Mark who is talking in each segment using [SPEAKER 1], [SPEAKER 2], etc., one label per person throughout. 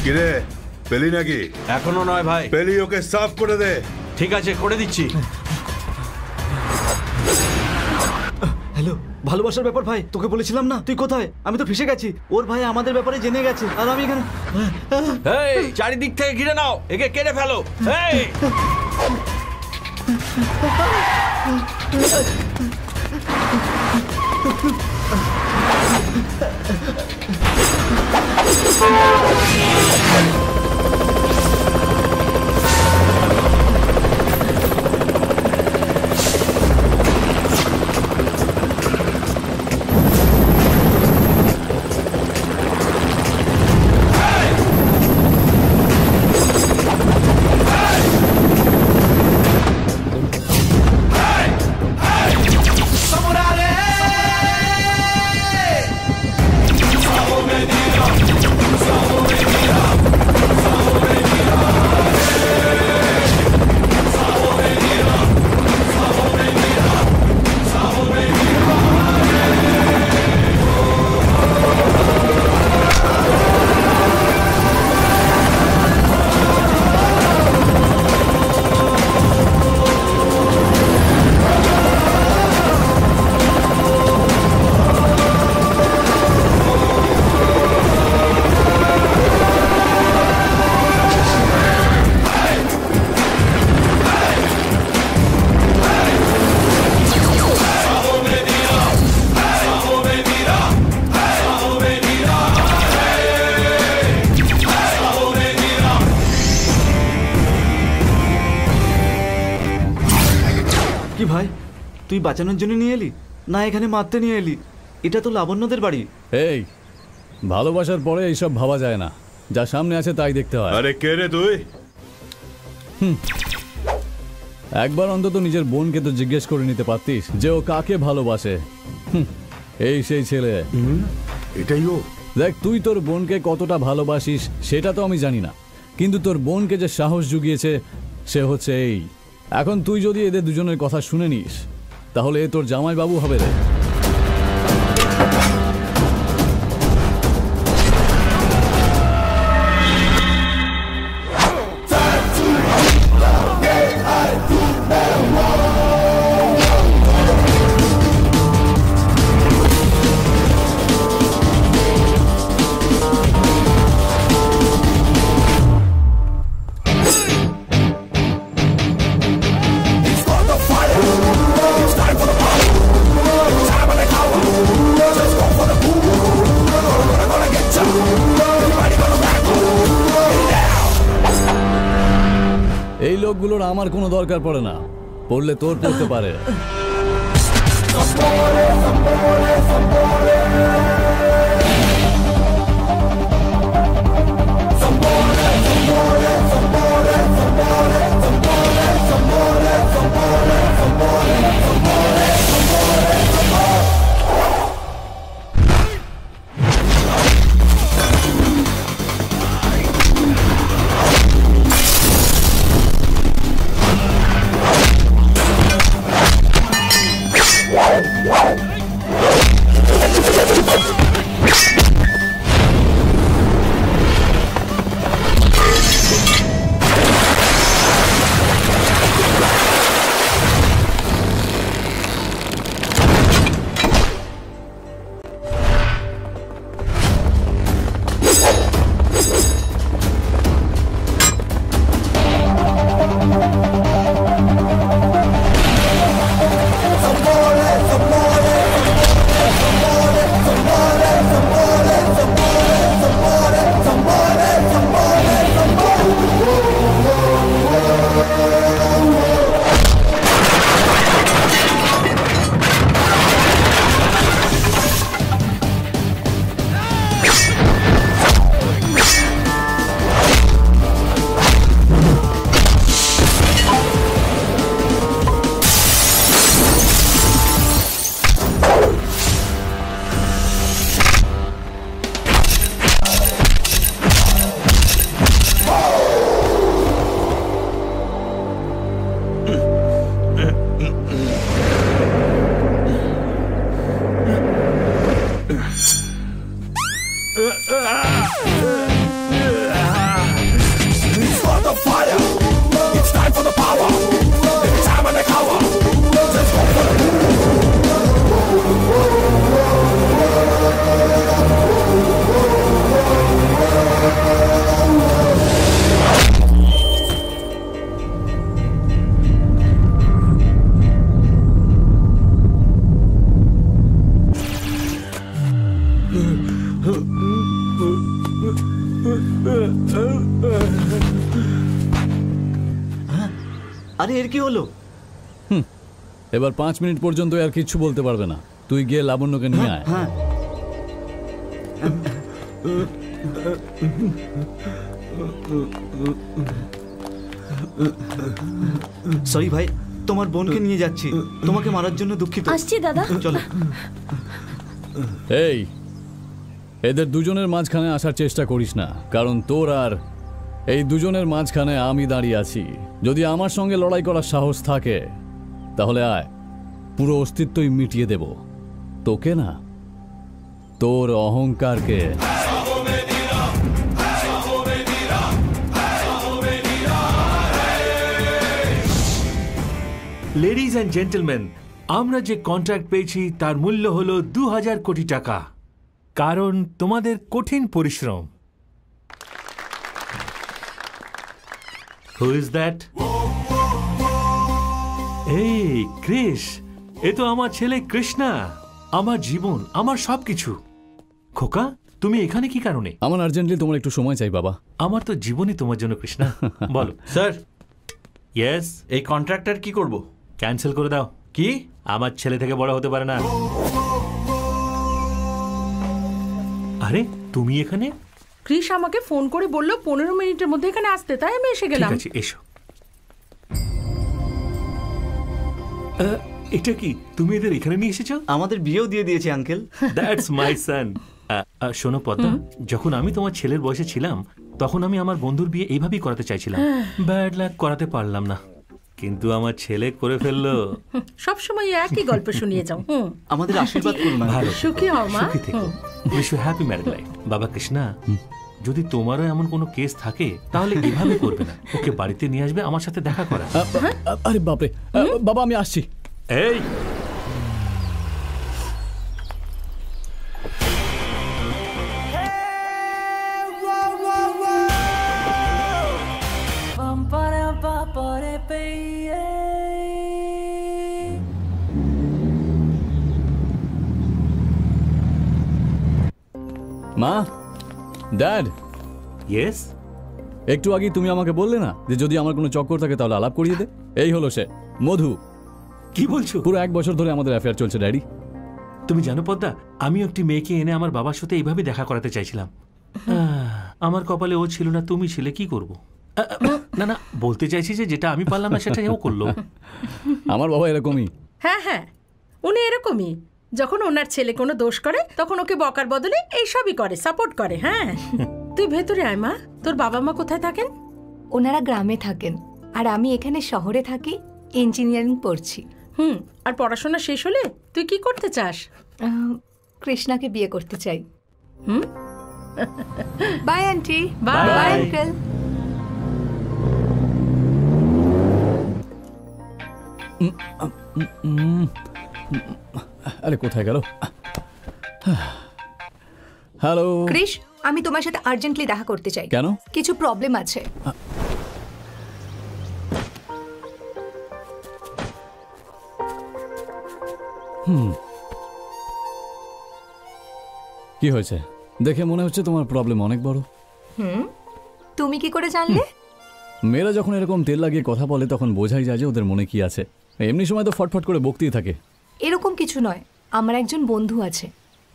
[SPEAKER 1] কিরে পেলি নাকি?
[SPEAKER 2] এখনো নয় ভাই।
[SPEAKER 1] পেলি ওকে সাফ করে দে।
[SPEAKER 2] ঠিক আছে, করে দিচ্ছি।
[SPEAKER 3] হ্যালো, ভালোবাসার ব্যাপার ভাই, তোকে বলেছিলাম না? তুই কোথায়? আমি তো ফেসে গেছি। ওর ভাই আমাদের ব্যাপারে জেনে গেছে আর আমি এখানে।
[SPEAKER 2] এই চারিদিক থেকে ঘিরে নাও, একে কেটে ফেলো। এই
[SPEAKER 3] তুই বাঁচানোর জন্য নিয়ে এলি না এখানে মারতে নিয়ে এলি? এটা তো লাবণ্যদের বাড়ি।
[SPEAKER 4] এই ভালোবাসার পরে এইসব ভাবা যায় না, যা সামনে আছে তাই দেখতে হয়।
[SPEAKER 1] আরে কে রে তুই?
[SPEAKER 4] একবার অন্তত নিজের বোনকে তো জিজ্ঞেস করে নিতে পারতিস যে ও কাকে ভালোবাসে। এই সেই ছেলে।
[SPEAKER 1] এটাই ও?
[SPEAKER 4] দেখ, তুই তোর বোনকে কতটা ভালোবাসিস সেটা তো আমি জানি না, কিন্তু তোর বোনকে যে সাহস জুগিয়েছে সে হচ্ছে এই। এখন তুই যদি এদের দুজনের কথা শুনে নিস তাহলে এ তোর জামাইবাবু হবে রে। এই লোকগুলোর আমার কোনো দরকার পড়ে না, পড়লে তোর পড়তে পারে।
[SPEAKER 5] What?
[SPEAKER 3] আরে এর কি হলো?
[SPEAKER 4] এবার 5 মিনিট পর্যন্ত আর কিচ্ছু বলতে পারবে না। তুই গিয়ে লাবণ্যকে নিয়ে আয়।
[SPEAKER 3] হ্যাঁ সরি ভাই, তোমার বোনকে নিয়ে যাচ্ছি। তোমাকে মারার জন্য দুঃখিত।
[SPEAKER 5] আসছি দাদা।
[SPEAKER 3] চলো।
[SPEAKER 4] এই, এদের দুজনের মাঝখানে আসার চেষ্টা করিস না, কারণ তোর আর এই দুজনের মাঝখানে আমি দাঁড়িয়ে আছি। যদি আমার সঙ্গে লড়াই করার সাহস থাকে তাহলে আয়, পুরো অস্তিত্বই মিটিয়ে দেব। তোকে না, তোর অহংকারকে।
[SPEAKER 6] লেডিজ অ্যান্ড জেন্টলম্যান, আমরা যে কন্ট্রাক্ট পেয়েছি তার মূল্য হলো 2000 কোটি টাকা, কারণ তোমাদের কঠিন পরিশ্রম। Who is that? এই ক্রিশ, এ তো আমার ছেলে কৃষ্ণা, আমার জীবন, আমার সবকিছু। খোকা, তুমি এখানে কি কারণে?
[SPEAKER 4] আমার আর্জেন্টলি তোমার একটু সময় চাই বাবা।
[SPEAKER 6] আমার তো জীবনই তোমার জন্য কৃষ্ণা। বলো।
[SPEAKER 2] Sir,
[SPEAKER 6] yes.
[SPEAKER 2] এই কন্ট্রাক্টর কি করব?
[SPEAKER 6] ক্যান্সেল করে দাও।
[SPEAKER 2] কি?
[SPEAKER 6] আমার ছেলে থেকে বড় হতে পারে না। আরে তুমি এখানে?
[SPEAKER 5] ক্রিস আমাকে ফোন করে বলল 15 মিনিটের মধ্যে এখানে আসতে, তাই আমি এসে গেলাম।
[SPEAKER 6] ঠিক আছে, এসো। এটা কি তুমি এদের এখানে নিয়ে এসেছো?
[SPEAKER 3] আমাদের বিয়েও দিয়ে দিয়েছে আঙ্কেল।
[SPEAKER 6] দ্যাটস মাই সান। শোনো পদ্মা, যখন আমি তোমার ছেলের বয়সে ছিলাম তখন আমি আমার বন্ধুর বিয়ে এইভাবেই করাতে চাইছিলাম। ব্যাড লাক, করাতে পারলাম না, কিন্তু আমার ছেলে করে ফেললো।
[SPEAKER 5] সব সময় একই গল্প শুনিয়ে যাও।
[SPEAKER 3] আমাদের আশীর্বাদ করুন।
[SPEAKER 6] ভালো,
[SPEAKER 5] সুখী হও মা।
[SPEAKER 6] সুখী থেকো। Wish you happy married life. বাবা কৃষ্ণা, যদি তোমারও এমন কোনো কেস থাকে তাহলে এভাবে করবে না, ওকে বাড়িতে নিয়ে আসবে আমার সাথে দেখা করা।
[SPEAKER 4] আরে বাপরে, বাবা আমি আসছি।
[SPEAKER 6] এই
[SPEAKER 4] মা, ড্যাড।
[SPEAKER 6] ইয়েস।
[SPEAKER 4] একটু আগে তুমি আমাকে বললে না যে যদি আমার কোনো চক্কর থাকে তাহলে আলাপ করিয়ে দে? এই হলো সে, মধু।
[SPEAKER 6] কি বলছো?
[SPEAKER 4] পুরো 1 বছর ধরে আমাদের অ্যাফেয়ার চলছে ড্যাডি।
[SPEAKER 6] তুমি জানো পদ্মা, আমিও একটি মেয়েকে এনে আমার বাবার সাথে এইভাবে দেখা করাতে চাইছিলাম। আমার কপালে ও ছিল না, তুমি ছিলে, কি করব? না না, বলতে চাইছি যে যেটা আমি পারলাম না সেটা ও করলো।
[SPEAKER 4] আমার বাবা এরকমই।
[SPEAKER 5] হ্যাঁ হ্যাঁ, উনি এরকমই। যখন ওনার ছেলে কোনো দোষ করে তখন ওকে বকার বদলে এইসবই করে, সাপোর্ট করে। হ্যাঁ, তুই ভেতরে আয় মা। তোর বাবা মা কোথায় থাকেন?
[SPEAKER 7] ওনারা গ্রামে থাকেন আর আমি এখানে শহরে থাকি, ইঞ্জিনিয়ারিং পড়ছি।
[SPEAKER 5] আর পড়াশোনা শেষ হলে তুই কি করতে চাস?
[SPEAKER 7] কৃষ্ণাকে বিয়ে করতে চাই। By aunty.
[SPEAKER 5] Bye
[SPEAKER 7] bye uncle.
[SPEAKER 4] আরে কোথায় গেল? হ্যালো
[SPEAKER 7] ক্রিশ, আমি তোমার সাথে আর্জেন্টলি দেখা করতে চাই।
[SPEAKER 4] কেন?
[SPEAKER 7] কিছু প্রবলেম আছে।
[SPEAKER 4] কি হয়েছে? দেখে মনে হচ্ছে তোমার প্রবলেম অনেক বড়।
[SPEAKER 7] তুমি কি করে জানলে?
[SPEAKER 4] মেয়েরা যখন এরকম তেল লাগিয়ে কথা বলে তখন বোঝাই যায় যে ওদের মনে কি আছে। এমনি সময় তো ফটফট করে বকতেই থাকে।
[SPEAKER 7] এরকম কিছু নয়, আমার একজন বন্ধু আছে।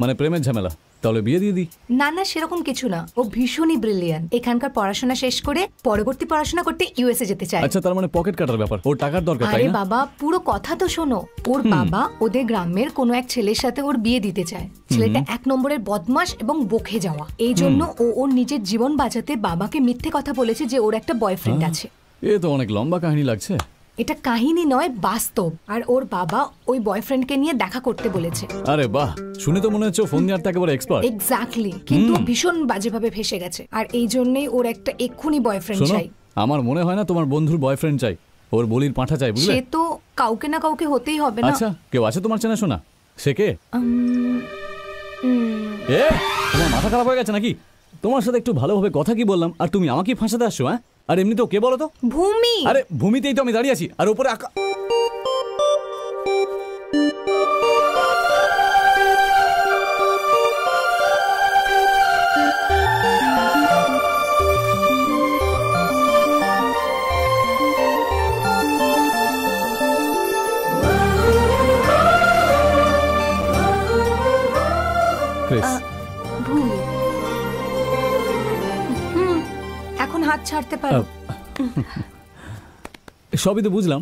[SPEAKER 4] মানে প্রেমের ঝামেলা? তাহলে বিয়ে দিয়ে দিই।
[SPEAKER 7] না না, সেরকম কিছু না। ও ভীষণই ব্রিলিয়ান্ট। এখানকার পড়াশোনা শেষ করে পরবর্তী পড়াশোনা করতে ইউএসএ যেতে চায়।
[SPEAKER 4] আচ্ছা, তার মানে পকেট কাটার ব্যাপার। ওর টাকার দরকার, তাই
[SPEAKER 7] আরে
[SPEAKER 4] না?
[SPEAKER 7] বাবা, পুরো কথা তো শোনো। ওর বাবা ওদের গ্রামের কোনো এক ছেলের সাথে ওর বিয়ে দিতে চায়। ছেলেটা 1 নম্বরের বদমাশ এবং বকে যাওয়া। এই জন্য ও ওর নিজের জীবন বাঁচাতে বাবাকে মিথ্যে কথা বলেছে যে ওর একটা বয়ফ্রেন্ড আছে।
[SPEAKER 4] এ তো অনেক লম্বা কাহিনী লাগছে।
[SPEAKER 7] এটা কাহিনী নয়, বাস্তব। আর ওর বাবা ওই বয়ফ্রেন্ডকে নিয়ে দেখা করতে বলেছে।
[SPEAKER 4] আরে বাহ, শুনে তো মনে হচ্ছে ফোন নেওয়ার একেবারে এক্সপার্ট।
[SPEAKER 7] এক্স্যাক্টলি, কিন্তু ভীষণ বাজেভাবে ফেসে গেছে। আর এই জন্যই ওর একটা এক্ষুনি বয়ফ্রেন্ড
[SPEAKER 4] শোনো,
[SPEAKER 7] চাই।
[SPEAKER 4] আমার মনে হয় না তোমার বন্ধুর বয়ফ্রেন্ড চাই, ওর বলির পাঁঠা চাই, বুঝলে?
[SPEAKER 7] সে তো কাউকে না কাউকে হতেই হবে না।
[SPEAKER 4] আচ্ছা, কেউ আছে তোমার চেনা শোনা? সে কে? এ, তোমার মাথা খারাপ হয়ে গেছে নাকি? তোমার সাথে একটু ভালোভাবে কথা কি বললাম আর তুমি আমাকে ফাঁসাতে আসছো? হ্যাঁ, আর এমনি তো কে বলো তো?
[SPEAKER 7] ভূমি।
[SPEAKER 4] আরে ভূমিতেই তো আমি দাঁড়িয়ে আছি, আর উপরে
[SPEAKER 7] ছাড়তে পারো।
[SPEAKER 4] সবই তো বুঝলাম,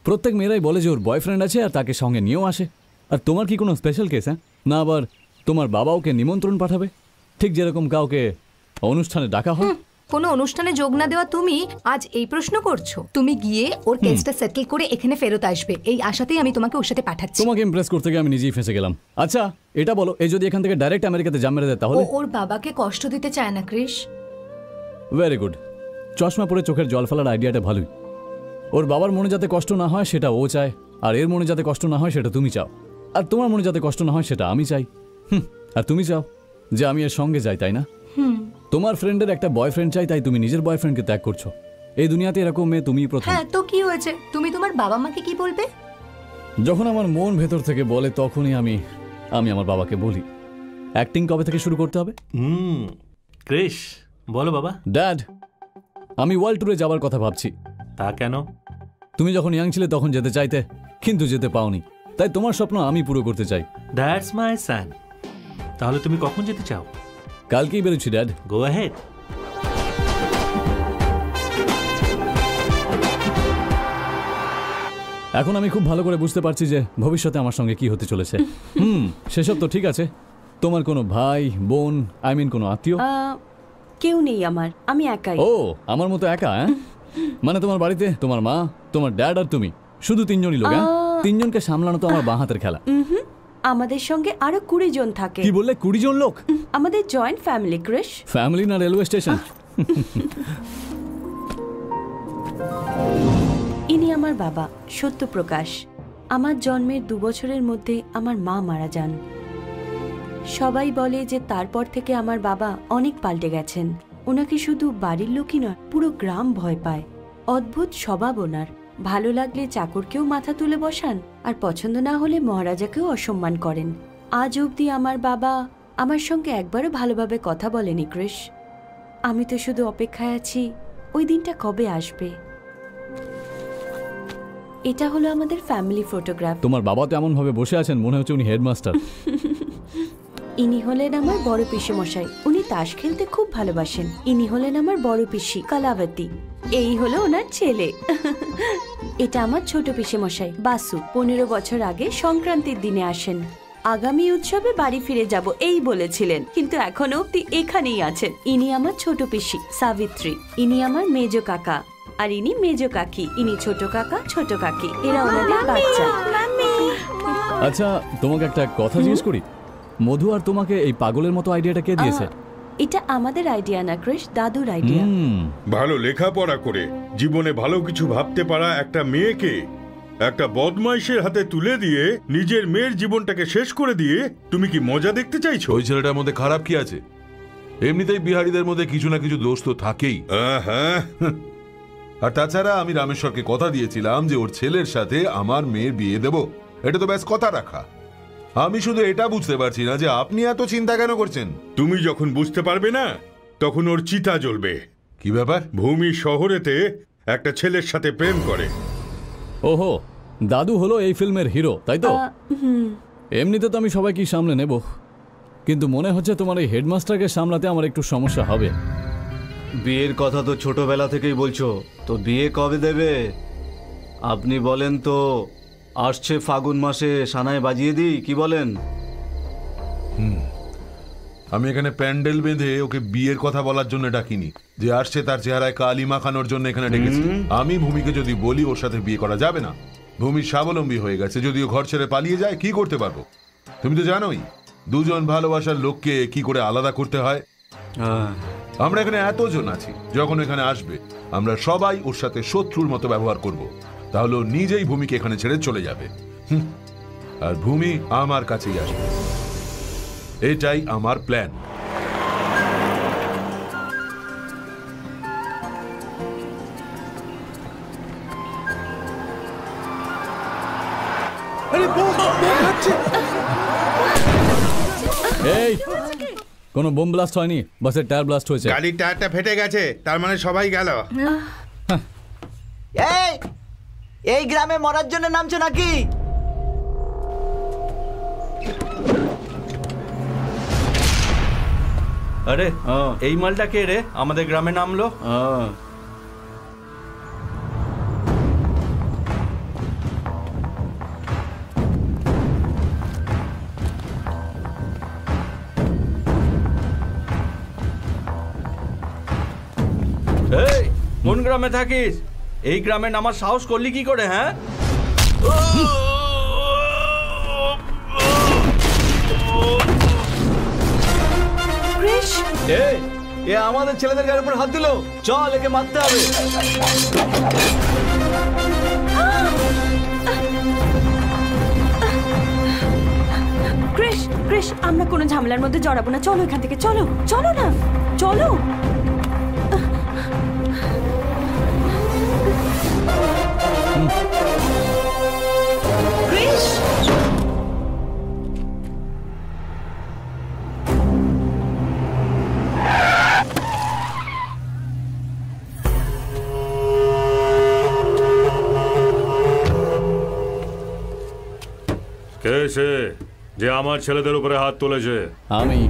[SPEAKER 4] প্রত্যেক মেয়েরাই বলে যে ওর বয়ফ্রেন্ড আছে আর তাকে সঙ্গে নিয়েও আসে। আর তোমার কি কোনো স্পেশাল কেস? হ্যাঁ, না আবার তোমার বাবা ওকে নিমন্ত্রণ পাঠাবে, ঠিক যেরকম কাউকে অনুষ্ঠানে ডাকা হয়।
[SPEAKER 7] কোনো অনুষ্ঠানে যোগ না দেওয়া তুমি আজ এই প্রশ্ন করছো? তুমি গিয়ে ওর কেসটা সেটেল করে এখানে ফেরত আসবে, এই আশাতেই আমি তোমাকে ওর সাথে পাঠাচ্ছি।
[SPEAKER 4] তোমাকে ইমপ্রেস করতে গিয়ে আমি নিজেই ফেঁসে গেলাম। আচ্ছা এটা বলো, এই যদি এখান থেকে ডাইরেক্ট আমেরিকাতে জাম মেরে দেয় তাহলে?
[SPEAKER 7] ওর বাবাকে কষ্ট দিতে চায় না ক্রিশ।
[SPEAKER 4] Very good. চশমা পরে চোখের জল ফেলার আইডিয়াটা ভালোই। ওর বাবার মনে যাতে কষ্ট না হয় সেটা ও চায়, আর এর মনে যাতে কষ্ট না হয় সেটা তুমি চাও, আর তোমার মনে যাতে কষ্ট না হয় সেটা আমি চাই। আর তুমি চাও যে আমি এর সঙ্গে যাই, তাই না? তোমার ফ্রেন্ডের একটা বয়ফ্রেন্ড চাই, তাই তুমি নিজের বয়ফ্রেন্ডকে ত্যাগ করছো। এই দুনিয়াতে এরকম মেয়ে তুমিই প্রথম।
[SPEAKER 7] হ্যাঁ, তো কি হয়েছে? তুমি তোমার বাবা মাকে কি বলবে?
[SPEAKER 4] যখন আমার মন ভেতর থেকে বলে তখনই আমি আমার বাবাকে বলি। অ্যাক্টিং কবে থেকে শুরু করতে হবে?
[SPEAKER 6] ক্রিশ, বলো বাবা।
[SPEAKER 4] ড্যাড, আমি ওয়ার্ল্ড ট্যুরে যাওয়ার কথা ভাবছি।
[SPEAKER 6] তা কেন?
[SPEAKER 4] তুমি যখন ইয়াং ছিলে তখন যেতে চাইতে, কিন্তু যেতে পাওনি, তাই তোমার স্বপ্ন আমি পুরো করতে চাই।
[SPEAKER 6] দ্যাটস মাই সান। তাহলে তুমি কখন যেতে চাও?
[SPEAKER 4] কালকেই বেরোচ্ছি ড্যাড।
[SPEAKER 6] Go ahead.
[SPEAKER 4] এখন আমি খুব ভালো করে বুঝতে পারছি যে ভবিষ্যতে আমার সঙ্গে কি হতে চলেছে। সেসব তো ঠিক আছে। তোমার কোনো ভাই বোন, কোনো আত্মীয়?
[SPEAKER 8] কেউ নেই আমার, আমি একাই।
[SPEAKER 4] ও, আমার মতো একা? হ্যাঁ, মানে তোমার বাড়িতে তোমার মা, তোমার ড্যাড আর তুমি, শুধু তিনজনই লোক? হ্যাঁ, তিনজনকে সামলানো তো আমার বাঁ হাতের খেলা।
[SPEAKER 8] আমাদের সঙ্গে আরো 20 জন থাকে।
[SPEAKER 4] কি বললে? 20 জন লোক?
[SPEAKER 8] আমাদের জয়েন্ট ফ্যামিলি ক্রিশ।
[SPEAKER 4] ফ্যামিলি না রেলওয়ে স্টেশন?
[SPEAKER 8] ইনি আমার বাবা সত্যপ্রকাশ। আমার জন্মের 2 বছরের মধ্যে আমার মা মারা যান। সবাই বলে যে তারপর থেকে আমার বাবা অনেক পাল্টে গেছেন। ওনাকে শুধু বাড়ির লোকই নয়, পুরো গ্রাম ভয় পায়। অদ্ভুত স্বভাব ওনার। ভালো লাগলে চাকরকেও মাথা তুলে বসান, আর পছন্দ না হলে মহারাজাকেও অসম্মান করেন। আজ অবধি আমার বাবা আমার সঙ্গে একবারও ভালোভাবে কথা বলেনি ক্রিশ। আমি তো শুধু অপেক্ষায় আছি ওই দিনটা কবে আসবে। এটা হলো আমাদের ফ্যামিলি ফটোগ্রাফ।
[SPEAKER 4] তোমার বাবা তো এমন ভাবে বসে আছেন মনে হচ্ছে উনি হেডমাস্টার।
[SPEAKER 8] ইনি হলেন আমার বড় পিসি মশাই। উনি তাস খেলতে খুব ভালোবাসেন। ইনি হলেন আমার বড় পিসি কলাবতী। এই হলো ওনার ছেলে। এটা আমার ছোট পিসি মশাই বাসু। 15 বছর আগে সংক্রান্তির দিনে আসেন। আগামী উৎসবে বাড়ি ফিরে যাব এই বলেছিলেন, কিন্তু এখনো অব্দি এখানেই আছেন। ইনি আমার ছোট পিসি সাবিত্রী। ইনি আমার মেজো কাকা, আর ইনি মেজো কাকি। ইনি ছোট কাকা, ছোট কাকি। এরা ওনাদের বাচ্চা।
[SPEAKER 4] আচ্ছা, তোমাকে একটা কথা জিজ্ঞেস করি, মধু আর তোমাকে এই পাগলের মতো আইডিয়াটা কে দিয়েছে?
[SPEAKER 8] এটা আমাদের আইডিয়া না ক্রিশ, দাদুর আইডিয়া।
[SPEAKER 1] ভালো লেখাপড়া করে জীবনে ভালো কিছু ভাবতে পারা একটা মেয়েকে একটা বদমাইশের হাতে তুলে দিয়ে নিজের মেয়ের জীবনটাকে শেষ করে দিয়ে তুমি কি মজা দেখতে চাইছো?
[SPEAKER 9] ওই ছেলেটার মধ্যে খারাপ কি আছে? এমনিতেই বিহারীদের মধ্যে কিছু না কিছু দোষ তো থাকেই।
[SPEAKER 1] হ্যাঁ,
[SPEAKER 9] আর তাছাড়া আমি রামেশ্বরকে কথা দিয়েছিলাম যে ওর ছেলের সাথে আমার মেয়ের বিয়ে দেব। এটা তো ব্যাস কথা রাখা। আমি শুধু এটা বুঝতে পারছি না যে আপনি এত চিন্তা কেন করছেন।
[SPEAKER 1] তুমি যখন বুঝতে পারবে না তখন ওর চিতা জ্বলবে।
[SPEAKER 9] কি ব্যাপার?
[SPEAKER 1] ভূমি শহরেতে একটা ছেলের সাথে প্রেম করে।
[SPEAKER 4] ওহো, দাদু হলো এই ফিল্মের হিরো, তাই তো? এমনিতে তো আমি সবাইকে সামলে নেব, কিন্তু মনে হচ্ছে তোমার এই হেডমাস্টারকে সামলাতে আমার একটু সমস্যা হবে।
[SPEAKER 3] বিয়ের কথা তো ছোটবেলা থেকেই বলছো, তো বিয়ে কবে দেবে? আপনি বলেন তো, আসছে ফাগুন মাসে সানায় বাজিয়ে দিই, কি বলেন?
[SPEAKER 9] আমি এখানে প্যান্ডেল বেঁধে ওকে বিয়ের কথা বলার জন্য ডাকিনি, যে আসছে তার চেহারায় কালি মাখানোর জন্য এখানে ডেকেছি। আমি ভূমিকে যদি বলি ওর সাথে বিয়ে করা যাবে না, ভূমি স্বাবলম্বী হয়ে গেছে, যদিও ঘর ছেড়ে পালিয়ে যায়, কি করতে পারবো? তুমি তো জানোই দুজন ভালোবাসার লোককে কি করে আলাদা করতে হয়। আমরা এখানে এতজন আছি, যখন এখানে আসবে আমরা সবাই ওর সাথে শত্রুর মতো ব্যবহার করব। তাহলে নিজেই ভূমিকে এখানে ছেড়ে চলে যাবে, আর ভূমি আমার কাছেই আসবে। এটাই আমার প্ল্যান।
[SPEAKER 4] এই, কোনো বোম ব্লাস্ট হয়নি, বাসের টায়ার ব্লাস্ট হয়েছে।
[SPEAKER 1] গাড়ির টায়ারটা ফেটে গেছে, তার মানে সবাই গেল।
[SPEAKER 10] এই গ্রামে মরার জন্য নামছো নাকি?
[SPEAKER 2] আরে
[SPEAKER 3] হ্যাঁ।
[SPEAKER 2] এই মালটা কে রে আমাদের গ্রামে নামলো?
[SPEAKER 3] হ্যাঁ।
[SPEAKER 2] এই কোন গ্রামে থাকিস? এই গ্রামে নামার সাহস করলি কি করে? হ্যাঁ,
[SPEAKER 8] ক্রিশ,
[SPEAKER 3] এ আমাদের ছেলেদের গায়ের উপর হাত দিল, চল একে মারতে হবে।
[SPEAKER 8] ক্রিশ, ক্রিশ, আমরা কোনো ঝামেলার মধ্যে জড়াবো না। চলো এখান থেকে, চলো, চলো না, চলো। ক্রিশ,
[SPEAKER 11] কে সে যে আমার ছেলেদের উপরে হাত তুলেছে?
[SPEAKER 4] আমি।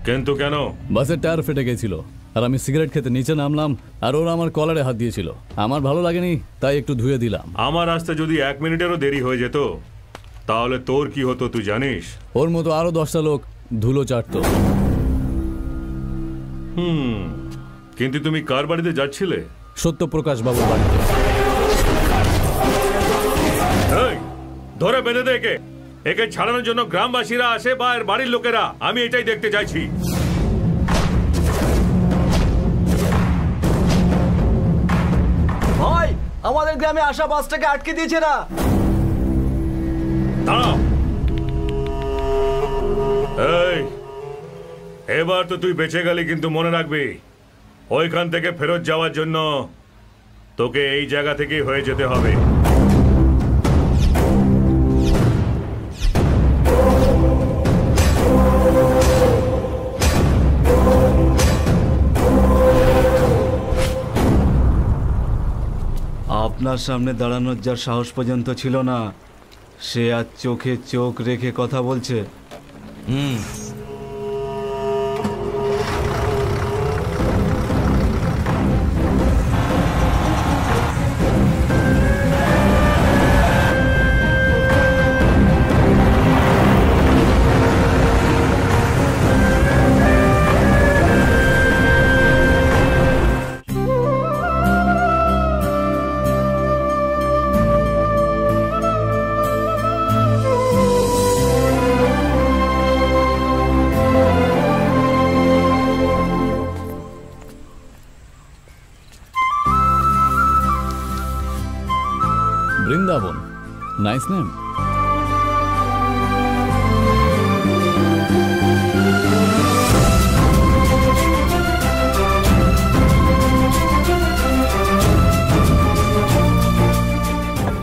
[SPEAKER 11] কিন্তু কেন?
[SPEAKER 4] বাসের টায়ার ফেটে গেছিল আর আমি সিগারেট খেতে নিচে নামলাম আর ওরা আমার কলারে হাত দিয়েছিল। আমার ভালো লাগেনি, তাই একটু ধুয়ে দিলাম।
[SPEAKER 11] আমার আসতে যদি 1 মিনিটেরও দেরি হয়ে যেত তাহলে তোর কি হতো তুই জানিস?
[SPEAKER 4] ওর মতো আরো 10টা লোক ধুলো চাটতো।
[SPEAKER 11] কিন্তু তুমি কার বাড়িতে যাচ্ছিলে?
[SPEAKER 4] সত্যপ্রকাশ বাবুর বাড়িতে।
[SPEAKER 11] এই, ধরে বেঁধে দে একে। একে ছাড়ানোর জন্য গ্রামবাসীরা আসে বা এর বাড়ির লোকেরা? আমি এটাই দেখতে চাইছি।
[SPEAKER 3] ভাই, আমাদের গ্রামে আসা বাসটাকে আটকে দিয়েছে না।
[SPEAKER 11] দাঁড়াও। এই, এবার তো তুই বেঁচে গেলি, কিন্তু মনে রাখবি ওইখান থেকে ফেরত যাওয়ার জন্য তোকে এই জায়গা থেকেই হয়ে যেতে হবে।
[SPEAKER 3] আপনার সামনে দাঁড়ানোর যার সাহস পর্যন্ত ছিল না, সে আজ চোখে চোখ রেখে কথা বলছে।
[SPEAKER 4] Vrindavan, nice name.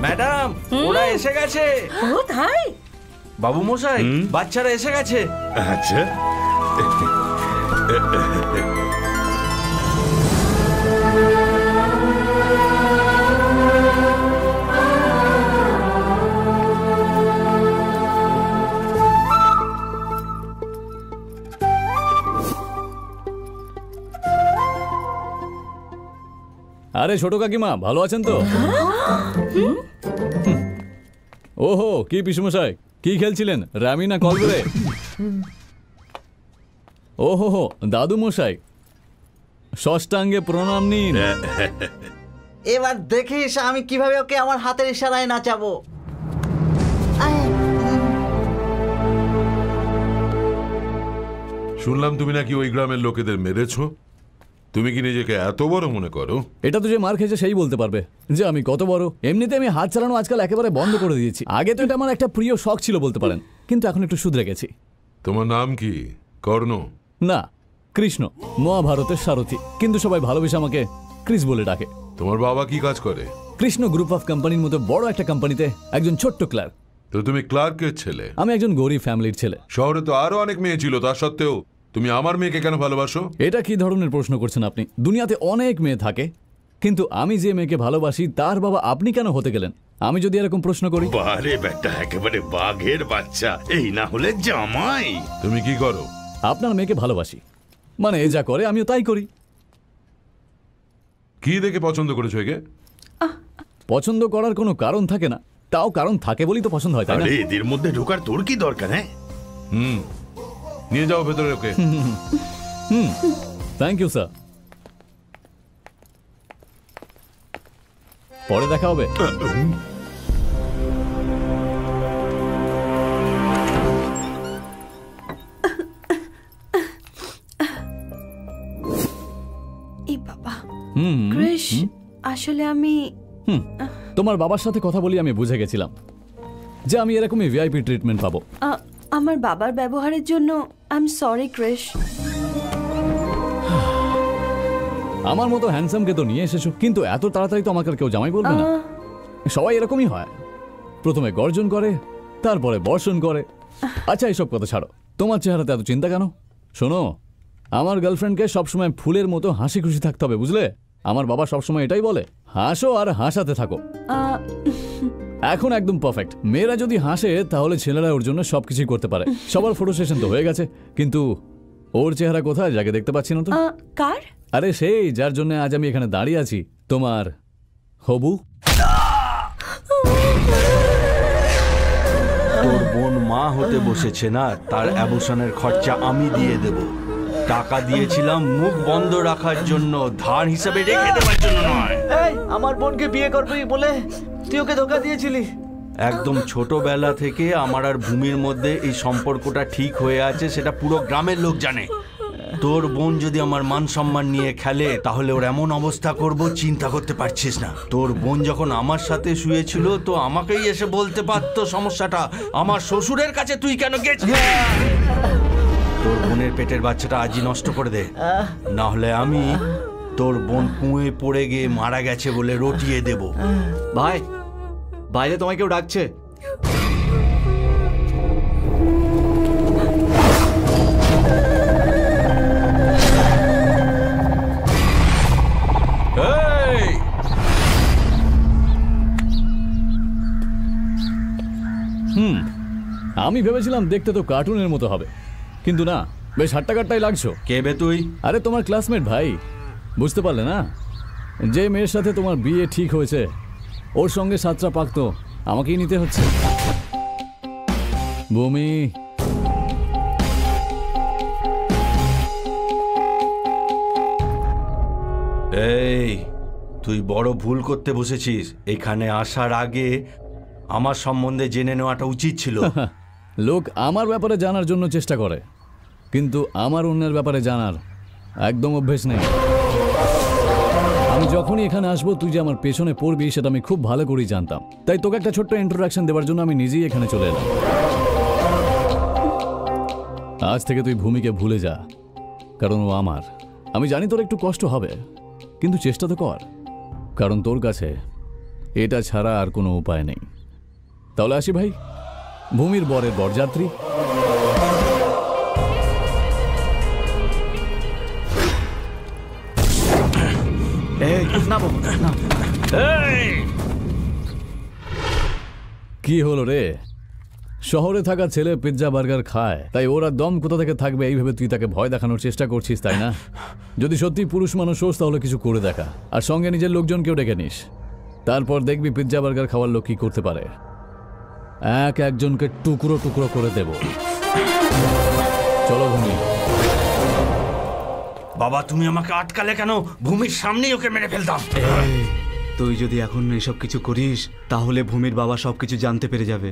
[SPEAKER 2] ম্যাডাম, ওরা এসে গেছে।
[SPEAKER 5] ও তাই?
[SPEAKER 2] বাবু মশাই, বাচ্চারা এসে গেছে।
[SPEAKER 1] আচ্ছা,
[SPEAKER 4] আরে ছোট কাকিমা, ভালো আছেন তো? ওহো, কি পিসমশাই, কি খেলছিলেন? রামি না কল করে? ওহো, দাদু মশাই, ষষ্ঠাঙ্গে প্রণাম নিন।
[SPEAKER 10] এবার দেখিস আমি কিভাবে ওকে আমার হাতের ইশারায় নাচাবো।
[SPEAKER 9] শুনলাম তুমি নাকি ওই গ্রামের লোকেদের মেরেছো। তুমি কি নিজেকে এত বড় মনে করো?
[SPEAKER 4] এটা তো যে মার খেয়েছে সেই বলতে পারবে যে আমি কত বড়। এমনিতে আমি হাত চালানো আজকাল একেবারে বন্ধ করে দিয়েছি। আগে তো এটা আমার একটা প্রিয় শখ ছিল বলতে পারেন, কিন্তু এখন একটু শুধরে গেছি।
[SPEAKER 9] তোমার নাম কি? কর্ণ?
[SPEAKER 4] না, কৃষ্ণ, মহাভারতের সারথি, কিন্তু সবাই ভালোবেসে আমাকে ক্রিস বলে ডাকে।
[SPEAKER 9] তোমার বাবা কি কাজ করে?
[SPEAKER 4] কৃষ্ণ গ্রুপ অফ কোম্পানির মতো বড় একটা কোম্পানিতে একজন ছোট্ট ক্লার্ক।
[SPEAKER 9] তো তুমি ক্লার্কের ছেলে?
[SPEAKER 4] আমি একজন গরিব ফ্যামিলির ছেলে।
[SPEAKER 9] শহরে তো আরো অনেক মেয়ে ছিল, তা সত্ত্বেও তুমি আমার মেয়েকে কেন ভালোবাসো?
[SPEAKER 4] এটা কি ধরনের প্রশ্ন করছেন আপনি? দুনিয়াতে অনেক মেয়ে থাকে, কিন্তু আমি যে মেয়েকে ভালোবাসি তার বাবা আপনি কেন হতে গেলেন? আমি যদি এরকম প্রশ্ন করি?
[SPEAKER 12] বারে বেটা, একেবারে বাঘের বাচ্চা, এই না হলে জামাই।
[SPEAKER 9] তুমি কি করো?
[SPEAKER 4] আপনার মেয়েকে ভালোবাসি, মানে এ যা করে আমিও তাই করি।
[SPEAKER 9] কি দেখে পছন্দ করেছো একে?
[SPEAKER 4] পছন্দ করার কোনো কারণ থাকে না, তাও কারণ থাকে বলেই তো পছন্দ হয়, তাই না?
[SPEAKER 12] আরে এদের মধ্যে ঢোকার তোর কি দরকার? হ্যাঁ,
[SPEAKER 9] নিয়ে যাও ভেতরে ওকে।
[SPEAKER 4] থ্যাংক ইউ স্যার, পরে দেখা হবে।
[SPEAKER 8] এই বাবা ক্রিশ, আসলে আমি
[SPEAKER 4] তোমার বাবার সাথে কথা বলি আমি বুঝে গেছিলাম যে আমি এরকমই ভিআইপি ট্রিটমেন্ট পাবো।
[SPEAKER 8] আমার বাবার ব্যবহারের জন্য আই এম সরি ক্রিশ।
[SPEAKER 4] আমার মতো হ্যান্ডসামকে তো নিয়ে এসেছো, কিন্তু এত তাড়াতাড়ি তো আমাকে আর কেউ জামাই বলবে না। সবাই এরকমই হয়, প্রথমে গর্জন করে তারপরে বর্ষণ করে। আচ্ছা এইসব কথা ছাড়ো, তোমার চেহারাতে এত চিন্তা কেন? শোনো, আমার গার্লফ্রেন্ডকে সবসময় ফুলের মতো হাসি খুশি থাকতে হবে, বুঝলে? আমার বাবা সবসময় এটাই বলে, হাসো আর হাসাতে থাকো। এখন একদম পারফেক্ট। মেয়েরা যদি হাসে তাহলে ছেলেরা ওর জন্য সবকিছুই করতে পারে। সবার ফটো সেশন তো হয়ে গেছে, কিন্তু ওর চেহারা কোথায় যাকে দেখতে পাচ্ছি না তো।
[SPEAKER 8] কার?
[SPEAKER 4] আরে সেই যার জন্য আজ আমি এখানে দাঁড়িয়ে আছি, তোমার হবু।
[SPEAKER 2] তোর বোন মা হতে বসেছে না, তার অ্যাবর্শনের খরচা আমি দিয়ে দেব। টাকা দিয়েছিলাম মুখ বন্ধ রাখার জন্য, ধার হিসেবে রেখে দেওয়ার জন্য নয়।
[SPEAKER 10] এই আমার বোনকে বিয়ে করবি বলে তুই ওকে ধোকা দিয়েছিলি।
[SPEAKER 2] একদম ছোটবেলা থেকে আমার আর ভূমির মধ্যে এই সম্পর্কটা ঠিক হয়ে আছে, সেটা পুরো গ্রামের লোক জানে। তোর বোন যদি আমার মান সম্মান নিয়ে খেলে তাহলে ওর এমন অবস্থা করব চিন্তা করতে পারছিস না। তোর বোন যখন আমার সাথে শুয়েছিল তো আমাকেই এসে বলতে পারতো সমস্যাটা। আমার শ্বশুরের কাছে তুই কেন গেছিস? তোর বোনের পেটের বাচ্চাটা আজই নষ্ট করে দে, না হলে আমি তোর বোন কুঁয়ে পড়ে গিয়ে মারা গেছে বলে রটিয়ে দেব।
[SPEAKER 3] ভাই, বাইরে তোমায় কেউ ডাকছে।
[SPEAKER 4] আমি ভেবেছিলাম দেখতে তো কার্টুনের মতো হবে, কিন্তু না, বেশ হাট্টাকাট্টাই লাগছো।
[SPEAKER 2] কে বে তুই?
[SPEAKER 4] আরে তোমার ক্লাসমেট ভাই, বুঝতে পারলে না? যে মেয়ের সাথে তোমার বিয়ে ঠিক হয়েছে ওর সঙ্গে সাতটা পাক তো আমাকেই নিতে হচ্ছে। ভূমি,
[SPEAKER 2] এই তুই বড় ভুল করতে বসেছিস। এখানে আসার আগে আমার সম্বন্ধে জেনে নেওয়াটা উচিত ছিল।
[SPEAKER 4] লোক আমার ব্যাপারে জানার জন্য চেষ্টা করে, কিন্তু আমার অন্যের ব্যাপারে জানার একদম অভ্যেস নেই। আমি যখনই এখানে আসবো তুই যে আমার পেছনে পড়বি সেটা আমি খুব ভালো করেই জানতাম, তাই তোকে একটা ছোট্ট ইন্ট্রোডাকশন দেওয়ার জন্য আমি নিজেই এখানে চলে এলাম। আজ থেকে তুই ভূমিকে ভুলে যা, কারণ ও আমার। আমি জানি তোর একটু কষ্ট হবে, কিন্তু চেষ্টা তো কর, কারণ তোর কাছে এটা ছাড়া আর কোনো উপায় নেই। তাহলে আসি ভাই, ভূমির বরের বরযাত্রী। কি হলো রে? শহরে থাকা ছেলে পিৎজা বার্গার খায়, তাই ওরা দম কোথা থেকে থাকবে এই ভেবে তুই তাকে ভয় দেখানোর চেষ্টা করছিস, তাই না? যদি সত্যি পুরুষ মানুষ হোস তাহলে কিছু করে দেখা, আর সঙ্গে নিজের লোকজনকেও ডেকে নিস। তারপর দেখবি পিৎজা বার্গার খাওয়ার লোক কি করতে পারে। একজনকে টুকরো টুকরো করে দেব। চলো ভূমি।
[SPEAKER 2] বাবা, তুমি আমাকে আটকালে কেন? ভূমির সামনেই ওকে মেরে ফেলতাম।
[SPEAKER 3] তুই যদি এখন এসব কিছু করিস তাহলে ভূমির বাবা সবকিছু জানতে পেরে যাবে।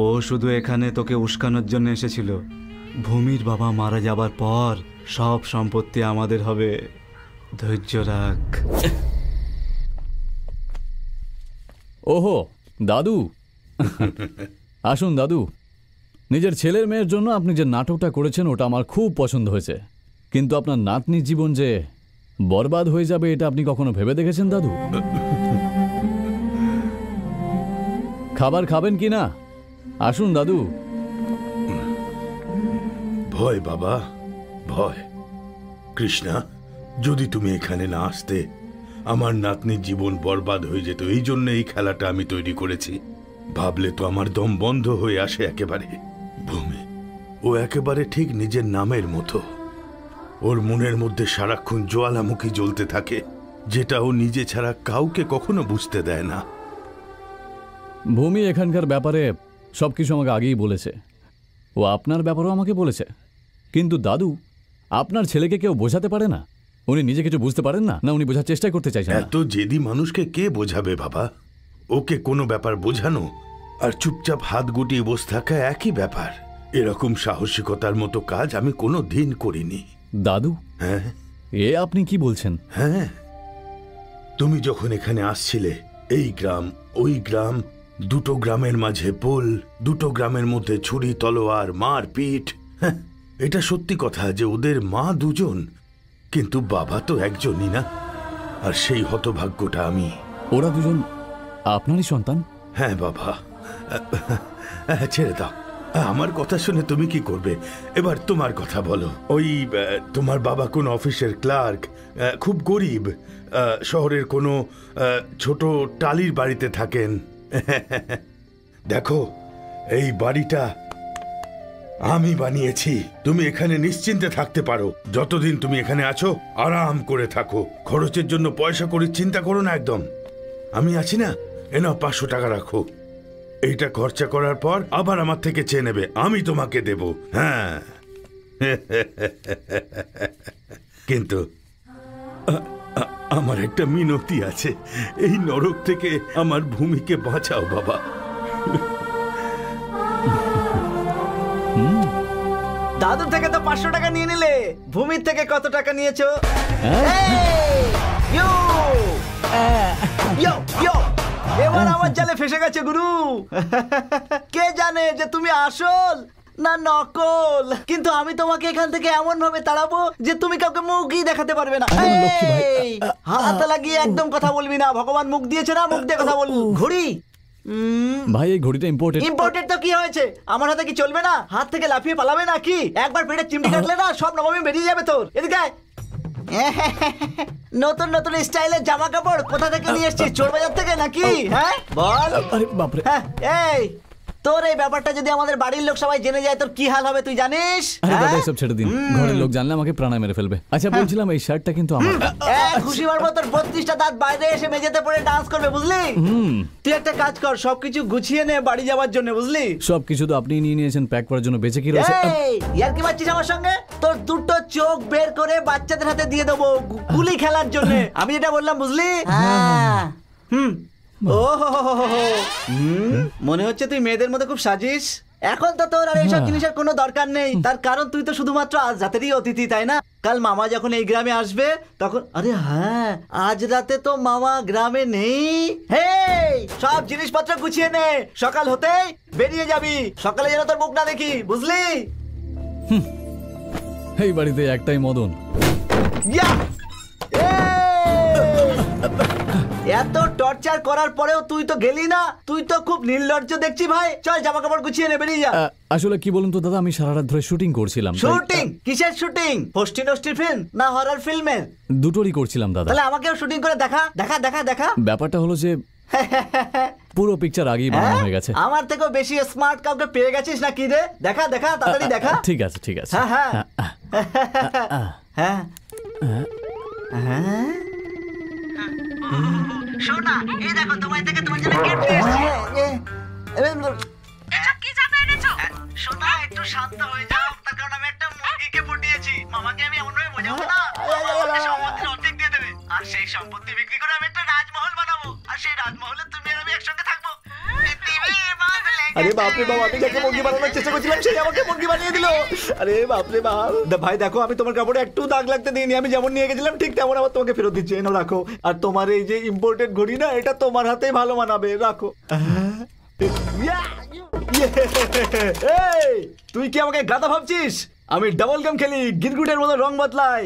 [SPEAKER 3] ও শুধু এখানে তোকে উস্কানোর জন্য এসেছিল। ভূমির বাবা মারা যাবার পর সব সম্পত্তি আমাদের হবে। ধৈর্য রাখ।
[SPEAKER 4] ওহো দাদু, আসুন দাদু। নিজের ছেলের মেয়ের জন্য আপনি যে নাটকটা করেছেন ওটা আমার খুব পছন্দ হয়েছে, কিন্তু আপনার নাতনির জীবন যে বরবাদ হয়ে যাবে এটা আপনি কখনো ভেবে দেখেছেন দাদু? খাবার খাবেন কি না? আসুন দাদু।
[SPEAKER 12] ভয় বাবা, ভয়। কৃষ্ণা, যদি তুমি এখানে না আসতে
[SPEAKER 1] আমার নাতনির জীবন বরবাদ হয়ে যেত, এই জন্য এই খেলাটা আমি তৈরি করেছি। ভাবলে তো আমার দম বন্ধ হয়ে আসে একেবারে। ভূমি, ও একেবারে ঠিক নিজের নামের মতো। ওর মনের মধ্যে সারাক্ষণ জ্বালামুখী জ্বলতে থাকে, যেটা ও নিজে ছাড়া কাউকে কখনো বুঝতে দেয় না।
[SPEAKER 4] ভূমি এখানকার ব্যাপারে সবকিছু আমাকে আগেই বলেছে। ও আপনার ব্যাপারেও আমাকে বলেছে। কিন্তু দাদু, আপনার ছেলেকে কেউ বোঝাতে পারে না? উনি নিজে কিছু বুঝতে পারেন না, না উনি বোঝার চেষ্টা করতে চাইছেন?
[SPEAKER 1] এত জেদি মানুষকে কে বোঝাবে বাবা? ওকে কোনো ব্যাপার বোঝানো আর চুপচাপ হাত গুটিয়ে বসে থাকা একই ব্যাপার। এরকম সাহসিকতার মতো কাজ আমি কোনো দিন করিনি।
[SPEAKER 4] দাদু,
[SPEAKER 1] হ্যাঁ,
[SPEAKER 4] এ আপনি কি বলছেন?
[SPEAKER 1] হ্যাঁ, তুমি যখন এখানে আসছিলে, এই গ্রাম ওই গ্রাম, দুটো গ্রামের মাঝে পোল, দুটো গ্রামের মধ্যে ছুরি তলোয়ার মারপিট। হ্যাঁ, এটা সত্যি কথা যে ওদের মা দুজন, কিন্তু বাবা তো একজনই না। আর সেই হতভাগ্যটা আমি।
[SPEAKER 4] ওরা দুজন আপনারই সন্তান?
[SPEAKER 1] হ্যাঁ বাবা, ছেড়ে দাও। আমার কথা শুনে তুমি কি করবে? এবার তোমার কথা বলো। ওই তোমার বাবা কোন অফিসের ক্লার্ক, খুব গরিব, শহরের কোনো ছোট টালির বাড়িতে থাকেন। দেখো, এই বাড়িটা আমি বানিয়েছি। তুমি এখানে নিশ্চিন্তে থাকতে পারো। যতদিন তুমি এখানে আছো আরাম করে থাকো। খরচের জন্য পয়সা করে চিন্তা করো না একদম। আমি আছি না, এনাও 500 টাকা রাখো। এইটা খরচা করার পর আবার আমার থেকে চেয়ে নেবে, আমি তোমাকে দেব। হ্যাঁ, কিন্তু আমার একটা মিনতি আছে, এই নরক থেকে আমার ভূমিকে বাঁচাও বাবা।
[SPEAKER 10] দাদুর থেকে তো 500 টাকা নিয়ে নিলে, ভূমির থেকে কত টাকা নিয়েছো? এবার আমার জালে ফেসে গেছে গুরু। কে জানে যে তুমি আসল না নকল, কিন্তু আমি তোমাকে এখান থেকে এমন ভাবে তাড়াবো যে তুমি কাউকে মুখই দেখাতে পারবে না। হাত লাগিয়ে একদম কথা বলবি না, ভগবান মুখ দিয়েছে না, মুখ দিয়ে কথা বল। ঘড়ি
[SPEAKER 4] ভাই, এই ঘড়িটা
[SPEAKER 10] ইম্পোর্টেড তো কি হয়েছে? আমার হাতে কি চলবে না? হাত থেকে লাফিয়ে পালাবে না কি? একবার পেটে চিমটি কাটলে না সব নবমী বেরিয়ে যাবে তোর। এদিকে নতুন নতুন স্টাইলের জামা কাপড় কোথা থেকে নিয়ে এসেছিস? চোর বাজার থেকে নাকি? হ্যাঁ বল।
[SPEAKER 4] আরে বাপরে,
[SPEAKER 10] এই তোর এই ব্যাপারটা যদি আমাদের বাড়ির লোক সবাই জেনে যায় তোর কি হাল হবে তুই জানিস?
[SPEAKER 4] আরে দাদা, এসব ছেড়ে দিন। ঘরের লোক জানলে আমাকে প্রাণায় মেরে ফেলবে। আচ্ছা, বলছিলাম এই শার্টটা কিন্তু আমার।
[SPEAKER 10] খুশি মারবো তোর 32টা দাঁত বাইরে এসে মেঝেতে পড়ে ডান্স করবে, বুঝলি? তুই একটা কাজ কর, সবকিছু গুছিয়ে নে বাড়ি যাওয়ার জন্য, বুঝলি?
[SPEAKER 4] সবকিছু তো আপনি নিয়ে নিয়েছেন প্যাক করার জন্য, বেঁচে কি রয়েছে?
[SPEAKER 10] ইয়ার কি মারছিস আমার সঙ্গে? তোর দুটো চোখ বের করে বাচ্চাদের হাতে দিয়ে দেবো গুলি খেলার জন্য। আমি এটা বললাম, বুঝলি? মনে হচ্ছে তুই মেয়েদের মধ্যে খুব সাজিস। এখন তো তোর আর এইসব জিনিসের কোনো দরকার নেই, তার কারণ তুই তো শুধুমাত্র আজ রাতেরই অতিথি, তাই না? কাল মামা যখন এই গ্রামে আসবে তখন, আরে হ্যাঁ, আজ রাতে তো মামা গ্রামে নেই। হেই, সব জিনিসপত্র গুছিয়ে নে, সকাল হতেই বেরিয়ে যাবি। সকালে যেন তোর মুখ না দেখি, বুঝলি?
[SPEAKER 4] এই বাড়িতে একটাই মদন।
[SPEAKER 10] এত টর্চার করার পরেও তুই তো গেলি না। তুই তো খুব নির্লজ্জ দেখছি ভাই। চল জামা কাপড় গুছিয়ে নে, বেরিয়ে যা।
[SPEAKER 4] আসলে কি বলুন তো দাদা, আমি সারা রাত ধরে শুটিং করছিলাম।
[SPEAKER 10] শুটিং? কিসের শুটিং? হোস্টি ফিল্ম না হরর ফিল্মের?
[SPEAKER 4] দুটোরই করছিলাম দাদা।
[SPEAKER 10] তাহলে আমাকেও শুটিং করে দেখা দেখা দেখা দেখা।
[SPEAKER 4] ব্যাপারটা হলো যে পুরো পিকচার আগেই বানানো হয়ে গেছে।
[SPEAKER 10] আমার থেকেও বেশি স্মার্ট কাউকে পেয়ে গেছিস নাকি রে? দেখা দেখা, তাড়াতাড়ি দেখা।
[SPEAKER 4] ঠিক আছে ঠিক আছে।
[SPEAKER 10] হ্যাঁ হ্যাঁ হ্যাঁ। সোনা, এই দেখো তোমার থেকে তোমার জন্য গিফট এসেছে। এসব কি জানো এনেছো? সোনা, একটু শান্ত হয়ে যাও, তার কারণ আমি একটা মুরগিকে ফুটিয়েছি। মামাকে আমি এমন ভাবে বোঝাবো না, আমাকে সম্পত্তির অর্ধেক দিয়ে দেবে। আর সেই সম্পত্তি বিক্রি করে আমি একটা রাজমহল বানাবো, আর সেই রাজমহলে তুমি আর আমি একসঙ্গে থাকবো। আরে বাপরে বাপ, আমি যাকে মুরগি বানানোর চেষ্টা করছিলাম সেই আমাকে মুরগি বানিয়ে দিল। আরে বাপরে বাপ। ভাই দেখো, আমি তোমার কাপড়ে একটু দাগ লাগতে দিইনি। আমি যেমন নিয়ে গেছিলাম ঠিক তেমন আবার তোমাকে ফেরত দিচ্ছি। এনো রাখো। আর তোমার এই যে ইম্পোর্টেড ঘড়ি না, এটা তোমার হাতেই ভালো মানাবে, রাখো। তুই কি আমাকে গাধা ভাবছিস? আমি ডাবল গেম খেলি, গিরগুটের মতো রং বদলাই।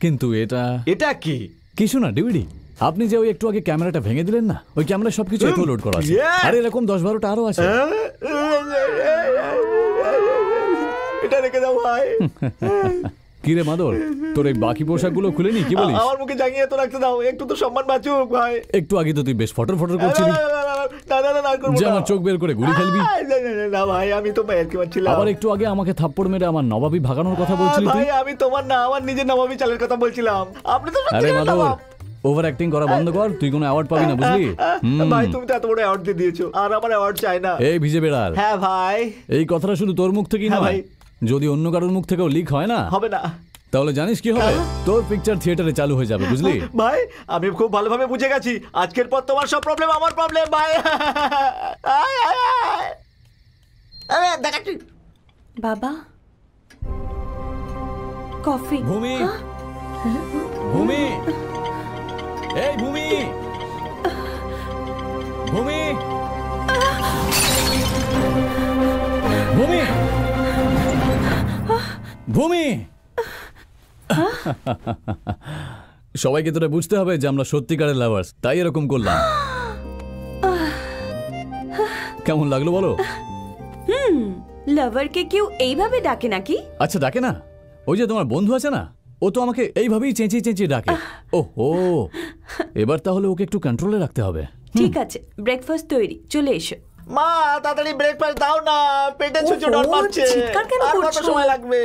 [SPEAKER 4] কিন্তু এটা কি? কিছু না, ডিভিডি। আপনি যে ওই একটু আগে ক্যামেরাটা ভেঙে দিলেন না, ওই ক্যামেরা সবকিছু এত লোড করা আছে। আর এরকম 10-12টা আরো আছে।
[SPEAKER 10] এটা রেখে দাও ভাই।
[SPEAKER 4] কি কি রে মাদর, তোর এই বাকি পোশাকগুলো খুলে নি, কি বলিস?
[SPEAKER 13] আমার মুখে জাঙ্গিয়ে তো রাখতে দাও, একটু তো সম্মান বাঁচুক ভাই।
[SPEAKER 4] একটু আগে তো তুই বেশ ফটর ফটর করছিলি যে আমার চোখ বের করে গুলি খেলবি।
[SPEAKER 13] না ভাই, আমি তো বাইরে কি মারছিলাম।
[SPEAKER 4] আবার একটু আগে আমাকে থাপ্পড় মেরে আমার নবাবি ভাগানোর কথা বলছিলি তুই।
[SPEAKER 13] ভাই আমি তোমার না, আমার নিজের নবাবি চালের কথা বলছিলাম। আপনি তো
[SPEAKER 4] আরে মাদর, ওভার অ্যাক্টিং করা বন্ধ কর, তুই কোনো অ্যাওয়ার্ড পাবি না, বুঝলি?
[SPEAKER 13] ভাই তুমি তো এত বড় অ্যাওয়ার্ড দিয়ে দিয়েছো, আর আমার অ্যাওয়ার্ড চাই না।
[SPEAKER 4] এই ভিজে বেড়াল,
[SPEAKER 13] হ্যাঁ ভাই,
[SPEAKER 4] এই কথাটা শুধু তোর মুখ থেকেই
[SPEAKER 13] হ্যাঁ
[SPEAKER 4] নয়,
[SPEAKER 13] ভাই।
[SPEAKER 4] যদি অন্য কারোর মুখ থেকেও লিক হয় না,
[SPEAKER 13] হবে না,
[SPEAKER 4] তাহলে জানিস কি হবে? তোর পিকচার থিয়েটারে চালু হয়ে যাবে, বুঝলি?
[SPEAKER 13] ভাই আমি খুব ভালোভাবে বুঝে গেছি, আজকের পর তোমার সব প্রবলেম আমার প্রবলেম ভাই। দেখাচ্ছি
[SPEAKER 8] বাবা, কফি।
[SPEAKER 4] ভূমি, ভূমি, এই ভূমি, ভূমি, ভূমি, ভূমি। সবাইকে তোরা বুঝতে হবে যে আমরা সত্যিকারের লাভার্স, তাই এরকম করলাম। কেমন লাগলো বলো?
[SPEAKER 8] লাভারকে কেউ এইভাবে ডাকে নাকি?
[SPEAKER 4] আচ্ছা ডাকে না, ওই যে তোমার বন্ধু আছে না, ও তো আমাকে এইভাবেই চেঁচিয়ে চেঁচিয়ে ডাকে। ওহো, এবার তাহলে ওকে একটু কন্ট্রোলে রাখতে হবে।
[SPEAKER 8] ঠিক আছে, ব্রেকফাস্ট তৈরি, চলে এসো।
[SPEAKER 13] মা তাড়াতাড়ি ব্রেকফাস্ট দাও না, পেটে ছুঁচো ডর মারছে।
[SPEAKER 8] চিৎকার কেন
[SPEAKER 13] আর কত
[SPEAKER 8] করছো?
[SPEAKER 13] সময় লাগবে?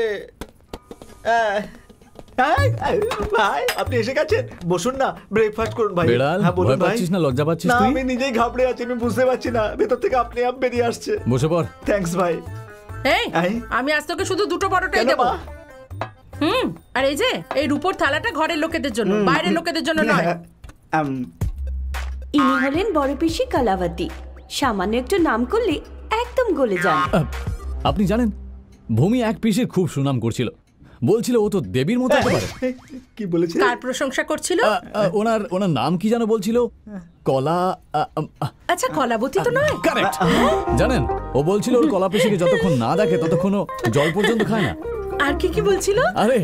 [SPEAKER 13] ভাই আপনি এসে গেছেন, বসুন না, ব্রেকফাস্ট করুন ভাই।
[SPEAKER 4] বেড়াল,
[SPEAKER 13] হ্যাঁ বলুন
[SPEAKER 4] ভয়
[SPEAKER 13] ভাই।
[SPEAKER 4] পাচ্ছিস না, লজ্জা পাচ্ছিস
[SPEAKER 13] না
[SPEAKER 4] তুই?
[SPEAKER 13] আমি নিজেই ঘাবড়ে আছি, আমি বুঝতে পারছি না, ভেতর থেকে আপনি আপ বেরিয়ে আসছে।
[SPEAKER 4] বসে পড়।
[SPEAKER 13] থ্যাঙ্কস ভাই।
[SPEAKER 5] এই আমি আজ তোকে শুধু দুটো পরোটাই
[SPEAKER 13] কেন
[SPEAKER 5] দেবো।
[SPEAKER 13] মা?
[SPEAKER 5] আর এই যে এই রূপোর থালাটা ঘরের লোকেদের জন্য, বাইরের লোকেদের জন্য নয়।
[SPEAKER 8] ইনি হলেন বড় পিসি কালাবতী, সামান্য একটু নাম করলে একদম গলে যান।
[SPEAKER 4] আপনি জানেন ভূমি এক পিসের খুব সুনাম করছিল, বলছিল ও তো দেবীর মতো একেবারে।
[SPEAKER 13] কি বলেছে?
[SPEAKER 5] কার প্রশংসা করছিল?
[SPEAKER 4] ওনার ওনার নাম কি যেন বলছিল, কলা।
[SPEAKER 5] আচ্ছা কলাবতী তো নয়?
[SPEAKER 4] কারেক্ট। জানেন ও বলছিল ওর কলা পিসিকে যতক্ষণ না দেখে ততক্ষণ ও জল পর্যন্ত খায় না।
[SPEAKER 5] আর কি কি বলছিল?
[SPEAKER 4] আরে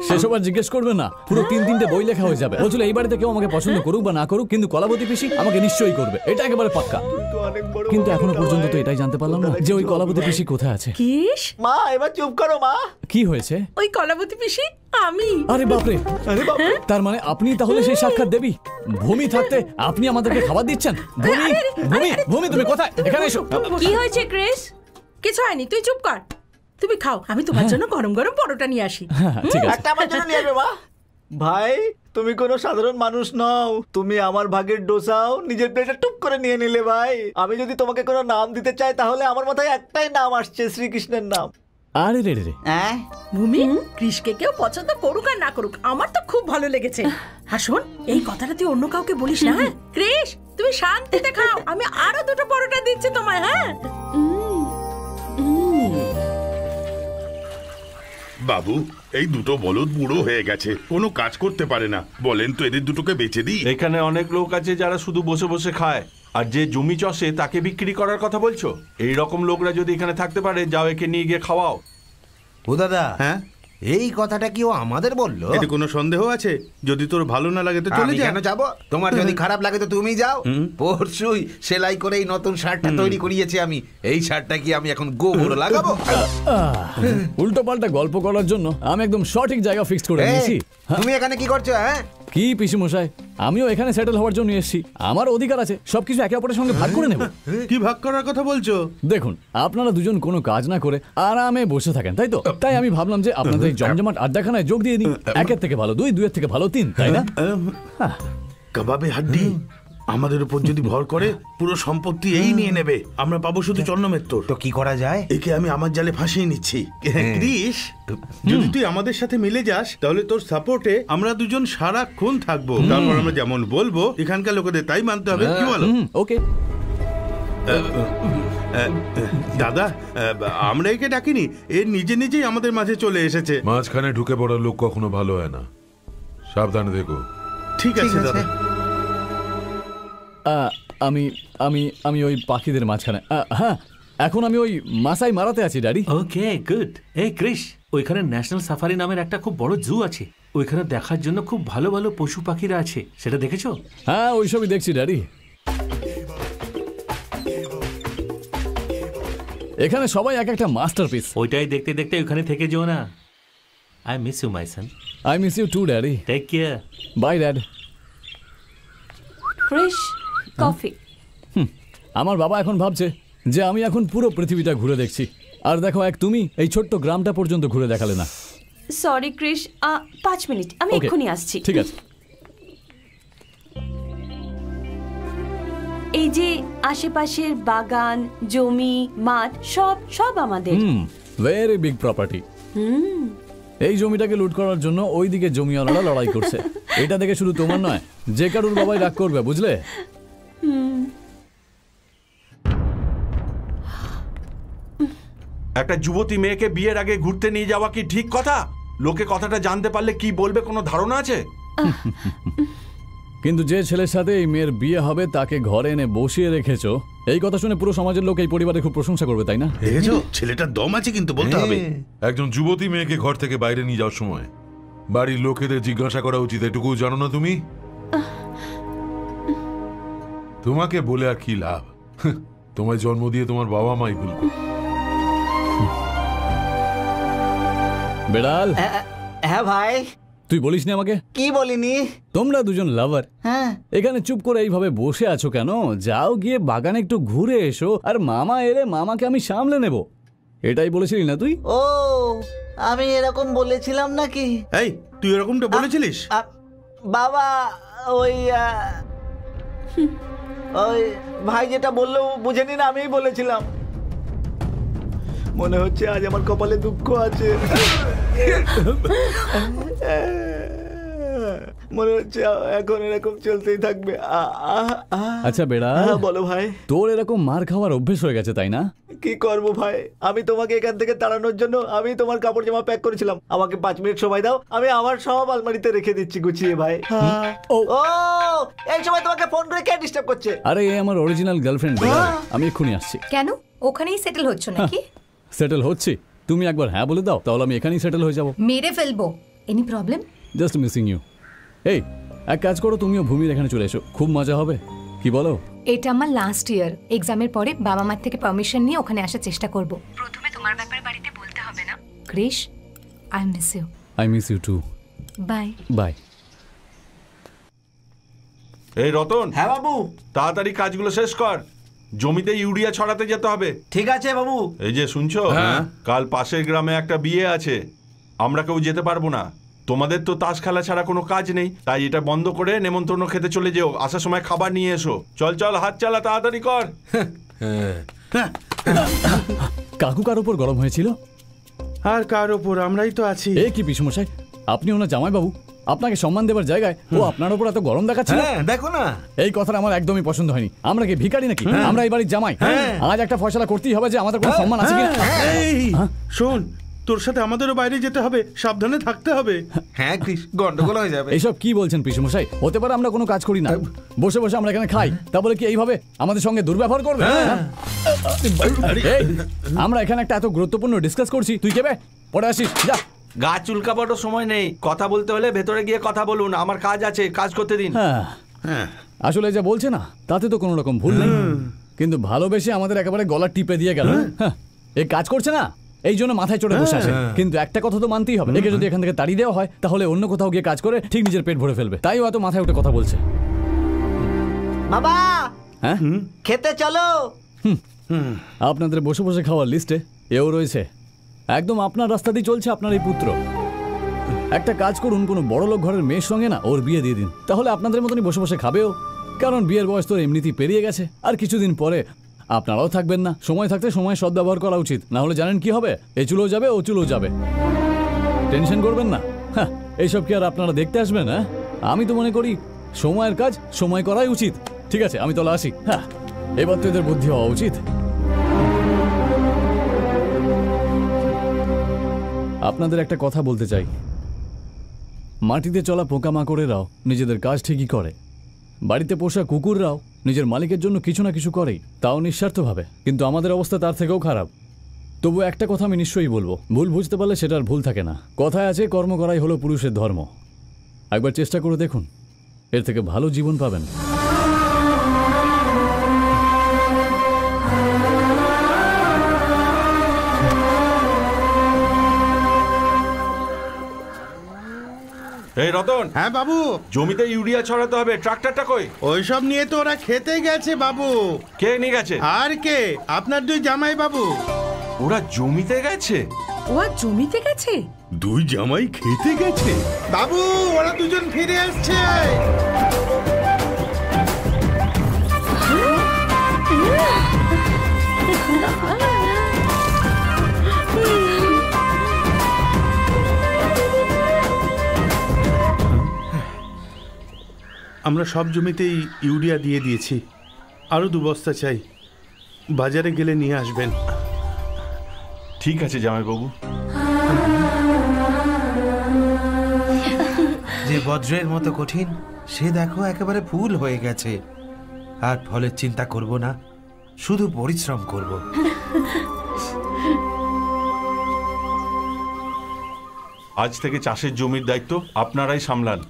[SPEAKER 4] সেসব আর জিজ্ঞেস করবে না, পুরো 3-3টে বই লেখা হয়ে যাবে। বলছিল এই বাড়িতে কেউ আমাকে পছন্দ করুক বা না করুক, কিন্তু কলাবতী পিসি আমাকে নিশ্চয়ই করবে, এটা একেবারে পাক্কা। কিন্তু এখনো পর্যন্ত তো এটাই জানতে পারলাম না যে ওই কলাবতী পিসি কোথায় আছে।
[SPEAKER 5] কিস
[SPEAKER 13] মা এবার চুপ করো মা।
[SPEAKER 4] কি হয়েছে?
[SPEAKER 5] ওই কলাবতী পিসি আমি।
[SPEAKER 4] আরে বাপরে, তার মানে আপনি তাহলে সেই সাক্ষাৎ দেবী? ভূমি থাকতে আপনি আমাদেরকে খাবার দিচ্ছেন? ভূমি, ভূমি, ভূমি তুমি কোথায়? এখানে এসো।
[SPEAKER 8] কি হয়েছে ক্রিস?
[SPEAKER 5] কিছু হয়নি, তুই চুপ কর। তুমি খাও, আমি তোমার জন্য গরম গরম পরোটা নিয়ে আসি।
[SPEAKER 4] ঠিক আছে।
[SPEAKER 13] একটা আমার জন্য নিয়ে আসবে মা। ভাই তুমি কোনো সাধারণ মানুষ নও, তুমি আমার ভাগের ডোসাও নিজের প্লেটে টুক করে নিয়ে নিলে ভাই। আমি যদি তোমাকে কোনো নাম দিতে চাই তাহলে আমার মাথায় একটাই নাম আসছে, শ্রীকৃষ্ণের নাম।
[SPEAKER 4] আরে রে রে,
[SPEAKER 5] ভূমি, কৃষকে কেউ পছন্দ করুক আর না করুক, আমার তো খুব ভালো লেগেছে। আর শোন, এই কথাটা তুই অন্য কাউকে বলিস না। হ্যাঁ কৃষ, তুমি শান্তিতে খাও, আমি আরো দুটো পরোটা দিচ্ছি তোমায়। হ্যাঁ
[SPEAKER 12] বাবু, এই দুটো বলদ বুড়ো হয়ে গেছে, কোনো কাজ করতে পারে না। বলেন তো এদের দুটোকে বেচে দিই?
[SPEAKER 2] এখানে অনেক লোক আছে যারা শুধু বসে বসে খায়, আর যে জমি চষে তাকে বিক্রি করার কথা বলছো? এই রকম লোকরা যদি এখানে থাকতে পারে, যাও একে নিয়ে গিয়ে খাওয়াও।
[SPEAKER 14] ও দাদা,
[SPEAKER 12] হ্যাঁ
[SPEAKER 14] এই কথাটা কি ও আমাদের বললো?
[SPEAKER 12] এতে কোনো সন্দেহ আছে? যদি তোর ভালো না লাগে তো চলে
[SPEAKER 14] আমি
[SPEAKER 12] যা।
[SPEAKER 14] কেন যাবো? তোমার যদি খারাপ লাগে তো তুমি যাও। পরশুই সেলাই করে এই নতুন শার্টটা তৈরি করিয়েছি আমি। এই শার্টটা কি আমি এখন গোবর লাগাবো?
[SPEAKER 4] উল্টো পাল্টা গল্প করার জন্য আমি একদম সঠিক জায়গা ফিক্স করে নিয়েছি।
[SPEAKER 14] তুমি এখানে কি করছো? হ্যাঁ
[SPEAKER 4] কি পিসি মশাই, আমিও এখানে সেটেল হওয়ার জন্য এসেছি, আমার অধিকার আছে, সবকিছু একে অপরের সঙ্গে ভাগ করে নেব।
[SPEAKER 12] কি ভাগ করার কথা বলছো?
[SPEAKER 4] দেখুন আপনারা দুজন কোনো কাজ না করে আরামে বসে থাকেন, তাই তো? তাই আমি ভাবলাম যে আপনাদের এই জমজমাট আড্ডাখানায় যোগ দিয়ে দিই। 1-এর থেকে ভালো 2, 2-এর থেকে ভালো 3, তাই না?
[SPEAKER 12] কাবাবে হাড্ডি আমাদের উপর যদি ভর করে, পুরো সম্পত্তি এই নিয়ে নেবে, আমরা পাবো শুধু চন্নমেত্তর।
[SPEAKER 14] তো কি করা যায়?
[SPEAKER 12] একে আমি আমার জালে ফাঁসিয়ে নিচ্ছি। ক্রিস, যদি তুই আমাদের সাথে মিলে যাস তাহলে তোর সাপোর্টে আমরা দুজন সারাক্ষণ থাকবো। তারপর আমরা যেমন বলবো এখানকার লোকেদের তাই মানতে হবে। কি বলো?
[SPEAKER 4] ওকে
[SPEAKER 12] দাদা, আমরা একে ডাকিনি, এ নিজে নিজেই আমাদের মাঝে চলে এসেছে।
[SPEAKER 9] মাঝখানে ঢুকে পড়া লোক কখনো ভালো হয় না, সাবধানে দেখো।
[SPEAKER 12] ঠিক আছে দাদা।
[SPEAKER 4] আমি আমি আমি ওই পাখিদের মাঝখানে। হ্যাঁ, এখন আমি ওই মাসাই মারাতে আছি ড্যাডি।
[SPEAKER 6] Okay good. এই ক্রিস, ওইখানে ন্যাশনাল সাফারি নামের একটা খুব বড় জু আছে, ওইখানে দেখার জন্য খুব ভালো ভালো পশু পাখিরা আছে, সেটা দেখেছো?
[SPEAKER 4] হ্যাঁ ওইসবই দেখছি ড্যাডি। এখানে সবাই এক একটা মাস্টারপিস।
[SPEAKER 6] ওইটাই দেখতে দেখতে ওইখানে থেকে যেও না। I miss you, my son.
[SPEAKER 4] I miss you too, Daddy.
[SPEAKER 6] Take care.
[SPEAKER 4] Bye, Dad.
[SPEAKER 8] Krish, coffee.
[SPEAKER 4] আমার বাবা এখন ভাবছে যে আমি এখন পুরো পৃথিবীটা ঘুরে দেখছি, আর দেখো এক তুমি এই ছোট্ট গ্রামটা পর্যন্ত ঘুরে দেখালে না।
[SPEAKER 8] সরি ক্রিশ, 5 মিনিট, আমি
[SPEAKER 4] Okay,
[SPEAKER 8] এক্ষুনি আসছি।
[SPEAKER 4] ঠিক আছে।
[SPEAKER 8] এই যে আশেপাশের বাগান, জমি, মাঠ সব আমাদের।
[SPEAKER 4] Very big property. এই জমিটাকে লুট করার জন্য ওইদিকে জমিওয়ালারা লড়াই করছে। এটা দেখে শুধু তোমার নয়, যে কারুর বাবাই রাগ করবে, বুঝলে?
[SPEAKER 2] একটা যুবতী মেয়েকে বিয়ের আগে ঘুরতে নিয়ে যাওয়া কি ঠিক কথা? লোকে কথাটা জানতে পারলে কি বলবে, কোনো ধারণা আছে?
[SPEAKER 4] কিন্তু যে ছেলের সাথে এই মেয়ের বিয়ে হবে তাকে ঘরে এনে বসিয়ে রেখেছো, এই কথা শুনে পুরো সমাজের লোক এই পরিবারে খুব প্রশংসা করবে, তাই না?
[SPEAKER 12] ছেলেটার দম আছে কিন্তু বলতে হবে।
[SPEAKER 9] একজন যুবতী মেয়েকে ঘর থেকে বাইরে নিয়ে যাওয়ার সময় বাড়ির লোকেদের জিজ্ঞাসা করা উচিত, এটুকু জানো না তুমি? তোমাকে বলে আর কি লাভ? তোমায় জন্ম দিয়ে তোমার বাবা মাই ভুল করবে।
[SPEAKER 4] বেড়াল।
[SPEAKER 13] হ্যাঁ ভাই।
[SPEAKER 4] তুই বলিসনি আমাকে?
[SPEAKER 13] কি বলিনি?
[SPEAKER 4] তোমরা দুজন লাভার।
[SPEAKER 13] হ্যাঁ।
[SPEAKER 4] এখানে চুপ করে এইভাবে বসে আছো কেন? যাও গিয়ে বাগানে একটু ঘুরে এসো, আর মামা এলে মামাকে আমি সামলে নেব। এটাই বলেছিলি না তুই?
[SPEAKER 13] ও, আমি এরকম বলেছিলাম নাকি?
[SPEAKER 12] এই, তুই এরকমটা বলেছিলিস?
[SPEAKER 13] বাবা, ওই ভাই যেটা বললো বুঝেনি না, আমিই বলেছিলাম। মনে হচ্ছে আজ আমার কপালে দুঃখ আছে। মনে হচ্ছে এখন এরকম চলতেই থাকবে।
[SPEAKER 4] আচ্ছা বেড়া,
[SPEAKER 13] বলো ভাই।
[SPEAKER 4] তোর এরকম মার খাওয়ার অভ্যেস হয়ে গেছে, তাই না?
[SPEAKER 13] কি করবো ভাই, আমি তোমাকে এখান থেকে তাড়ানোর জন্য আমি তোমার কাপড় জামা প্যাক করেছিলাম। আমাকে 5 মিনিট সময় দাও, আমি আমার সব আলমারিতে রেখে দিচ্ছি গুছিয়ে ভাই। ও, এই সময় তোমাকে ফোন করে কে ডিস্টার্ব করছে?
[SPEAKER 4] আরে এ আমার অরিজিনাল গার্লফ্রেন্ড, আমি এক্ষুনি আসছি।
[SPEAKER 7] কেন ওখানেই সেটেল হচ্ছ নাকি?
[SPEAKER 4] সেটেল হচ্ছি? তুমি একবার হ্যাঁ বলে দাও, তাহলে আমি এখানেই সেটেল হয়ে যাব।
[SPEAKER 7] মেরে ফেলবো। Any problem?
[SPEAKER 4] Just missing you. এই এক কাজ করো, তুমিও ভূমির এখানে চলে এসো, খুব মজা হবে। কি বলো?
[SPEAKER 7] এটা আমার লাস্ট ইয়ার। এক্সামের পরে বাবা মার থেকে পারমিশন নিয়ে ওখানে আসার চেষ্টা করব। প্রথমে তোমার ব্যাপারে বাড়িতে বলতে হবে না। Krish, I miss you.
[SPEAKER 4] I miss you too.
[SPEAKER 7] Bye
[SPEAKER 4] bye.
[SPEAKER 2] এই রতন।
[SPEAKER 13] হ্যাঁ বাবু।
[SPEAKER 2] তাড়াতাড়ি কাজগুলো শেষ কর, জমিতে ইউরিয়া ছড়াতে যেতে হবে।
[SPEAKER 13] ঠিক আছে বাবু।
[SPEAKER 2] এই যে শুনছো, কাল পাশের গ্রামে একটা বিয়ে আছে, আমরা কেউ যেতে পারবো না। তোমাদের তো তাস খেলা ছাড়া কোনো কাজ নেই, তাই এটা বন্ধ করে নেমন্তন্ন খেতে চলে যেও। আসার সময় খাবার নিয়ে এসো। চল চল, হাত চালা, তাড়াতাড়ি কর।
[SPEAKER 4] কাকু কার উপর গরম হয়েছিল?
[SPEAKER 12] আর কার উপর? আমরাই তো আছি।
[SPEAKER 4] এ কি পিসমশাই, আপনি ওনার জামাই বাবু, আপনাকে সম্মান দেবার জায়গায় ও আপনার উপর এত গরম দেখাচ্ছে।
[SPEAKER 14] দেখো না,
[SPEAKER 4] এই কথাটা আমার একদমই পছন্দ হয়নি। আমরা কি ভিখারি নাকি? আমরা এই বাড়ির জামাই। আজ একটা ফয়সালা করতেই হবে যে আমাদের কোনো সম্মান আছে কিনা।
[SPEAKER 12] শোন, তোর সাথে আমাদেরও বাইরে যেতে হবে, সাবধানে থাকতে হবে।
[SPEAKER 14] হ্যাঁ ক্রিস, গন্ডগোল হয়ে যাবে।
[SPEAKER 4] এইসব কি বলছেন পিসমশাই? হতে পারে আমরা কোনো কাজ করি না, বসে বসে আমরা এখানে খাই, তা বলে কি এইভাবে আমাদের সঙ্গে দুর্ব্যবহার করবে? আমরা এখানে একটা এত গুরুত্বপূর্ণ ডিসকাস করছি, তুই কেবে পরে আসিস? যা।
[SPEAKER 2] গা চুলকাবারও সময় নেই, কথা বলতে হলে ভেতরে গিয়ে কথা বলুন। আমার কাজ আছে, কাজ করতে দিন।
[SPEAKER 4] আসলে যা বলছে না তাতে তো কোনো রকম ভুল নেই, কিন্তু ভালোবেসে আমাদের একেবারে গলা টিপে দিয়ে গেল। এই কাজ করছে না, এই জন্য মাথায় চড়ে বসে আসে। কিন্তু একটা কথা তো মানতেই হবে, একে যদি এখান থেকে তাড়িয়ে দেওয়া হয় তাহলে অন্য কোথাও গিয়ে কাজ করে ঠিক নিজের পেট ভরে ফেলবে। তাই হয়তো মাথায় উঠে কথা বলছে।
[SPEAKER 13] বাবা,
[SPEAKER 4] হ্যাঁ
[SPEAKER 13] খেতে চলো।
[SPEAKER 4] আপনাদের বসে বসে খাওয়ার লিস্টে এও রয়েছে। একদম আপনার রাস্তা দিয়ে চলছে আপনার এই পুত্র। একটা কাজ করুন, কোনো বড় লোক ঘরের মেয়ের সঙ্গে না ওর বিয়ে দিয়ে দিন, তাহলে আপনাদের মতনই বসে বসে খাবেও। কারণ বিয়ের বয়স তো এমনিতেই পেরিয়ে গেছে, আর কিছুদিন পরে আপনারাও থাকবেন না। সময় থাকতে সময় সদ্ব্যবহার করা উচিত, না হলে জানেন কি হবে? এ চুলো যাবে, ও চুলো যাবে। টেনশন করবেন না, এইসব কি আর আপনারা দেখতে আসবেন? হ্যাঁ, আমি তো মনে করি সময়ের কাজ সময় করাই উচিত। ঠিক আছে, আমি তাহলে আসি। হ্যাঁ, এবার তো এদের বুদ্ধি হওয়া উচিত। আপনাদের একটা কথা বলতে চাই, মাটিতে চলা পোকামাকড়েরাও নিজেদের কাজ ঠিকই করে, বাড়িতে পোষা কুকুররাও নিজের মালিকের জন্য কিছু না কিছু করেই, তাও নিঃস্বার্থভাবে। কিন্তু আমাদের অবস্থা তার থেকেও খারাপ। তবু একটা কথা আমি নিশ্চয়ই বলবো, ভুল বুঝতে পারলে সেটার ভুল থাকে না। কথায় আছে, কর্ম করাই হলো পুরুষের ধর্ম। একবার চেষ্টা করে দেখুন, এর থেকে ভালো জীবন পাবেন।
[SPEAKER 2] এই রতন,
[SPEAKER 12] হ্যাঁ বাবু,
[SPEAKER 2] জমিতে ইউরিয়া ছড়াতে হবে, ট্রাক্টরটা কই?
[SPEAKER 12] ওইসব নিয়ে তো ওরা খেতে গেছে বাবু।
[SPEAKER 2] কে নিয়ে গেছে?
[SPEAKER 12] আর কে? আপনার দুই জামাই বাবু।
[SPEAKER 2] ওরা জমিতে গেছে?
[SPEAKER 5] ও আর জমিতে গেছে?
[SPEAKER 1] দুই জামাই খেতে গেছে?
[SPEAKER 12] বাবু, ওরা দুজন ফিরে আসছে। আমরা সব জমিতেই ইউরিয়া দিয়ে দিয়েছি, আরো 2 বস্তা চাই, বাজারে গেলে নিয়ে আসবেন।
[SPEAKER 2] ঠিক আছে জামাইবাবু।
[SPEAKER 14] যে বজ্রের মতো কঠিন, সে দেখো একেবারে ফুল হয়ে গেছে। আর ফলের চিন্তা করব না, শুধু পরিশ্রম করব।
[SPEAKER 2] আজ থেকে চাষের জমির দায়িত্ব আপনারাই সামলান।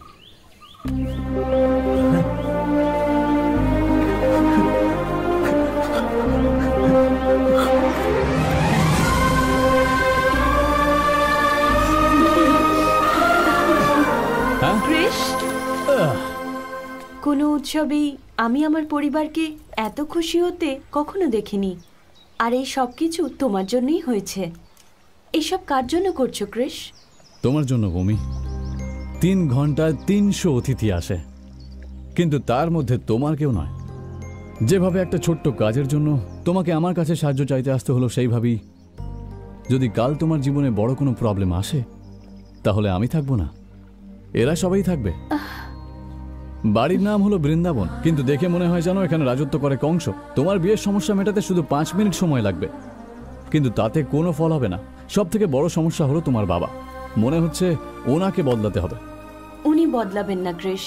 [SPEAKER 8] কৃষ, কোনো উৎসবেই আমি আমার পরিবারকে এত খুশি হতে কখনো দেখিনি। আর এই সব কিছু তোমার জন্যই হয়েছে। এইসব কার জন্য করছো কৃষ?
[SPEAKER 4] তোমার জন্য ভূমি। 3 ঘন্টায় 300 অতিথি আসে, কিন্তু তার মধ্যে তোমার কেউ নয়। যেভাবে একটা ছোট্ট কাজের জন্য তোমাকে আমার কাছে সাহায্য চাইতে আসতে হলো, সেইভাবেই যদি কাল তোমার জীবনে বড় কোনো প্রবলেম আসে, তাহলে আমি থাকবো না, এরা সবাই থাকবে। বাড়ির নাম হলো বৃন্দাবন, কিন্তু দেখে মনে হয় যেন এখানে রাজত্ব করে কংস। তোমার বিয়ের সমস্যা মেটাতে শুধু 5 মিনিট সময় লাগবে, কিন্তু তাতে কোনো ফল হবে না। সব থেকে বড় সমস্যা হলো তোমার বাবা। মনে হচ্ছে ওনাকে বদলাতে হবে।
[SPEAKER 8] উনি বদলাবেন না কৃষ।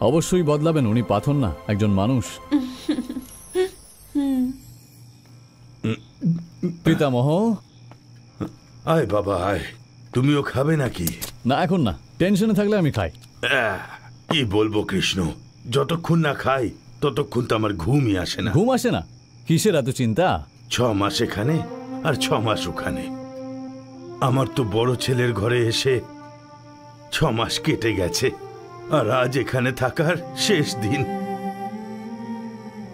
[SPEAKER 4] অবশ্যই বদলাবেন, উনি পাথর না, একজন মানুষ। পিতামহ,
[SPEAKER 1] আয় বাবা আয়, তুমিও খাবে নাকি?
[SPEAKER 4] না এখন না, টেনশনে থাকলে আমি খাই।
[SPEAKER 1] কি বলবো কৃষ্ণ, যতক্ষণ না খাই ততক্ষণ তো আমার ঘুমই আসে না।
[SPEAKER 4] ঘুম আসে না? কিসের এত চিন্তা?
[SPEAKER 1] 6 মাস এখানে আর 6 মাস ওখানে। আমার তো বড় ছেলের ঘরে এসে 6 মাস কেটে গেছে, আর আজ এখানে থাকার শেষ দিন।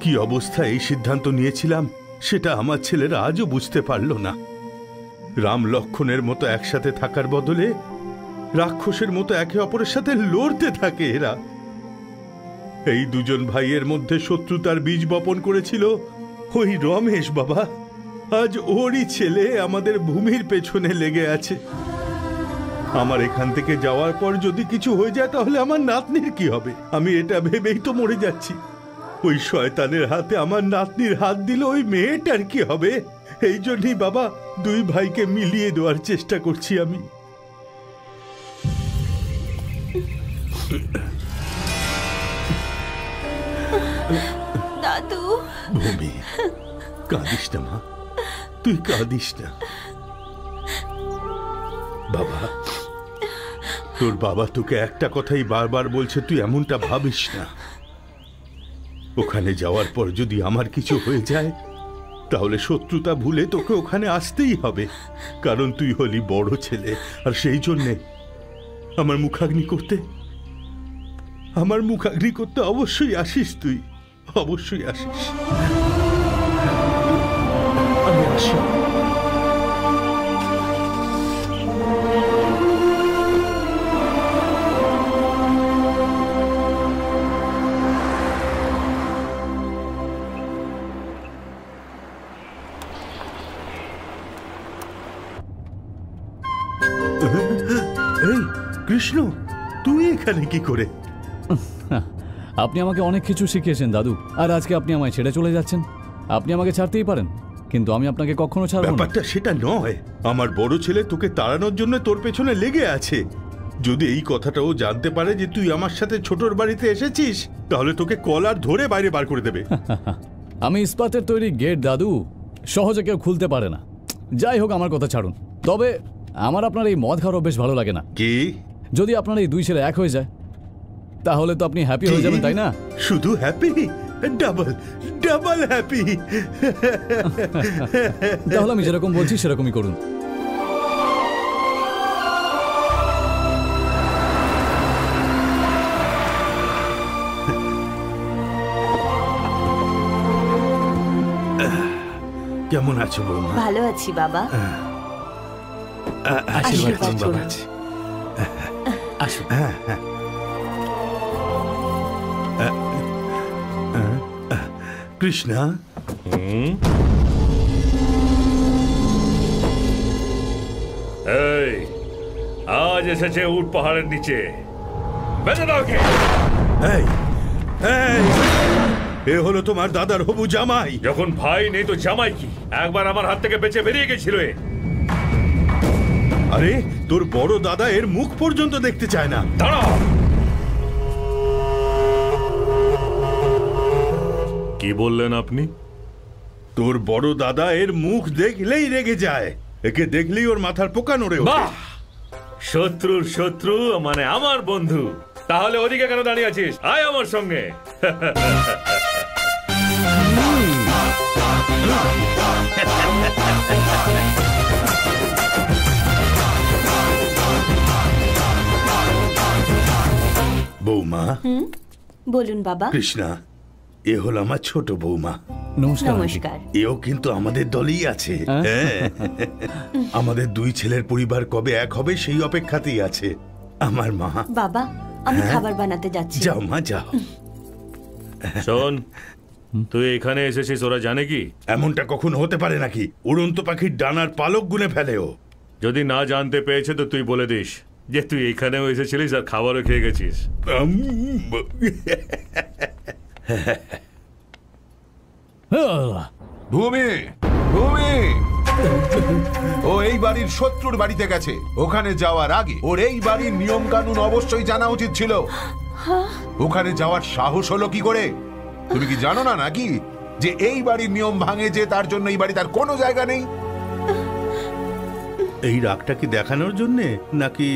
[SPEAKER 1] কি অবস্থা এই সিদ্ধান্ত নিয়েছিলাম সেটা আমার ছেলেরা আজও বুঝতে পারল না। রাম লক্ষণের মতো একসাথে থাকার বদলে রাক্ষসের মতো একে অপরের সাথে লড়তে থাকে এরা। এই দুজন ভাইয়ের মধ্যে শত্রুতার বীজ বপন করেছিল ওই রমেশ বাবা। আজ ওরই ছেলে আমাদের ভূমির পেছনে লেগে আছে। আমার এখান থেকে যাওয়ার পর যদি কিছু হয়ে যায় তাহলে আমার নাতনির কি হবে? আমি এটা ভেবেই তো মরে যাচ্ছি। ওই শয়তানের হাতে আমার নাতনির হাত দিলে ওই মেয়েটার কি হবে? এই জন্যই বাবা 2 ভাইকে মিলিয়ে দেওয়ার চেষ্টা করছি আমি।
[SPEAKER 8] দাদু।
[SPEAKER 1] ভূমি, কাঁদিস না মা, তুই কাঁদিস না। বাবা, তোর বাবা তোকে একটা কথাই বারবার বলছে, তুই এমনটা ভাবিস না। ওখানে যাওয়ার পর যদি আমার কিছু হয়ে যায় তাহলে শত্রুতা ভুলে তোকে ওখানে আসতেই হবে, কারণ তুই হলি বড় ছেলে। আর সেই জন্যে আমার মুখাগ্নি করতে অবশ্যই আসিস, তুই অবশ্যই আসিস। আমি আসি। এই কৃষ্ণ, তুই এখানে কি করে?
[SPEAKER 4] আপনি আমাকে অনেক কিছু শিখিয়েছেন দাদু, আর আজকে আপনি আমায় ছেড়ে চলে যাচ্ছেন। আপনি আমাকে ছাড়তেই পারেন, কিন্তু আমি আপনাকে কখনো ছাড়ব না।
[SPEAKER 1] ব্যাপারটা সেটা নয়। আমার বড় ছেলে তোকে তাড়ানোর জন্য তোর পেছনে লেগে আছে। যদি এই কথাটা ও জানতে পারে যে তুই আমার সাথে ছোটর বাড়িতে এসেছিস, তাহলে তোকে কলার ধরে বাইরে বার করে দেবে।
[SPEAKER 4] আমি ইস্পাতের তৈরি গেট দাদু, সহজে কেউ খুলতে পারে না। যাই হোক, আমার কথা ছাড়ুন। তবে আমার আপনার এই মদ খাওয়ার বেশ ভালো লাগে না।
[SPEAKER 1] কি?
[SPEAKER 4] যদি আপনার এই 2 ছেলে এক হয়ে যায় তাহলে তো আপনি হ্যাপি হয়ে যাবেন, তাই না?
[SPEAKER 1] শুধু হ্যাপি? Double happy.
[SPEAKER 4] তাহলে আমি যেরকম বলছি সেরকমই করুন।
[SPEAKER 1] কেমন আছো বৌমা?
[SPEAKER 8] ভালো আছি বাবা।
[SPEAKER 1] আশীর্বাদ
[SPEAKER 8] আশীর্বাদ
[SPEAKER 1] করুন
[SPEAKER 8] করুন।
[SPEAKER 1] বাবা।
[SPEAKER 6] আসুন।
[SPEAKER 1] কৃষ্ণা,
[SPEAKER 11] এই আজ এসেছে উট পাহাড়ের নিচে, বেঁধে দাও কে?
[SPEAKER 1] এই এই এ হলো তোমার দাদার হবু জামাই।
[SPEAKER 11] যখন ভাই নেই তো জামাই কি? একবার আমার হাত থেকে বেঁচে বেরিয়ে গেছিল এ।
[SPEAKER 1] আরে তোর বড় দাদা এর মুখ পর্যন্ত দেখতে চায় না।
[SPEAKER 11] দাঁড়াও, কি বললেন আপনি?
[SPEAKER 1] তোর বড় দাদা এর মুখ দেখলেই রেগে যায়, একে দেখলেই ওর মাথার পোকা নড়ে ওঠে।
[SPEAKER 11] বাহ, শত্রুর শত্রু মানে আমার বন্ধু। তাহলে ওদিকে কেন দাঁড়িয়ে আছিস? আয় আমার সঙ্গে।
[SPEAKER 1] বৌমা।
[SPEAKER 8] বলুন বাবা।
[SPEAKER 1] কৃষ্ণা, এ হলো আমার ছোট বৌমা।
[SPEAKER 4] নমস্কার।
[SPEAKER 8] নমস্কার।
[SPEAKER 1] এও কিন্তু আমাদের দলেই আছে। হ্যাঁ। আমাদের দুই ছেলের পরিবার কবে এক হবে সেই অপেক্ষাতেই আছে আমার মা।
[SPEAKER 8] বাবা, আমি খাবার বানাতে যাচ্ছি।
[SPEAKER 1] যাও মা, যাও।
[SPEAKER 11] শোন, তুই এখানে এসেছিস ওরা জানে কি?
[SPEAKER 1] এমনটা কখনো হতে পারে নাকি? উড়ন্ত পাখির ডানার পালক গুনে ফেলে ও।
[SPEAKER 11] যদি না জানতে পেয়েছে তো তুই বলে দিস যে তুই এখানেও এসেছিলিস আর খাবারও খেয়ে গেছিস।
[SPEAKER 9] ভূমি, ভূমি, ও এই বাড়ির শত্রুর বাড়িতে গেছে। ওখানে যাওয়ার আগে ওর এই বাড়ির নিয়ম কানুন অবশ্যই জানা উচিত ছিল। ওখানে যাওয়ার সাহস হলো কি করে? তুমি কি জানো না নাকি যে এই বাড়ির নিয়ম ভাঙে যে তার জন্য এই বাড়ি তার কোনো জায়গা নেই?
[SPEAKER 1] এই রাগটা কি দেখানোর জন্যে নাকি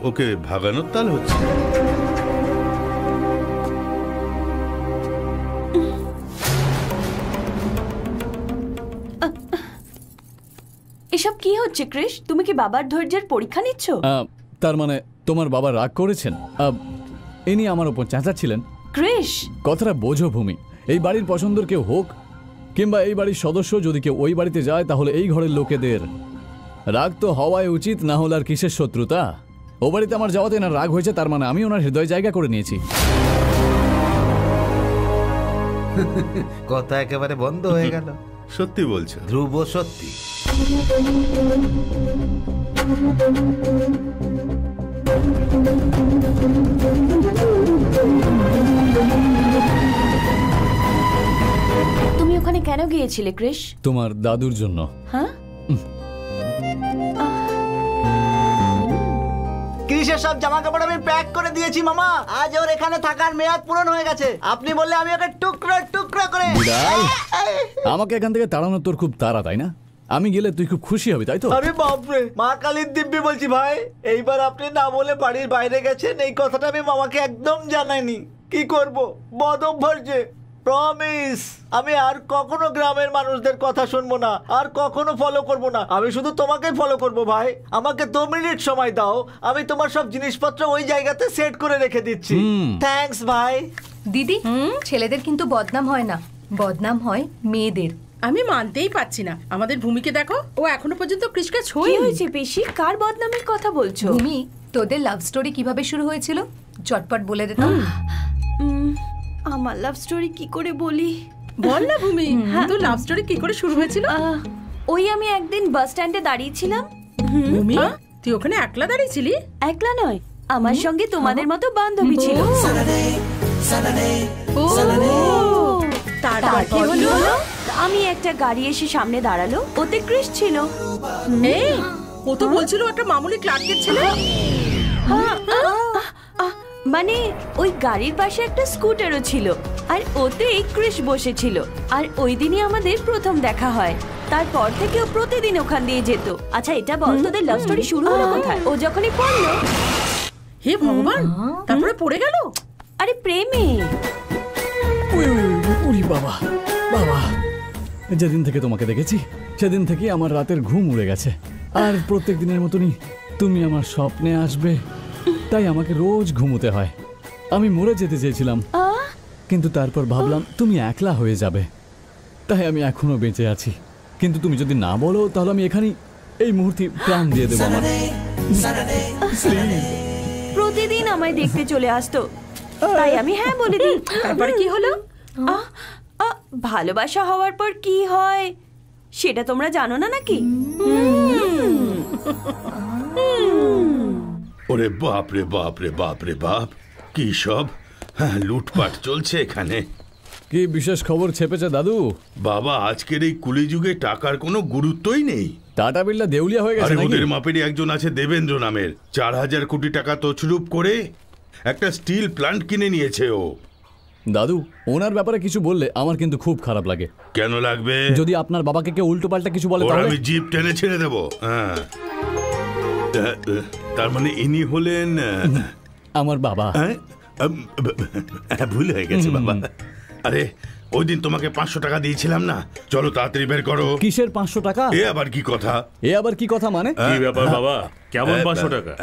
[SPEAKER 1] ওকে ভাগানোর তাল হচ্ছে?
[SPEAKER 8] এসব কি হচ্ছে ক্রিশ? তুমি কি বাবার ধৈর্যের পরীক্ষা নিচ্ছ?
[SPEAKER 4] তার মানে তোমার বাবা রাগ করেছেন? ইনি আমার ওপর চেঁচাচ্ছিলেন।
[SPEAKER 8] ক্রিশ,
[SPEAKER 4] কথাটা বোঝো ভূমি, এই বাড়ির পছন্দের কেউ হোক কিংবা এই বাড়ির সদস্য যদি কেউ ওই বাড়িতে যায় তাহলে এই ঘরের লোকেদের রাগ তো হওয়াই উচিত, না হলে আর কিসের শত্রুতা? ও বাড়িতে আমার যাওয়াতে না রাগ হয়েছে, তার মানে আমি ওনার হৃদয় জায়গা করে নিয়েছি।
[SPEAKER 14] কথা একেবারে বন্ধ হয়ে গেল।
[SPEAKER 1] সত্যি বলছো
[SPEAKER 14] ধ্রুব? সত্যি।
[SPEAKER 8] তুমি ওখানে কেন গিয়েছিলে ক্রিশ?
[SPEAKER 4] তোমার দাদুর জন্য।
[SPEAKER 8] হ্যাঁ,
[SPEAKER 13] ক্রিসের সব জামা কাপড় আমি প্যাক করে দিয়েছি মামা। আজ ওর এখানে থাকার মেয়াদ পূরণ হয়ে গেছে। আপনি বললে আমি ওকে টুকরো টুকরো করে।
[SPEAKER 4] বিড়াল, আমাকে এখান থেকে তাড়ানো তোর খুব তাড়া, তাই না? আমি গেলে তুই খুব খুশি হবি, তাই তো?
[SPEAKER 13] আরে বাপরে, মা কালীর দিব্যি বলছি ভাই, এইবার আপনি না বলে বাড়ির বাইরে গেছেন, এই কথাটা আমি মামাকে একদম জানাইনি। কি করব, বদ অভ্যাস যে। প্রমিস, আমি আর কখনো গ্রামের মানুষদের কথা শুনবো না, আর কখনো ফলো করব না। আমি শুধু তোমাকেই ফলো করব ভাই। আমাকে 2 মিনিট সময় দাও, আমি তোমার সব জিনিসপত্র ওই জায়গাতে সেট করে রেখে দিচ্ছি। থ্যাঙ্কস ভাই।
[SPEAKER 7] দিদি, ছেলেদের কিন্তু বদনাম হয় না, বদনাম হয় মেয়েদের।
[SPEAKER 5] আমি মানতেই পারছি না, আমাদের ভূমিকে দেখো, ও এখনো পর্যন্ত কৃষ্ণকে
[SPEAKER 8] কি
[SPEAKER 5] ছুঁয়ে
[SPEAKER 8] হয়েছে পিসি? কার বদনামের কথা বলছো?
[SPEAKER 7] ভূমি, তোদের লাভ স্টোরি কিভাবে শুরু হয়েছিল? চটপট বলে দে তো।
[SPEAKER 8] আমার লাভ স্টোরি কি করে বলি?
[SPEAKER 5] বল না ভূমি, তোর লাভ স্টোরি কি করে শুরু হয়েছিল?
[SPEAKER 8] ওই আমি একদিন বাস স্ট্যান্ডে দাঁড়িয়েছিলাম।
[SPEAKER 5] ভূমি, তুই ওখানে একলা দাঁড়িয়েছিলি?
[SPEAKER 8] একলা নয়, আমার সঙ্গে তোমাদের মতো বান্ধবী ছিল। তারপর কি হলো? আমি একটা গাড়ি এসে সামনে দাঁড়ালো, ওতে ক্রিশ ছিল।
[SPEAKER 5] এই, ও তো বলছিল একটা মামুলি ক্লার্কের ছেলে।
[SPEAKER 8] মানে ওই গাড়ির পাশে একটা স্কুটারও ছিল, আর ওতে ক্রিশ বসেছিল। আর ওই দিনই আমাদের প্রথম দেখা হয়। তারপর থেকে ও প্রতিদিন ওখান দিয়ে যেত। আচ্ছা এটা বল, তোদের লাভ স্টোরি শুরু হলো কোথায়? ও যখনই পড়লো।
[SPEAKER 5] হে ভগবান, তারপরে পড়ে গেল?
[SPEAKER 8] আরে প্রেমে।
[SPEAKER 4] উরি বাবা, বাবা, যেদিন থেকে তোমাকে দেখেছি সেদিন থেকে আমার রাতের ঘুম উড়ে গেছে। আর প্রত্যেক দিনের মতনই তুমি আমার স্বপ্নে আসবে, তাই আমাকে রোজ ঘুমোতে হয়। আমি মরে যেতে চেয়েছিলাম, কিন্তু তারপর ভাবলাম তুমি একলা হয়ে যাবে, তাই আমি এখনো বেঁচে আছি। কিন্তু তুমি যদি না বলো তাহলে আমি এখানেই এই মুহূর্তে প্রাণ দিয়ে দেবো আমার।
[SPEAKER 8] প্রতিদিন আমায় দেখতে চলে আসতো, তাই আমি হ্যাঁ বলে দিই।
[SPEAKER 5] তারপরে কি হলো?
[SPEAKER 8] ভালোবাসা হওয়ার পর কি হয় সেটা তোমরা জানো না নাকি?
[SPEAKER 1] ওরে বাপ রে বাপ রে বাপ রে বাপ, কি সব লুটপাট চলছে এখানে।
[SPEAKER 4] কি বিশেষ খবর ছেপেছে দাদু?
[SPEAKER 1] বাবা, আজকের এই কুলিযুগে টাকার কোনো গুরুত্বই নেই।
[SPEAKER 4] টাটা বিড়লা দেউলিয়া হয়ে গেছে নাকি?
[SPEAKER 1] ওদের মাপেরই একজন আছে দেবেন্দ্র নামের, 4,000 কোটি টাকা তছরূপ করে একটা স্টিল প্ল্যান্ট কিনে নিয়েছে ও।
[SPEAKER 4] দাদু, ওনার ব্যাপারে কিছু বললে আমার কিন্তু খুব খারাপ লাগে।
[SPEAKER 1] কেন লাগবে?
[SPEAKER 4] যদি আপনার বাবাকে কেউ উল্টো পাল্টা কিছু বলে
[SPEAKER 1] তাহলে
[SPEAKER 4] তাহলে
[SPEAKER 1] আমি জিপ টেনে ছেড়ে দেবো। হ্যাঁ, তার মানে ইনি হলেন
[SPEAKER 4] আমার বাবা।
[SPEAKER 1] ভুল হয়ে গেছে বাবা। আরে ওই দিন তোমাকে 500 টাকা দিয়েছিলাম না, চলো তাড়াতাড়ি বের করো।
[SPEAKER 4] কিসের 500 টাকা?
[SPEAKER 1] এ আবার কি কথা?
[SPEAKER 4] এ আবার কি কথা মানে?
[SPEAKER 11] কি ব্যাপার বাবা, কেমন 500 টাকা?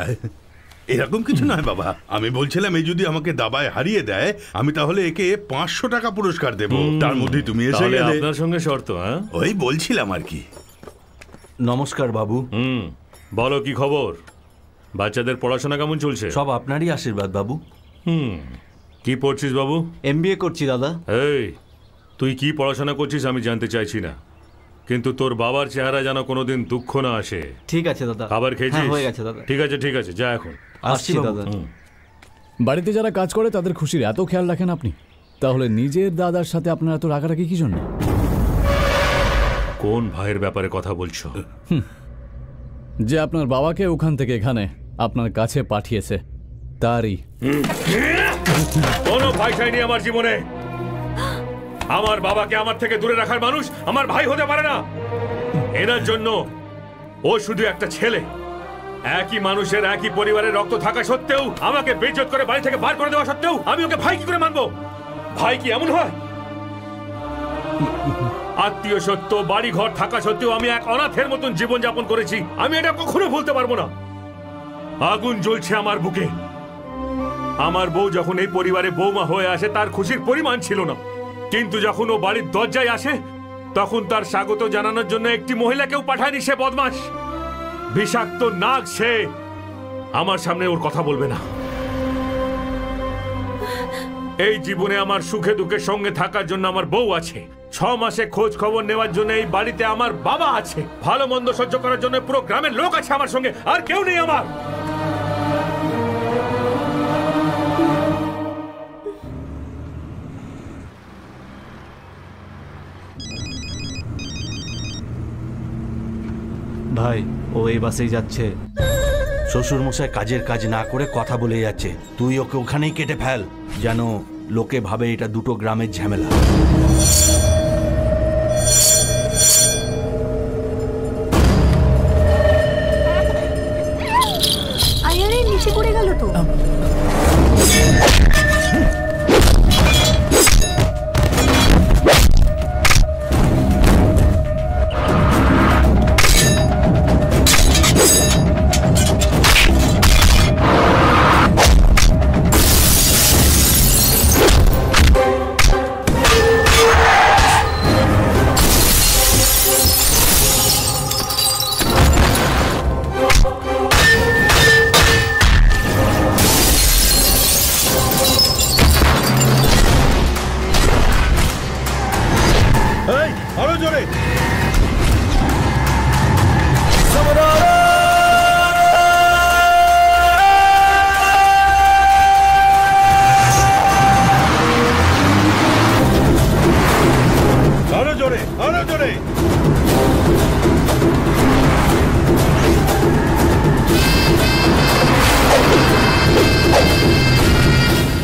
[SPEAKER 1] এরকম কিছু নয় বাবা, আমি বলছিলাম এই যদি আমাকে দাবায় হারিয়ে দেয় আমি তাহলে একে 500 টাকা পুরস্কার দেব। তার মধ্যে তুমি এসে
[SPEAKER 11] তাহলে
[SPEAKER 1] গেলে।
[SPEAKER 11] আপনার সঙ্গে শর্ত? হ্যাঁ,
[SPEAKER 1] ওই বলছিলাম আর কি।
[SPEAKER 2] নমস্কার বাবু।
[SPEAKER 11] বলো কি খবর? বাচ্চাদের পড়াশোনা কেমন চলছে?
[SPEAKER 2] সব আপনারই আশীর্বাদ বাবু।
[SPEAKER 11] কি পড়ছিস বাবু?
[SPEAKER 3] MBA করছি দাদা।
[SPEAKER 11] এই, তুই কি পড়াশোনা করছিস আমি জানতে চাইছি না, কিন্তু তোর বাবার চেহারা যেন কোনোদিন দুঃখ না আসে।
[SPEAKER 3] ঠিক আছে দাদা।
[SPEAKER 11] খাবার খেয়েছিস?
[SPEAKER 3] হ্যাঁ, হয়ে গেছে দাদা।
[SPEAKER 11] ঠিক আছে ঠিক আছে, যা এখন।
[SPEAKER 3] আসছি দাদা।
[SPEAKER 4] বাড়িতে যারা কাজ করে তাদের খুশির এত খেয়াল রাখেন আপনি, তাহলে নিজের দাদার সাথে আপনার এত রাগারাগি কি জন্য?
[SPEAKER 11] কোন ভাইয়ের ব্যাপারে কথা বলছো?
[SPEAKER 4] যে আপনার বাবাকে ওখান থেকে এখানে আপনার কাছে পাঠিয়েছে তারই।
[SPEAKER 11] কোনো ভাই চাইনি আমার জীবনে। আমার বাবাকে আমার থেকে দূরে রাখার মানুষ আমার ভাই হতে পারে না। এনার জন্য ও শুধু একটা ছেলে। একই মানুষের একই পরিবারের রক্ত থাকা সত্ত্বেও আমাকে বেইজ্জত করে বাড়ি থেকে বার করে দেওয়া সত্ত্বেও আমি ওকে ভাই কি করে মানবো? ভাই কি এমন হয়? আত্মীয় সত্য, বাড়ি ঘর থাকা সত্ত্বেও আমি এক অনাথের মতন জীবন যাপন করেছি। আমি এটা কখনো ভুলতে পারবো না। আগুন জ্বলছে আমার বুকে। আমার বউ যখন এই পরিবারে বৌমা হয়ে আসে তার খুশির পরিমাণ ছিল না, কিন্তু যখন ও বাড়ির দরজায় আসে তখন তার স্বাগত জানানোর জন্য একটি মহিলাকেও পাঠায়নি সে বদমাশ। বিষাক্ত নাগ সে। আমার সামনে ওর কথা বলবে না। এই জীবনে আমার সুখে দুঃখের সঙ্গে থাকার জন্য আমার বউ আছে, 6 মাসে খোঁজ খবর নেওয়ার জন্য এই বাড়িতে আমার বাবা আছে, ভালো মন্দ সহ্য করার জন্য পুরো গ্রামের লোক আছে আমার সঙ্গে, আর কেউ নেই আমার।
[SPEAKER 3] ভাই, ও এই বাসেই যাচ্ছে।
[SPEAKER 2] শ্বশুর মশাই কাজের কাজ না করে কথা বলে যাচ্ছে, তুই ওকে ওখানেই কেটে ফেল, যেন লোকে ভাবে এটা দুটো গ্রামের ঝামেলা।
[SPEAKER 7] আরে নিচে পড়ে গেল তো।
[SPEAKER 1] আরো জোরে। আরো জোরে, আরো জোরে।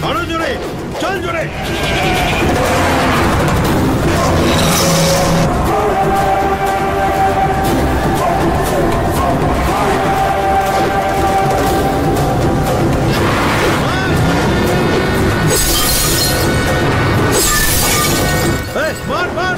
[SPEAKER 1] আরো জোরে, চল জোরে। মার মার।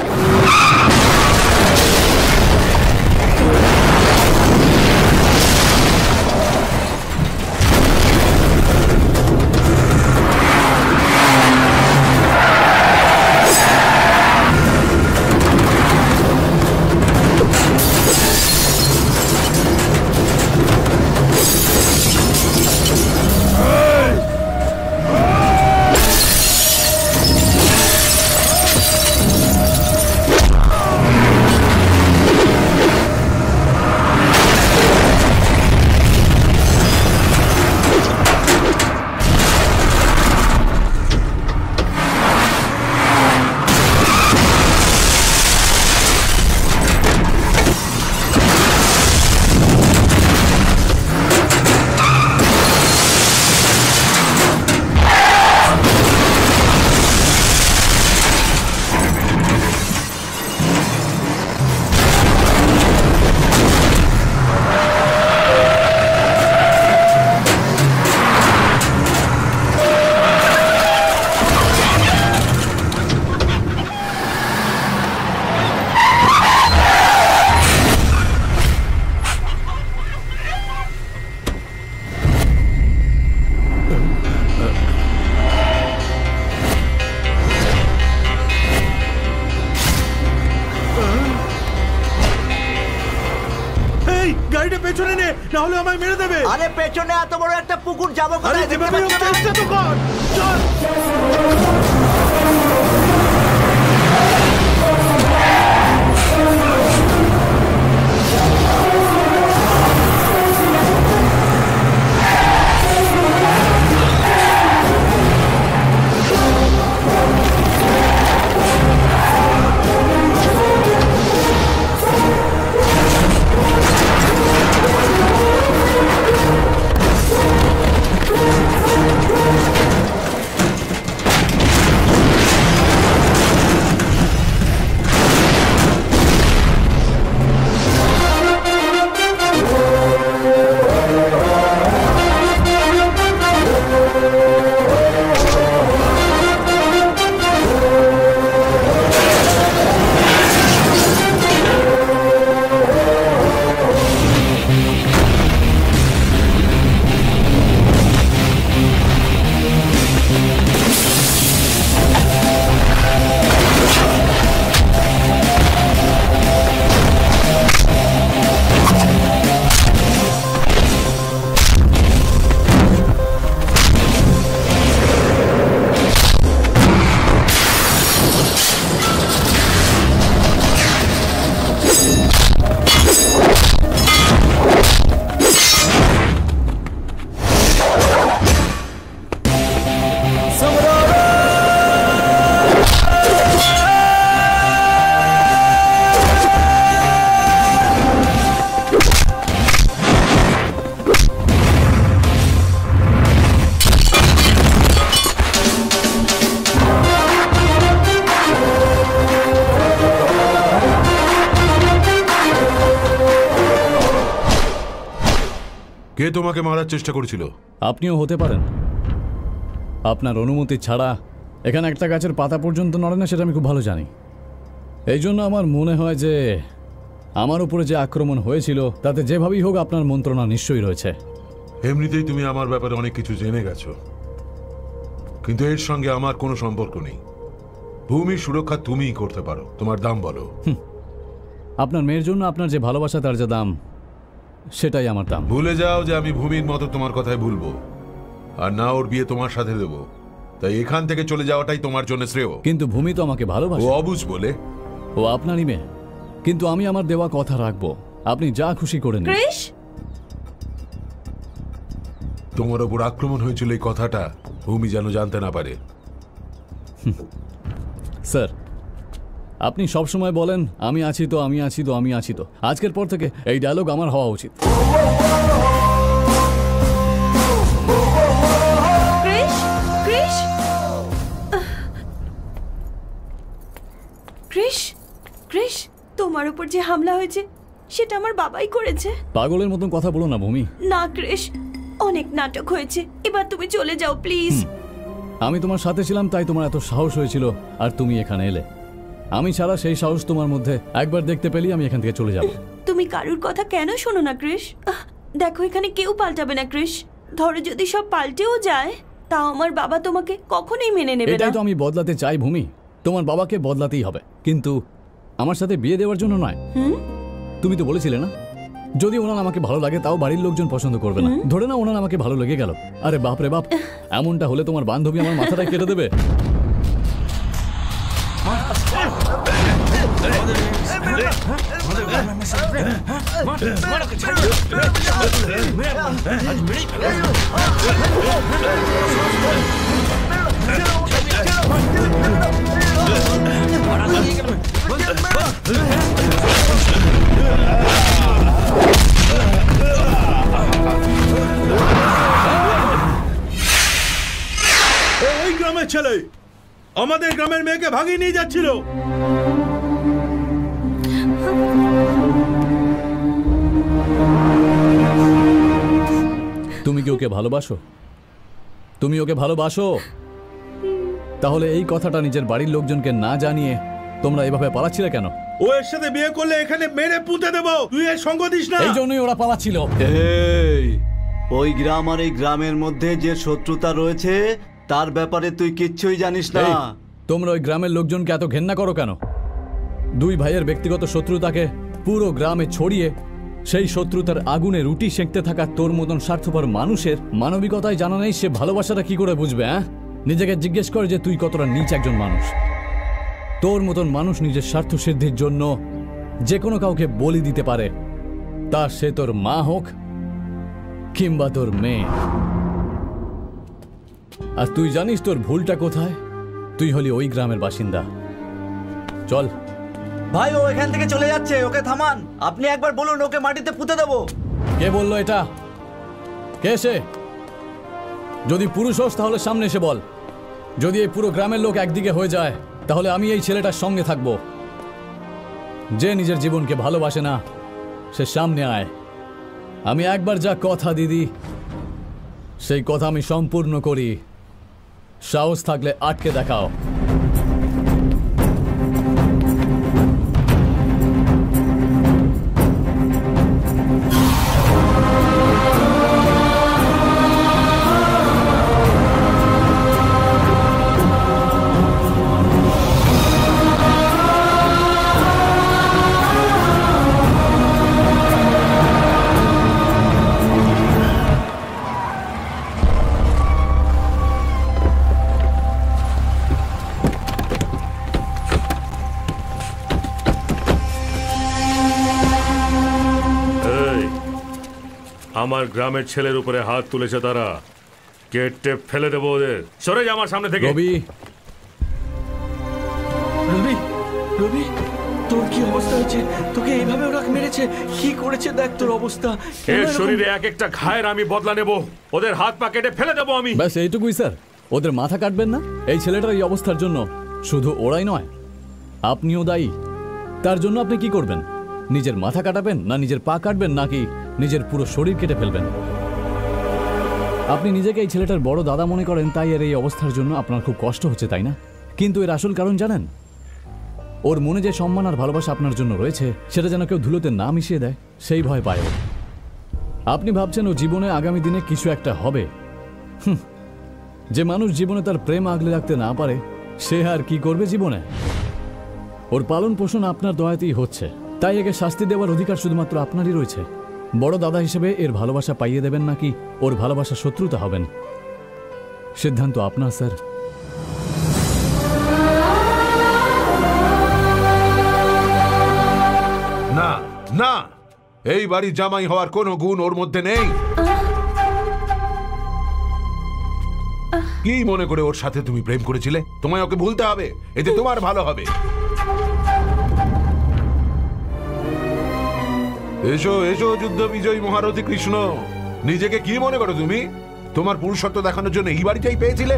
[SPEAKER 12] পেছনে নে, না হলে আমায় মেরে দেবে।
[SPEAKER 13] আরে পেছনে এত বড় একটা পুকুর যাবো
[SPEAKER 12] আরে
[SPEAKER 13] কোথায়? দেখতে
[SPEAKER 12] যেভাবে হোক
[SPEAKER 13] পাচ্ছ না?
[SPEAKER 12] চেষ্টা তো কর, চল।
[SPEAKER 9] কে তোমাকে মারার চেষ্টা করেছিল?
[SPEAKER 4] আপনিও হতে পারেন। আপনার অনুমতি ছাড়া এখানে একটা গাছের পাতা পর্যন্ত নড়ে না, সেটা আমি খুব ভালো জানি। এই জন্য আমার মনে হয় যে আমার উপরে যে আক্রমণ হয়েছিল তাতে যেভাবেই হোক আপনার মন্ত্রণা নিশ্চয়ই রয়েছে।
[SPEAKER 9] এমনিতেই তুমি আমার ব্যাপারে অনেক কিছু জেনে গেছো, কিন্তু এর সঙ্গে আমার কোনো সম্পর্ক নেই। ভূমির সুরক্ষা তুমিই করতে পারো। তোমার দাম বলো।
[SPEAKER 4] আপনার মেয়ের জন্য আপনার যে ভালোবাসা তার যে দাম, সেটাই আমার দাম।
[SPEAKER 9] ভুলে যাও যে আমি ভূমির মতো তোমার কথায় ভুলবো, আর না ওর বিয়ে তোমার সাথে দেবো। তাই এখান থেকে চলে যাওয়াটাই তোমার জন্য শ্রেয়।
[SPEAKER 4] কিন্তু ভূমি তো আমাকে ভালোবাসে।
[SPEAKER 9] ও অবুঝ বলে?
[SPEAKER 4] ও আপনারই মেয়ে, কিন্তু আমি আমার দেওয়া কথা রাখবো। আপনি যা খুশি করে নিন।
[SPEAKER 8] কৃষ,
[SPEAKER 9] তোমার ওপর আক্রমণ হয়েছিল এই কথাটা ভূমি যেন জানতে না পারে।
[SPEAKER 4] স্যার, আপনি সব সময় বলেন আমি আছি তো, আমি আছি তো, আমি আছি তো। আজকের পর থেকে এই ডায়লগ আমার হওয়া উচিত।
[SPEAKER 8] কৃষ, কৃষ, কৃষ, কৃষ, তোমার উপর যে হামলা হয়েছে সেটা আমার বাবাই করেছে।
[SPEAKER 4] পাগলের মতন কথা বলো না ভূমি।
[SPEAKER 8] না কৃষ, অনেক নাটক হয়েছে, এবার তুমি চলে যাও প্লিজ।
[SPEAKER 4] আমি তোমার সাথে ছিলাম তাই তোমার এত সাহস হয়েছিল, আর তুমি এখানে এলে। আমি ছাড়া সেই সাহস তোমার মধ্যে একবার দেখতে পেলেই আমি এখান থেকে চলে যাব।
[SPEAKER 8] তুমি কারুর কথা কেন শোনো না কৃষ? দেখো এখানে কেউ পাল্টাবে না কৃষ। ধরো যদি সব পাল্টেও যায়, তাও আমার বাবা তোমাকে কখনোই মেনে নেবে না।
[SPEAKER 4] এটাই তো আমি বদলাতে চাই ভূমি। তোমার বাবাকে বদলাতেই হবে, কিন্তু আমার সাথে বিয়ে দেওয়ার জন্য নয়। তুমি তো বলেছিলে না, যদি ওনার আমাকে ভালো লাগে তাও বাড়ির লোকজন পছন্দ করবে না। ধরে না ওনার আমাকে ভালো লেগে গেল, আরে বাপ রে বাপ, এমনটা হলে তোমার বান্ধবী আমার মাথাটা কেটে দেবে।
[SPEAKER 12] ওই গ্রামের ছেলে আমাদের গ্রামের মেয়েকে ভাগিয়ে নিয়ে যাচ্ছিল।
[SPEAKER 4] তুমি কি ওকে ভালোবাসো? তুমি ওকে ভালোবাসো? তাহলে এই কথাটা নিজের বাড়ির লোকজনকে না জানিয়ে তোমরা এভাবে পালাচ্ছিলে কেন?
[SPEAKER 12] ও এর সাথে বিয়ে করলে এখানে মেরে পুঁতে দেবো, তুই এর সঙ্গ দিস না।
[SPEAKER 4] এই জন্যই ওরা পালাচ্ছিল।
[SPEAKER 3] এই ওই গ্রাম আর এই গ্রামের মধ্যে যে শত্রুতা রয়েছে তার ব্যাপারে তুই কিচ্ছুই জানিস না।
[SPEAKER 4] এই, তোমরা ওই গ্রামের লোকজনকে এত ঘেন্না করো কেন? দুই ভাইয়ের ব্যক্তিগত শত্রুতাকে পুরো গ্রামে ছড়িয়ে সেই শত্রুতার আগুনে রুটি সেঁকতে থাকা তোর মতন স্বার্থপর মানুষের মানবিকতায় জানা নেই সে ভালোবাসাটা কি করে বুঝবে? হ্যাঁ, নিজেকে জিজ্ঞেস কর যে তুই কতটা নীচ একজন মানুষ। তোর মতন মানুষ নিজের স্বার্থ সিদ্ধির জন্য যে কোনো কাউকে বলি দিতে পারে, তা সে তোর মা হোক কিংবা তোর মেয়ে। আর তুই জানিস তোর ভুলটা কোথায়? তুই হলি ওই গ্রামের বাসিন্দা। চল
[SPEAKER 3] ভাই, ও এখান থেকে চলে যাচ্ছে, ওকে থামান। আপনি একবার বলুন ওকে মাটিতে পুঁতে দেবো।
[SPEAKER 4] কে বললো এটা? কে সে? যদি পুরুষ হোস তাহলে সামনে এসে বল। যদি এই পুরো গ্রামের লোক একদিকে হয়ে যায় তাহলে আমি এই ছেলেটার সঙ্গে থাকব। যে নিজের জীবনকে ভালোবাসে না সে সামনে আয়। আমি একবার যা কথা দিদি সেই কথা আমি সম্পূর্ণ করি। সাহস থাকলে আটকে দেখাও।
[SPEAKER 11] আমার গ্রামের ছেলের উপরে হাত তুলেছে তারা, কেটে ফেলে দেবো ওদের। সরে যা আমার সামনে থেকে।
[SPEAKER 2] রবি, রবি, রবি, তোর কি অবস্থা হয়েছে? তোকে এইভাবে ওরা মেরেছে? কি করেছে দেখ তোর অবস্থা।
[SPEAKER 11] এর শরীরে এক একটা ঘায়ের আমি বদলা নেব, ওদের হাত পা কেটে ফেলে দেবো আমি।
[SPEAKER 4] ব্যাস এইটুকুই স্যার। ওদের মাথা কাটবেন না। এই ছেলেটার এই অবস্থার জন্য শুধু ওরাই নয়, আপনিও দায়ী। তার জন্য আপনি কি করবেন? নিজের মাথা কাটাবেন, না নিজের পা কাটবেন, নাকি নিজের পুরো শরীর কেটে ফেলবেন? আপনি নিজেকে এই ছেলেটার বড় দাদা মনে করেন, তাই এর এই অবস্থার জন্য আপনার খুব কষ্ট হচ্ছে, তাই না? কিন্তু এর আসল কারণ জানেন? ওর মনে যে সম্মান আর ভালোবাসা আপনার জন্য রয়েছে সেটা যেন কেউ ধুলোতে না মিশিয়ে দেয়, সেই ভয় পায় ও। আপনি ভাবছেন ও জীবনে আগামী দিনে কিছু একটা হবে। যে মানুষ জীবনে তার প্রেম আগলে রাখতে না পারে সে আর কি করবে জীবনে? ওর পালন পোষণ আপনার দয়াতেই হচ্ছে, তাই একে শাস্তি দেওয়ার অধিকার শুধুমাত্র আপনারই রয়েছে। বড় দাদা হিসেবে এর ভালোবাসা পাইয়ে দেবেন নাকি ওর ভালোবাসা শত্রুতা হবেন, সিদ্ধান্ত আপনার স্যার।
[SPEAKER 9] না না, এই বাড়ির জামাই হওয়ার কোনো গুণ ওর মধ্যে নেই। কি মনে করে ওর সাথে তুমি প্রেম করেছিলে? তোমায় ওকে ভুলতে হবে, এতে তোমার ভালো হবে। এসো এসো যুদ্ধ বিজয়ী মহারথী কৃষ্ণ। নিজেকে কি মনে করো তুমি? তোমার পুরুষত্ব দেখানোর জন্য এই বাড়িটাই পেয়েছিলে?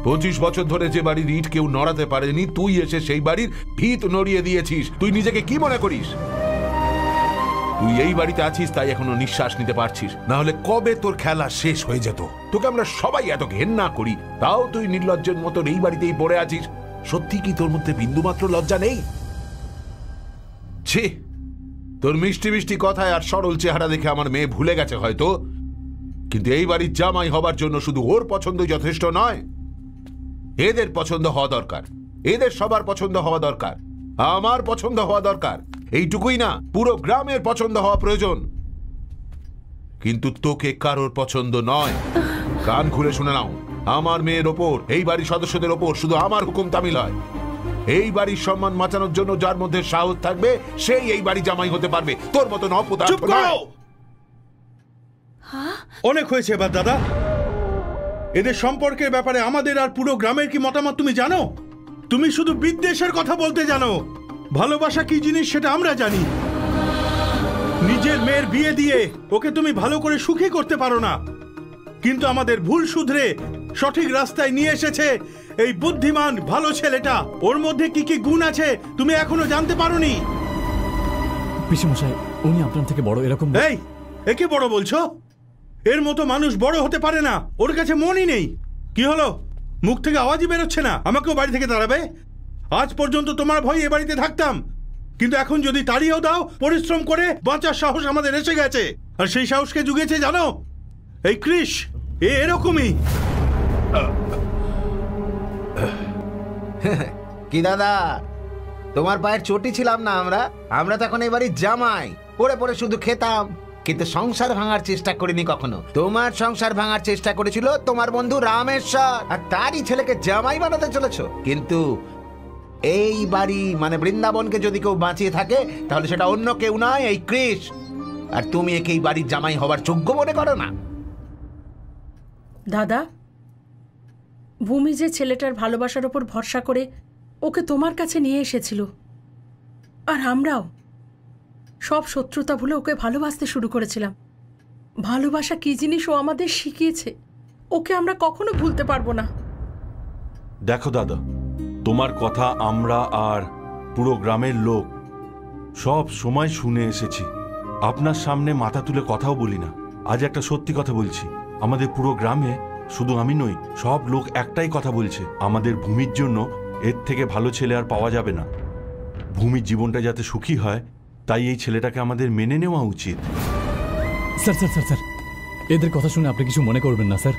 [SPEAKER 9] 25 বছর ধরে যে বাড়ির ইট কেউ নড়াতে পারেনি, তুই এসে সেই বাড়ির ভিত নড়িয়ে দিয়েছিস। তুই নিজেকে কি মনে করিস? তুই এই বাড়িতে আছিস তাই এখনো নিঃশ্বাস নিতে পারছিস, না হলে কবে তোর খেলা শেষ হয়ে যেত। তোকে আমরা সবাই এত ঘেন্না করি, তাও তুই নির্লজ্জের মতো এই বাড়িতেই পড়ে আছিস। সত্যি কি তোর মধ্যে বিন্দুমাত্র লজ্জা নেই? ছি, তোর মিষ্টি মিষ্টি কথায় আর সরল চেহারা দেখে আমার মেয়ে ভুলে গেছে হয়তো, কিন্তু এই বাড়ির জামাই হবার জন্য শুধু ওর পছন্দই যথেষ্ট নয়, এদের পছন্দ হওয়া দরকার। এদের সবার পছন্দ হওয়া দরকার, আমার পছন্দ হওয়া দরকার। এইটুকুই না, পুরো গ্রামের পছন্দ হওয়া প্রয়োজন। কিন্তু তোকে কারোর পছন্দ নয়। কান খুলে শুনে নাও, আমার মেয়ের ওপর, এই বাড়ির সদস্যদের ওপর শুধু আমার হুকুম তামিল হয়। এই বাড়ির সম্মান বাঁচানোর জন্য যার মধ্যে সাহস থাকবে সেই এই বাড়ি জামাই হতে পারবে। তোর মতন অপদার্থ নয়।
[SPEAKER 12] অনেক হয়েছে এবার দাদা। এদের সম্পর্কের ব্যাপারে আমাদের আর পুরো গ্রামের কি মতামত তুমি জানো? তুমি শুধু বিদ্বেষের কথা বলতে জানো। ভালোবাসা কি জিনিস সেটা আমরা জানি। নিজের মেয়ের বিয়ে দিয়ে ওকে তুমি ভালো করে সুখী করতে পারো না, কিন্তু আমাদের ভুল শুধরে সঠিক রাস্তায় নিয়ে এসেছে এই বুদ্ধিমান ভালো ছেলেটা। ওর মধ্যে কি কি গুণ আছে তুমি এখনো জানতে পারোনি।
[SPEAKER 4] পিসেমশাই, উনি আপনার থেকে বড়, এরকম।
[SPEAKER 12] এই, একে বড় বলছো? এর মতো মানুষ বড় হতে পারে না, ওর কাছে মনই নেই। কি হলো, মুখ থেকে আওয়াজই বেরোচ্ছে না? আমাকেও বাড়ি থেকে তাড়াবে? আজ পর্যন্ত তোমার ভয় এ বাড়িতে থাকতাম, কিন্তু এখন যদি তাড়িয়েও দাও, পরিশ্রম করে বাঁচার সাহস আমাদের এসে গেছে। আর সেই সাহসকে জুগিয়েছে জানো এই কৃষ। এরকমই।
[SPEAKER 14] কি দাদা, তোমার পায়ের চটি ছিলাম না আমরা? আমরা তো এখন এই বাড়ির জামাই। পড়ে পড়ে শুধু খেতাম, কিন্তু সংসার ভাঙার চেষ্টা করিনি কখনো। তোমার সংসার ভাঙার চেষ্টা করেছিল তোমার বন্ধু রামেশ্বর, আর তারই ছেলেকে জামাই বানাতে চলেছো। কিন্তু এই বাড়ি মানে বৃন্দাবনকে যদি কেউ বাঁচিয়ে থাকে তাহলে সেটা অন্য কেউ নয়, এই কৃষ। আর তুমি একে এই বাড়ির জামাই হবার যোগ্য মনে করো না।
[SPEAKER 5] দাদা, ভূমি যে ছেলেটার ভালোবাসার ওপর ভরসা করে ওকে তোমার কাছে নিয়ে এসেছিল, আর আমরাও সব শত্রুতা ভুলে ওকে ভালোবাসতে শুরু করেছিলাম। ভালোবাসা কি জিনিস ও আমাদের শিখিয়েছে, ওকে আমরা কখনো ভুলতে পারবো না।
[SPEAKER 2] দেখো দাদা, তোমার কথা আমরা আর পুরো গ্রামের লোক সব সময় শুনে এসেছি। আপনার সামনে মাথা তুলে কথাও বলি না। আজ একটা সত্যি কথা বলছি, আমাদের পুরো গ্রামে শুধু আমি নই, সব লোক একটাই কথা বলছে, আমাদের ভূমির জন্য এর থেকে ভালো ছেলে আর পাওয়া যাবে না। ভূমির জীবনটা যাতে সুখী হয়, তাই এই ছেলেটাকে আমাদের মেনে নেওয়া উচিত।
[SPEAKER 4] স্যার স্যার স্যার স্যার, এদের কথা শুনে আপনি কিছু মনে করবেন না স্যার।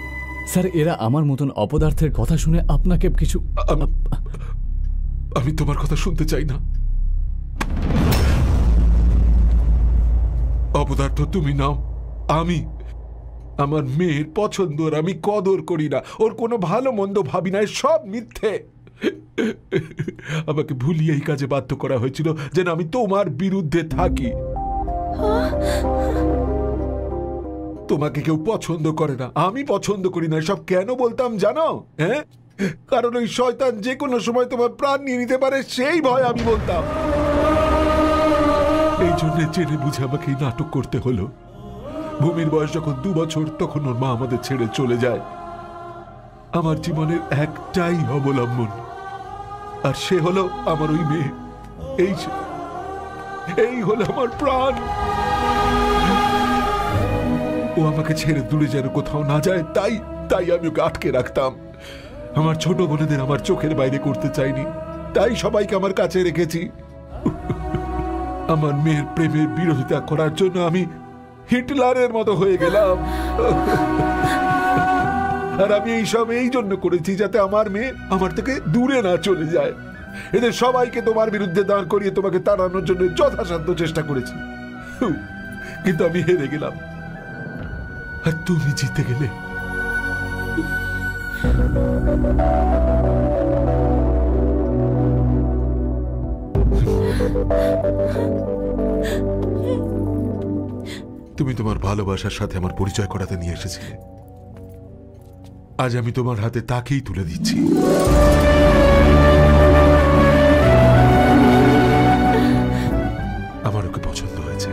[SPEAKER 4] স্যার, এরা আমার মতন অপদার্থের কথা শুনে আপনাকে কিছু...
[SPEAKER 9] আমি তোমার কথা শুনতে চাই না। অপদার্থ তুমি নাও, আমি আমার মেয়ের পছন্দ আর আমি কদর করি না, ওর কোনো ভালো মন্দ ভাবি না, সব মিথ্যে। আমাকে ভুলিয়ে এই কাজে বাধ্য করা হয়েছিল যেন আমি তোমার বিরুদ্ধে থাকি। তোমাকে কেউ পছন্দ করে না, আমি পছন্দ করি না, সব কেন বলতাম জানো? হ্যাঁ, কারণ ওই শয়তান যে কোনো সময় তোমার প্রাণ নিয়ে নিতে পারে, সেই ভয় আমি বলতাম। এই জন্য জেনে বুঝে আমাকে এই নাটক করতে হলো। ভূমির বয়স যখন 2 বছর, তখন ওর মা আমাদের ছেড়ে চলে যায়। আমার জীবনের একটাই অবলম্বন, আর সে হলো আমার ওই মেয়ে। এই হলো আমার প্রাণ। ও আমাকে ছেড়ে দূরে যেন কোথাও না যায়, তাই আমি ওকে আটকে রাখতাম। আমার ছোট বোনেদের আমার চোখের বাইরে করতে চাইনি, তাই সবাইকে আমার কাছে রেখেছি। আমার মেয়ের প্রেমের বিরোধিতা করার জন্য আমি হিটলারের মতো হয়ে গেলাম। আর আমি এই জন্য করেছি যাতে আমার মেয়ে আমার থেকে দূরে না চলে যায়। এদের সবাইকে তোমার বিরুদ্ধে দাঁড় করিয়ে তোমাকে তাড়ানোর জন্য যথাসাধ্য চেষ্টা করেছি, কিন্তু আমি হেরে গেলাম আর তুমি জিতে গেলে। তুমি তোমার ভালোবাসার সাথে আমার পরিচয় করাতে নিয়ে এসেছিলে, আজ আমি তোমার হাতে তাকেই তুলে দিচ্ছি। আমার ওকে পছন্দ হয়েছে।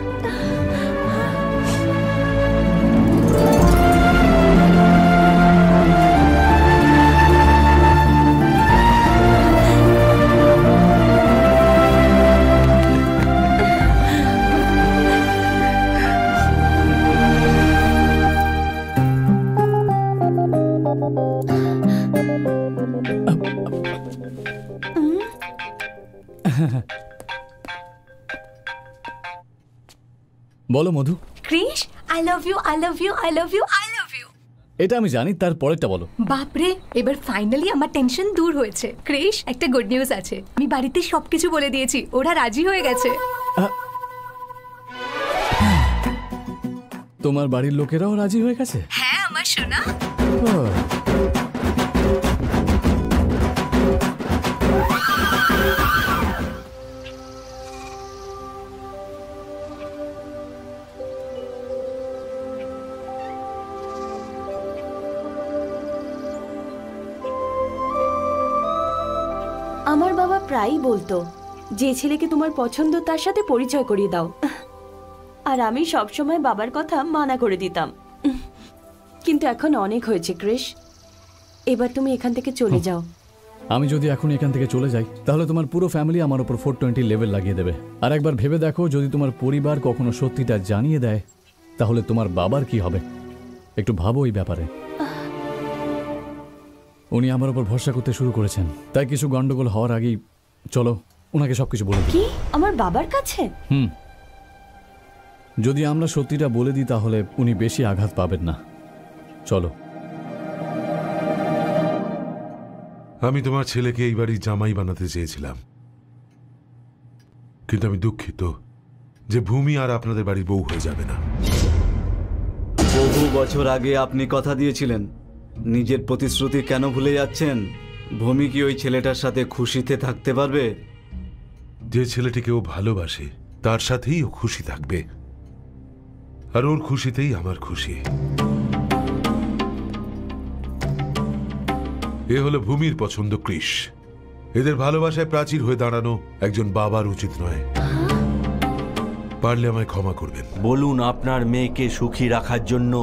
[SPEAKER 4] বলো Madhu.
[SPEAKER 7] Krish, I love you, I love you, I love you, I love you.
[SPEAKER 4] এটা আমি জানি, তার পরেরটা বলো।
[SPEAKER 7] বাপরে, এবার ফাইনালি আমার টেনশন দূর হয়েছে। ক্রিশ, একটা গুড নিউজ আছে। আমি বাড়িতে সবকিছু বলে দিয়েছি, ওরা রাজি হয়ে গেছে।
[SPEAKER 4] তোমার বাড়ির লোকেরাও রাজি হয়ে গেছে?
[SPEAKER 7] হ্যাঁ আমার সোনা।
[SPEAKER 8] আমার বাবা প্রায়ই বলতো, যে ছেলেকে তোমার পছন্দ তার সাথে পরিচয় করিয়ে দাও, আর আমি সবসময় বাবার কথা মানা করে দিতাম। কিন্তু এখন অনেক হয়েছে কৃষ, এবার তুমি এখান থেকে চলে যাও।
[SPEAKER 4] আমি যদি এখন এখান থেকে চলে যাই তাহলে তোমার পুরো ফ্যামিলি আমার উপর 420 লেভেল লাগিয়ে দেবে। আর একবার ভেবে দেখো, যদি তোমার পরিবার কখনো সত্যিটা জানিয়ে দেয় তাহলে তোমার বাবার কি হবে? একটু ভাবো এই ব্যাপারে। উনি আমার উপর ভরসা করতে শুরু করেছেন, তাই কিছু গন্ডগোল হওয়ার আগেই চলো ওনাকে সবকিছু বলে দিই।
[SPEAKER 8] কি, আমার বাবার কাছে?
[SPEAKER 4] যদি আমরা সত্যিটা বলে দিই তাহলে উনি বেশি আঘাত পাবেন না। চলো।
[SPEAKER 9] আমি তোমার ছেলেকে এই বাড়ির জামাই বানাতে চেয়েছিলাম, কিন্তু আমি দুঃখিত, যে ভূমি আর আপনাদের বাড়ির বউ হয়ে যাবে না।
[SPEAKER 3] বহু বছর আগে আপনি কথা দিয়েছিলেন, নিজের প্রতিশ্রুতি কেন ভুলে যাচ্ছেন? ভূমি কি ওই ছেলেটার সাথে খুশিতে থাকতে পারবে?
[SPEAKER 9] যে ছেলেটিকে ও ভালোবাসে তার সাথেই ও খুশি থাকবে, আর ওর খুশিতেই আমার খুশি। এ হলো ভূমির পছন্দ কৃষ। এদের ভালোবাসায় প্রাচীর হয়ে দাঁড়ানো একজন বাবার উচিত নয়। পারলে আমায় ক্ষমা করবেন।
[SPEAKER 2] বলুন, আপনার মেয়েকে সুখী রাখার জন্য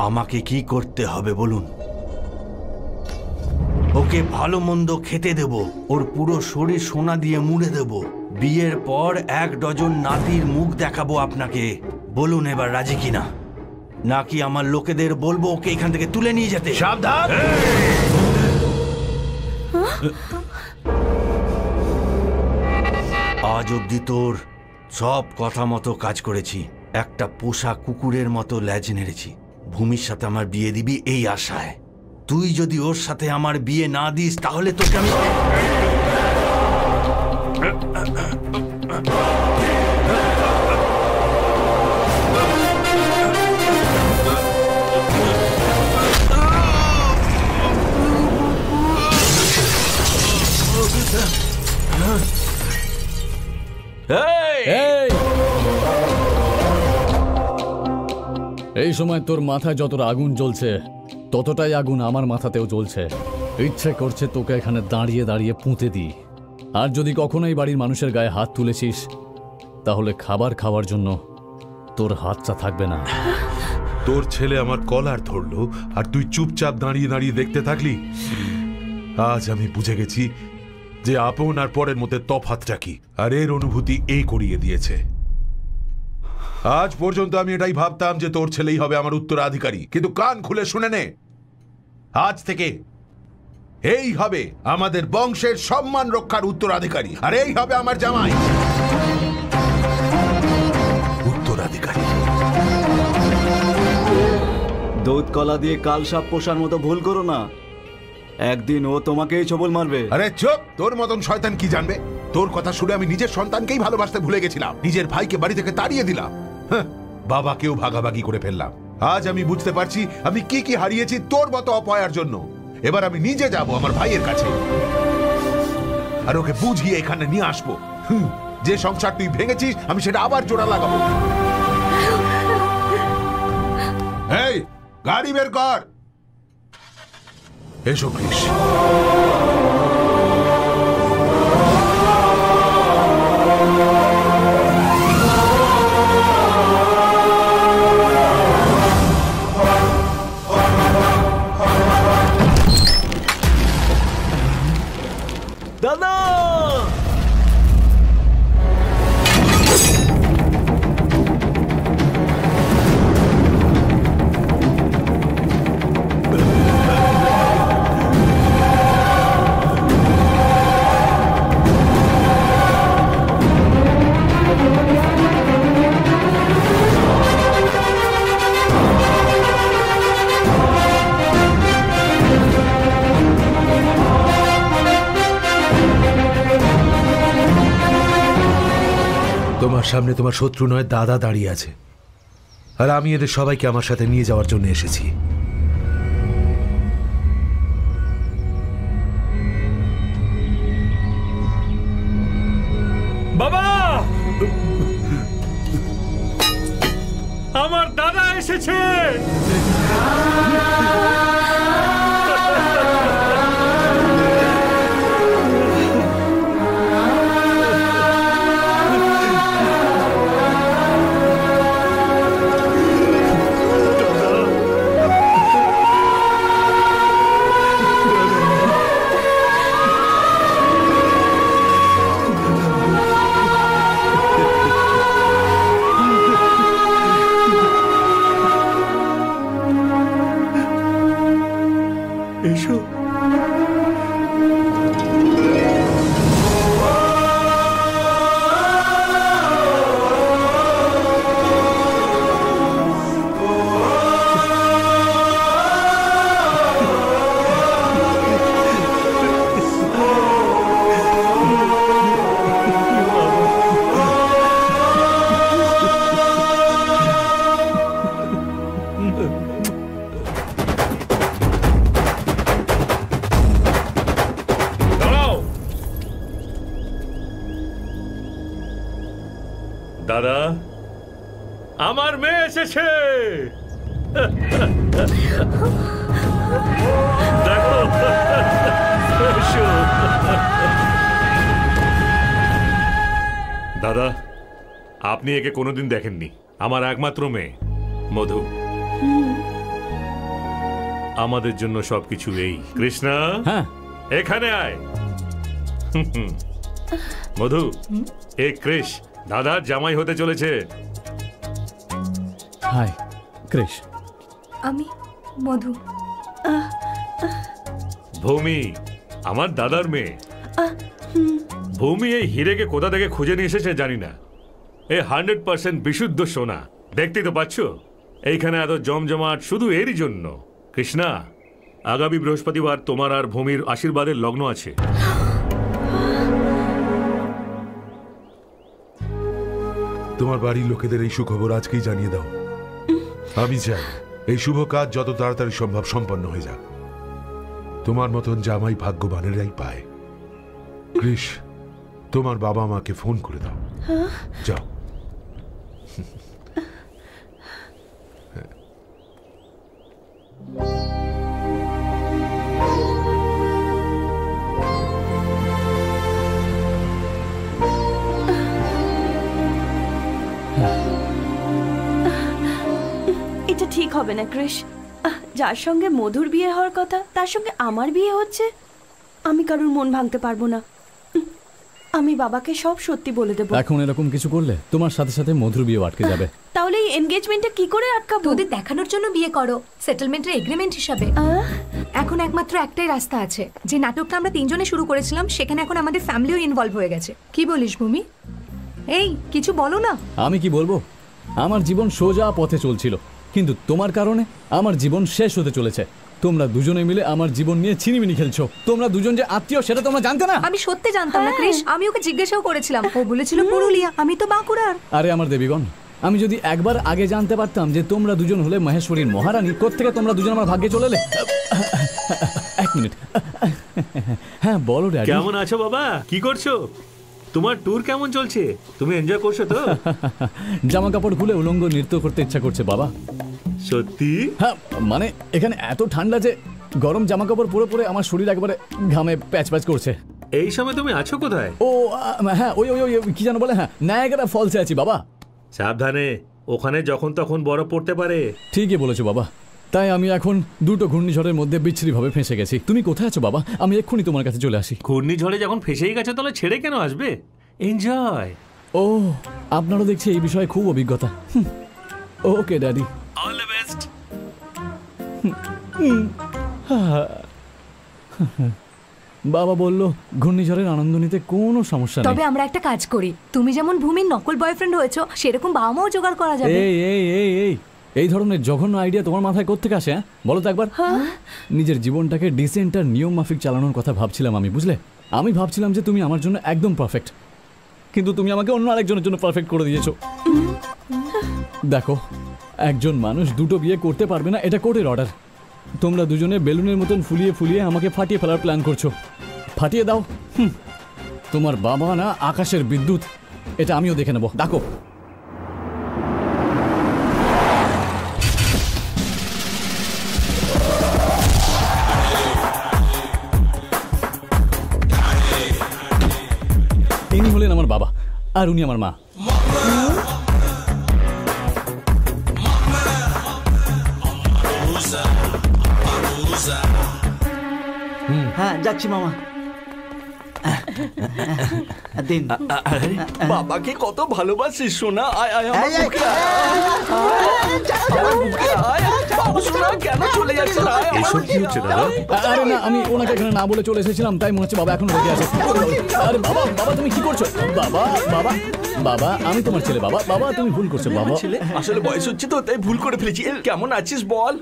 [SPEAKER 2] আমাকে কি করতে হবে বলুন। ওকে ভালো মন্দ খেতে দেব, ওর পুরো শরীর সোনা দিয়ে মুড়ে দেব, বিয়ের পর 1 ডজন নাতির মুখ দেখাবো আপনাকে। বলুন এবার রাজি কিনা, নাকি আমার লোকেদের বলবো ওকে এখান থেকে তুলে নিয়ে যেতে? সাবধান! আজ অব্দি তোর সব কথা মতো কাজ করেছি, একটা পোষা কুকুরের মতো ল্যাজ নেড়েছি। ভূমির সাথে আমার বিয়ে দিবি এই আশায়। তুই যদি ওর সাথে আমার বিয়ে না দিস তাহলে তোকে আমি
[SPEAKER 4] এই সময় তোর মাথায় যতটা আগুন জ্বলছে ততটাই আগুন আমার মাথাতেও জ্বলছে। ইচ্ছে করছে তোকে এখানে দাঁড়িয়ে দাঁড়িয়ে পুঁতে দিই। আর যদি কখনোই বাড়ির মানুষের গায়ে হাত তুলেছিস তাহলে খাবার খাওয়ার জন্য তোর হাতটা থাকবে না।
[SPEAKER 9] তোর ছেলে আমার কলার ধরলো আর তুই চুপচাপ দাঁড়িয়ে দাঁড়িয়ে দেখতে থাকলি। আজ আমি বুঝে গেছি যে আপন আর পরের মধ্যে তফাৎটা কি, আর এর অনুভূতি এই করিয়ে দিয়েছে। আজ পর্যন্ত আমি এটাই ভাবতাম যে তোর ছেলেই হবে আমার উত্তরাধিকারী, কিন্তু কান খুলে শুনে নে, আজ থেকে এই হবে আমাদের বংশের সম্মান রক্ষার উত্তরাধিকারী, আর এই হবে আমার জামাই উত্তরাধিকারী।
[SPEAKER 3] দুধ কলা দিয়ে কাল সাপ পোষার মতো ভুল করো না, একদিন ও তোমাকেই ছবল মারবে।
[SPEAKER 9] আরে চুপ! তোর মতন শয়তান কি জানবে? তোর কথা শুনে আমি নিজের সন্তানকেই ভালোবাসতে ভুলে গেছিলাম, নিজের ভাইকে বাড়ি থেকে তাড়িয়ে দিলাম, বাবাকেও ভাগাভাগি করে ফেললাম। আজ আমি বুঝতে পারছি আমি কি কি হারিয়েছি তোর মতো অপয়ার জন্য। এবার আমি নিজে যাব আমার ভাইয়ের কাছে আর ওকে বুঝিয়ে এখানে নিয়ে আসবো। যে সংসার তুই ভেঙেছিস আমি সেটা আবার জোড়া লাগাবো। এই গাড়ি বের কর। এসো কৃষ।
[SPEAKER 3] দাদা!
[SPEAKER 9] তোমার সামনে তোমার শত্রু নয় দাদা দাঁড়িয়ে আছে, আর আমি এদের সবাইকে আমার সাথে নিয়ে যাওয়ার জন্য এসেছি।
[SPEAKER 11] বাবা, আমার দাদা এসেছে। দাদা, আমার মেয়ে এসেছে। দেখো, এসো। দাদা, আপনি একে কোনোদিন দেখেননি। আমার একমাত্র মেয়ে মধু। আমাদের জন্য সবকিছু এই। কৃষ্ণা, এখানে আয়। মধু, এ কৃষ দাদার জামাই হতে চলেছে।
[SPEAKER 4] হাই কৃষ।
[SPEAKER 7] আমি মধু।
[SPEAKER 11] ভূমি আমার দাদার মেয়ে। ভূমি এই হিরেকে কোথা থেকে খুঁজে নিয়ে এসেছে জানি না। এ 100% বিশুদ্ধ সোনা। দেখতেই তো পাচ্ছ, এইখানে এত জমজমাট শুধু এরই জন্য। কৃষ্ণা, আগামী বৃহস্পতিবার তোমার আর ভূমির আশীর্বাদের লগ্ন আছে।
[SPEAKER 9] তোমার বাড়ির লোকেদের এই সুখবর আজকেই জানিয়ে দাও। আমি চাই এই শুভ কাজ যত তাড়াতাড়ি সম্ভব সম্পন্ন হয়ে যাক। তোমার মতন জামাই ভাগ্যবানেরাই পায়। কৃষ, তোমার বাবা মাকে ফোন করে দাও। যাও।
[SPEAKER 8] এটা ঠিক হবে না কৃষ। যার সঙ্গে মধুর বিয়ে হওয়ার কথা তার সঙ্গে আমার বিয়ে হচ্ছে। আমি কারোর মন ভাঙতে পারবো না। আমি বাবাকে সব সত্যি বলে দেবো।
[SPEAKER 4] এখন এরকম কিছু করলে তোমার সাথে সাথে মধুর বিয়ে আটকে যাবে।
[SPEAKER 8] তাহলে এই এনগেজমেন্টটা কি করে আটকাবো?
[SPEAKER 7] তোদের দেখানোর জন্য বিয়ে করো, সেটেলমেন্টের এগ্রিমেন্ট হিসাবে। এখন একমাত্র একটাই রাস্তা আছে। যে নাটকটা আমরা তিনজনে শুরু করেছিলাম সেখানে এখন আমাদের ফ্যামিলিও ইনভলভ হয়ে গেছে। কি বলিস ভূমি? এই কিছু বলো না।
[SPEAKER 4] আমি কি বলবো? আমার জীবন সোজা পথে চলছিল, কিন্তু তোমার কারণে আমার জীবন শেষ হতে চলেছে। তোমরা দুজনে মিলে আমার জীবন নিয়ে ছিনিমিনি খেলছো। তোমরা দুজন যে আত্মীয় সেটা তোমরা জানতে না।
[SPEAKER 7] আমি সত্যি জানতাম না কৃষ। আমি ওকে জিজ্ঞাসাও করেছিলাম, ও বলেছিল পুরুলিয়া, আমি তো বাঁকুড়ার।
[SPEAKER 4] আরে আমার দেবীগণ, আমি যদি একবার আগে জানতে পারতাম যে তোমরা দুজন হলে মহেশ্বরীর মহারানী, কোত্থেকে তোমরা দুজন আমার ভাগ্যে চলে এলে। এক মিনিট। হ্যাঁ বলো ড্যাডি।
[SPEAKER 6] কেমন আছো বাবা? কি করছো? তোমার ট্যুর কেমন চলছে? তুমি এনজয় করছো তো?
[SPEAKER 4] জামা কাপড় খুলে উলঙ্গ নৃত্য করতে ইচ্ছা করছে বাবা।
[SPEAKER 6] সত্যি?
[SPEAKER 4] হ্যাঁ, মানে এখানে এত ঠান্ডা যে গরম জামা কাপড় পরে পরে আমার শরীর একবারে ঘামে প্যাচ প্যাচ করছে।
[SPEAKER 6] এই সময় তুমি আছো কোথায়?
[SPEAKER 4] ও হ্যাঁ, ওই ওই কি যেন বলে, হ্যাঁ নায়াগ্রা ফলসে আছি বাবা।
[SPEAKER 6] সাবধানে, ওখানে যখন তখন বরফ পড়তে পারে।
[SPEAKER 4] ঠিকই বলেছো বাবা। তাই আমি এখন দুটো ঘূর্ণিঝড়ের মধ্যে বিচ্ছিরি ভাবে ফেঁসে গেছি। তুমি কোথায় আছো বাবা? আমি এক্ষুনি তোমার কাছে চলে আসি।
[SPEAKER 6] ঘূর্ণিঝড়ে যখন ফেসেই গেছে তাহলে ছেড়ে কেন আসবে? এনজয়।
[SPEAKER 4] ও, আপনারও দেখছি এই বিষয়ে খুব অভিজ্ঞতা। ওকে ড্যাডি,
[SPEAKER 6] অল দ্য বেস্ট।
[SPEAKER 4] বাবা বলল ঘূর্ণিঝড়ের আনন্দ নিতে কোনো সমস্যা নেই।
[SPEAKER 7] তবে আমরা একটা কাজ করি, তুমি যেমন ভূমির নকল বয়ফ্রেন্ড হয়েছো সেরকম বাবা মাও জোগাড় করা যাবে।
[SPEAKER 4] এই এই এই এই এই ধরনের জঘন্য আইডিয়া তোমার মাথায় কোত্থেকে আসে? হ্যাঁ বলো তো একবার। নিজের জীবনটাকে ডিসেন্ট আর নিয়ম মাফিক চালানোর কথা ভাবছিলাম আমি, বুঝলে? আমি ভাবছিলাম যে তুমি আমার জন্য একদম পারফেক্ট, কিন্তু তুমি আমাকে অন্য আরেকজনের জন্য পারফেক্ট করে দিয়েছো। দেখো, একজন মানুষ দুটো বিয়ে করতে পারবে না, এটা কোর্টের অর্ডার। তোমরা দুজনে বেলুনের মতন ফুলিয়ে ফুলিয়ে আমাকে ফাটিয়ে ফেলার প্ল্যান করছো। ফাটিয়ে দাও। তোমার বাবা না আকাশের বিদ্যুৎ, এটা আমিও দেখে নেবো। ডাকো। ইনি হলেন আমার বাবা আর উনি আমার মা।
[SPEAKER 13] হ্যাঁ যাচ্ছি মামা। দিন।
[SPEAKER 2] বাবাকে কত ভালোবাসিস সোনা। আয় আয় আমার বুকে কেন চলে যাচ্ছে?
[SPEAKER 11] এসব কি হচ্ছে দাদা?
[SPEAKER 4] আরে না, আমি ওনাকে এখানে না বলে চলে এসেছিলাম, তাই মনে হচ্ছে বাবা এখনো রেগে আছে। আরে বাবা, বাবা তুমি কি করছো? বাবা বাবা বাবা, আমি তোমার ছেলে। বাবা বাবা তুমি ভুল করছো বাবা।
[SPEAKER 2] ছেলে আসলে বয়স হচ্ছে তো, তাই ভুল করে ফেলেছি। কেমন আছিস বল?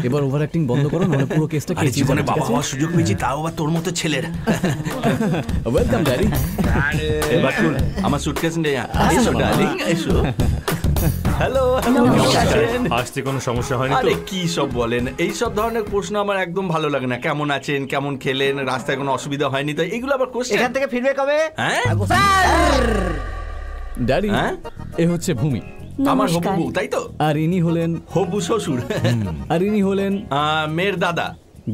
[SPEAKER 4] এবার ওভার অ্যাক্টিং বন্ধ করো, নলে পুরো কেসটা কেটে
[SPEAKER 2] জীবনে বাবা হওয়ার সুযোগ পেয়েছি, তাও আবার তোর মতো ছেলের।
[SPEAKER 4] Welcome daddy.
[SPEAKER 2] এবার আমার সুটকেস নিয়ে এসো ডার্লিং, এসো। হ্যালো,
[SPEAKER 11] আসতে কোনো সমস্যা হয়নি তো?
[SPEAKER 2] আরে কি সব বলেন, এই সব ধরনের প্রশ্ন আমার একদম ভালো লাগে না। কেমন আছেন, কেমন খেলেন, রাস্তায় কোনো অসুবিধা হয়নি তো, এইগুলো আবার কোশ্চেন।
[SPEAKER 13] এখান থেকে ফিরবে কবে?
[SPEAKER 2] হ্যাঁ
[SPEAKER 4] ড্যাডি
[SPEAKER 2] হ্যাঁ?
[SPEAKER 4] এ হচ্ছে ভূমি,
[SPEAKER 2] আমার হবু বউ, তাই তো?
[SPEAKER 4] আর ইনি হলেন
[SPEAKER 2] হবু শ্বশুর।
[SPEAKER 4] আর ইনি হলেন
[SPEAKER 2] মেয়ের দাদা।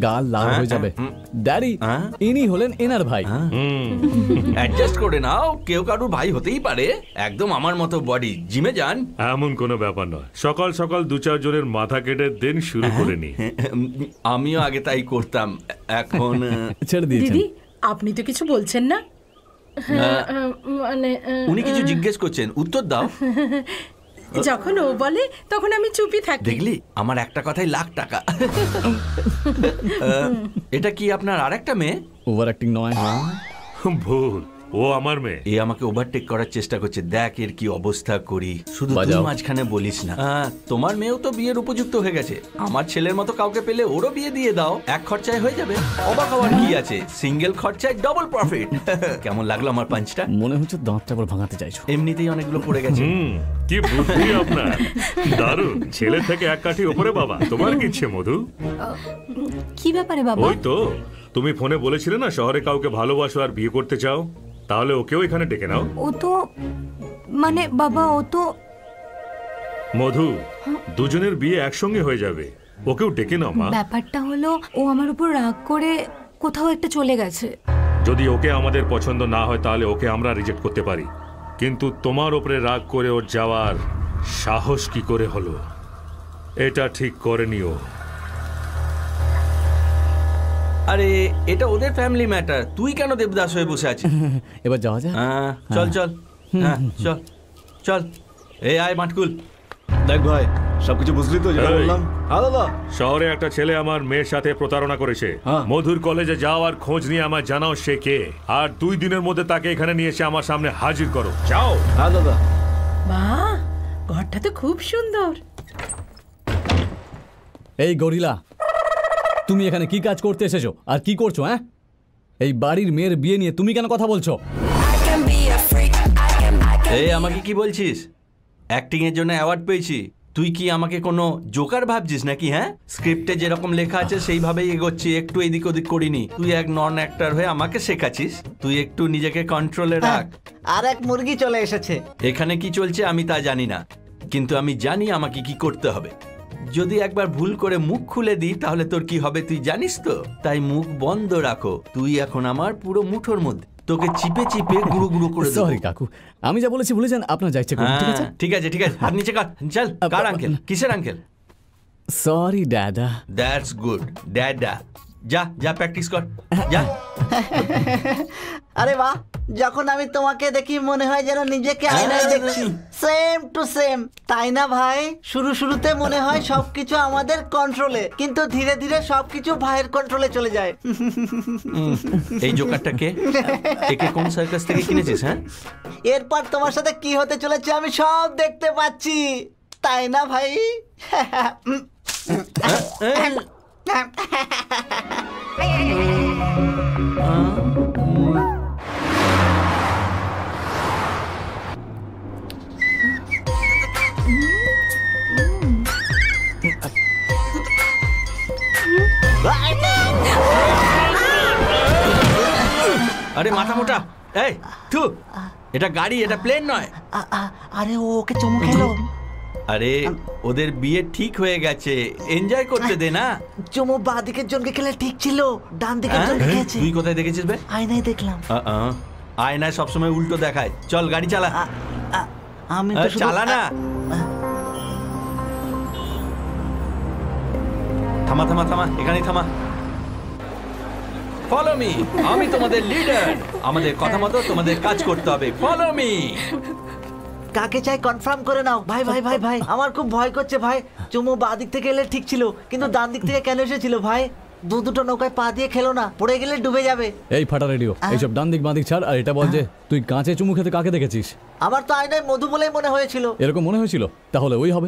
[SPEAKER 4] গাল লাল হয়ে যাবে। ড্যাডি ইনি হলেন এনার ভাই।
[SPEAKER 2] অ্যাডজাস্ট করে নাও, কেউ কারুর ভাই হতেই পারে। একদম আমার মতো বডি, জিমে যান।
[SPEAKER 11] এমন কোনো ব্যাপার নয়, সকাল সকাল 2-4 জনের মাথা কেটে দিন শুরু করে নি।
[SPEAKER 2] আমিও আগে তাই করতাম, এখন
[SPEAKER 4] ছেড়ে দিয়েছেন।
[SPEAKER 5] দিদি আপনি তো কিছু বলছেন না? মানে
[SPEAKER 2] উনি কিছু জিজ্ঞেস করছেন, উত্তর দাও।
[SPEAKER 5] যখন ও বলে তখন আমি চুপই থাকি।
[SPEAKER 2] দেখলি, আমার একটা কথাই লাখ টাকা। এটা কি আপনার আরেকটা মেয়ে?
[SPEAKER 4] ওভার অ্যাক্টিং নয়।
[SPEAKER 11] ভুল, ও আমার মেয়ে।
[SPEAKER 2] এ আমাকে ওভারটেক করার চেষ্টা করছে, দেখ এর কি অবস্থা করি। শুধু তুই মাঝখানে বলিস না। তোমার মেয়েও তো বিয়ের উপযুক্ত হয়ে গেছে, আমার ছেলের মতো কাউকে পেলে ওরও বিয়ে দিয়ে দাও, এক খরচায় হয়ে যাবে। অবাক হওয়ার কি আছে, সিঙ্গেল খরচায় ডবল প্রফিট। কেমন লাগলো আমার পাঞ্চটা?
[SPEAKER 4] মনে হচ্ছে দাঁতটা আবার ভাঙাতে চাইছো।
[SPEAKER 2] এমনিতেই অনেকগুলো পড়ে গেছে।
[SPEAKER 11] কি বুদ্ধি আপনার, দারুণ। ছেলে থেকে এক কাঠি উপরে বাবা। তোমার কি ইচ্ছে মধু?
[SPEAKER 7] কি ব্যাপারে বাবা?
[SPEAKER 11] ওই তো তুমি ফোনে বলেছিলে না শহরে কাউকে ভালোবাসো আর বিয়ে করতে চাও, তাহলে ওকেও এখানে ডেকে নাও।
[SPEAKER 7] ও তো মানে বাবা, ও তো
[SPEAKER 11] মধু, দুজনের বিয়ে একসঙ্গে হয়ে যাবে, ওকেও ডেকে নাও মা।
[SPEAKER 7] ব্যাপারটা হলো ও আমার উপর রাগ করে কোথাও একটা চলে গেছে।
[SPEAKER 11] যদি ওকে আমাদের পছন্দ না হয় তাহলে ওকে আমরা রিজেক্ট করতে পারি, কিন্তু তোমার উপরে রাগ করে ওর যাওয়ার সাহস কি করে হলো? এটা ঠিক করেনি ও।
[SPEAKER 2] আরে এটা ওদের ফ্যামিলি ম্যাটার, তুই কেন দেবদাস হয়ে বসে আছিস?
[SPEAKER 4] এবার যাওয়া যায়?
[SPEAKER 2] চল চল, চল চল। এই আয় মাটকুল।
[SPEAKER 3] দেখ ভাই, সবকিছু বুঝলি তো যেটা বললাম? হ্যাঁ দাদা।
[SPEAKER 11] শহরে একটা ছেলে আমার মেয়ের সাথে প্রতারণা করেছে। মধুর কলেজে যাওয়ার খোঁজ নিয়ে আমার জানাও সে কে, আর 2 দিনের মধ্যে তাকে এখানে নিয়ে এসে আমার সামনে হাজির করো। যাও।
[SPEAKER 3] হ্যাঁ দাদা।
[SPEAKER 5] বাহ, ঘরটা তো খুব সুন্দর।
[SPEAKER 4] এই গরিলা, তুমি এখানে কি কাজ করতে এসেছো আর কি করছো? হ্যাঁ, এই বাড়ির মেয়ের বিয়ে নিয়ে তুমি কেন কথা বলছো?
[SPEAKER 2] এই আমাকে কি বলছিস? অ্যাক্টিং এর জন্য অ্যাওয়ার্ড পেয়েছি, তুই কি আমাকে কোনো জোকার ভাবছিস নাকি? হ্যাঁ, স্ক্রিপ্টে যেরকম লেখা আছে সেইভাবেই এগোচ্ছি, একটু এদিক ওদিক করিনি। তুই এক নন অ্যাক্টর হয়ে আমাকে শেখাচ্ছিস? তুই একটু নিজেকে কন্ট্রোলে রাখ।
[SPEAKER 13] আর এক মুরগি চলে এসেছে।
[SPEAKER 2] এখানে কি চলছে আমি তা জানি না, কিন্তু আমি জানি আমাকে কি করতে হবে। যদি একবার ভুল করে মুখ খুলে দিই তাহলে তোর কি হবে তুই জানিস তো। তাই মুখ বন্ধ রাখো। তুই এখন আমার পুরো মুঠোর মধ্যে, তোকে চিপে চিপে গুঁড়ো গুঁড়ো করে দেব।
[SPEAKER 4] সরি কাকু, আমি যা বলেছি ভুলে যান, আপনার যা ইচ্ছে করুন। ঠিক আছে
[SPEAKER 2] ঠিক আছে ঠিক আছে, হাত নিচে কর। চল। কার আঙ্কেল? কিসের uncle?
[SPEAKER 4] Sorry dada.
[SPEAKER 2] That's good dada. যা যা প্র্যাকটিস কর, যা।
[SPEAKER 13] আরে বাহ, যখন আমি তোমাকে দেখি মনে হয় যেন নিজেকে আয়নায় দেখছি। সেম টু সেম, তাই না ভাই? শুরুতে মনে হয় সবকিছু আমাদের কন্ট্রোলে, কিন্তু ধীরে ধীরে সবকিছু ভাইয়ের কন্ট্রোলে চলে যায়।
[SPEAKER 2] এই জোকারটা কে? একে কোন সার্কাস থেকে কিনেছিস? হ্যাঁ,
[SPEAKER 13] এরপর তোমার সাথে কি হতে চলেছে আমি সব দেখতে পাচ্ছি, তাই না ভাই?
[SPEAKER 2] আরে মাথা মোটা, এই থু, এটা গাড়ি, এটা প্লেন নয়।
[SPEAKER 13] আরে ওকে চমক খেলো।
[SPEAKER 2] আরে ওদের বিয়ে ঠিক হয়ে গেছে, এনজয় করতে দে না।
[SPEAKER 13] চুমু বাঁ দিকের জনকে খেলে ঠিক ছিল, ডান দিকের জনকে খেয়েছে।
[SPEAKER 2] তুই কোথায় দেখেছিস বে?
[SPEAKER 13] আয়নায় দেখলাম।
[SPEAKER 2] আয়নায় সবসময় উল্টো দেখায়। চল গাড়ি চালা।
[SPEAKER 13] আমি
[SPEAKER 2] চালা না। থামা থামা থামা, এখানেই থামা। ফলো মি, আমি তোমাদের লিডার। আমাদের কথা মতো তোমাদের কাজ করতে হবে। Follow me.
[SPEAKER 13] কাকে চাই কনফার্ম করে নাও। ভাই ভাই ভাই ভাই, আমার খুব ভয় করছে ভাই। চুমু বাঁ দিক থেকে এলে ঠিক ছিল, কিন্তু ডান দিক থেকে কেন এসেছিল ভাই? দুটো নৌকায় পা দিয়ে খেলো না, পড়ে গেলে ডুবে যাবে।
[SPEAKER 4] এই ফাটা রেডিও, এইসব ডান দিক বাঁ দিক ছাড়, আর এটা বল যে তুই কাঁচে চুমু খেতে কাকে দেখেছিস?
[SPEAKER 13] আমার তো আয়নায় মধু বলেই মনে হয়েছিল।
[SPEAKER 4] এরকম মনে হয়েছিল? তাহলে ওই হবে।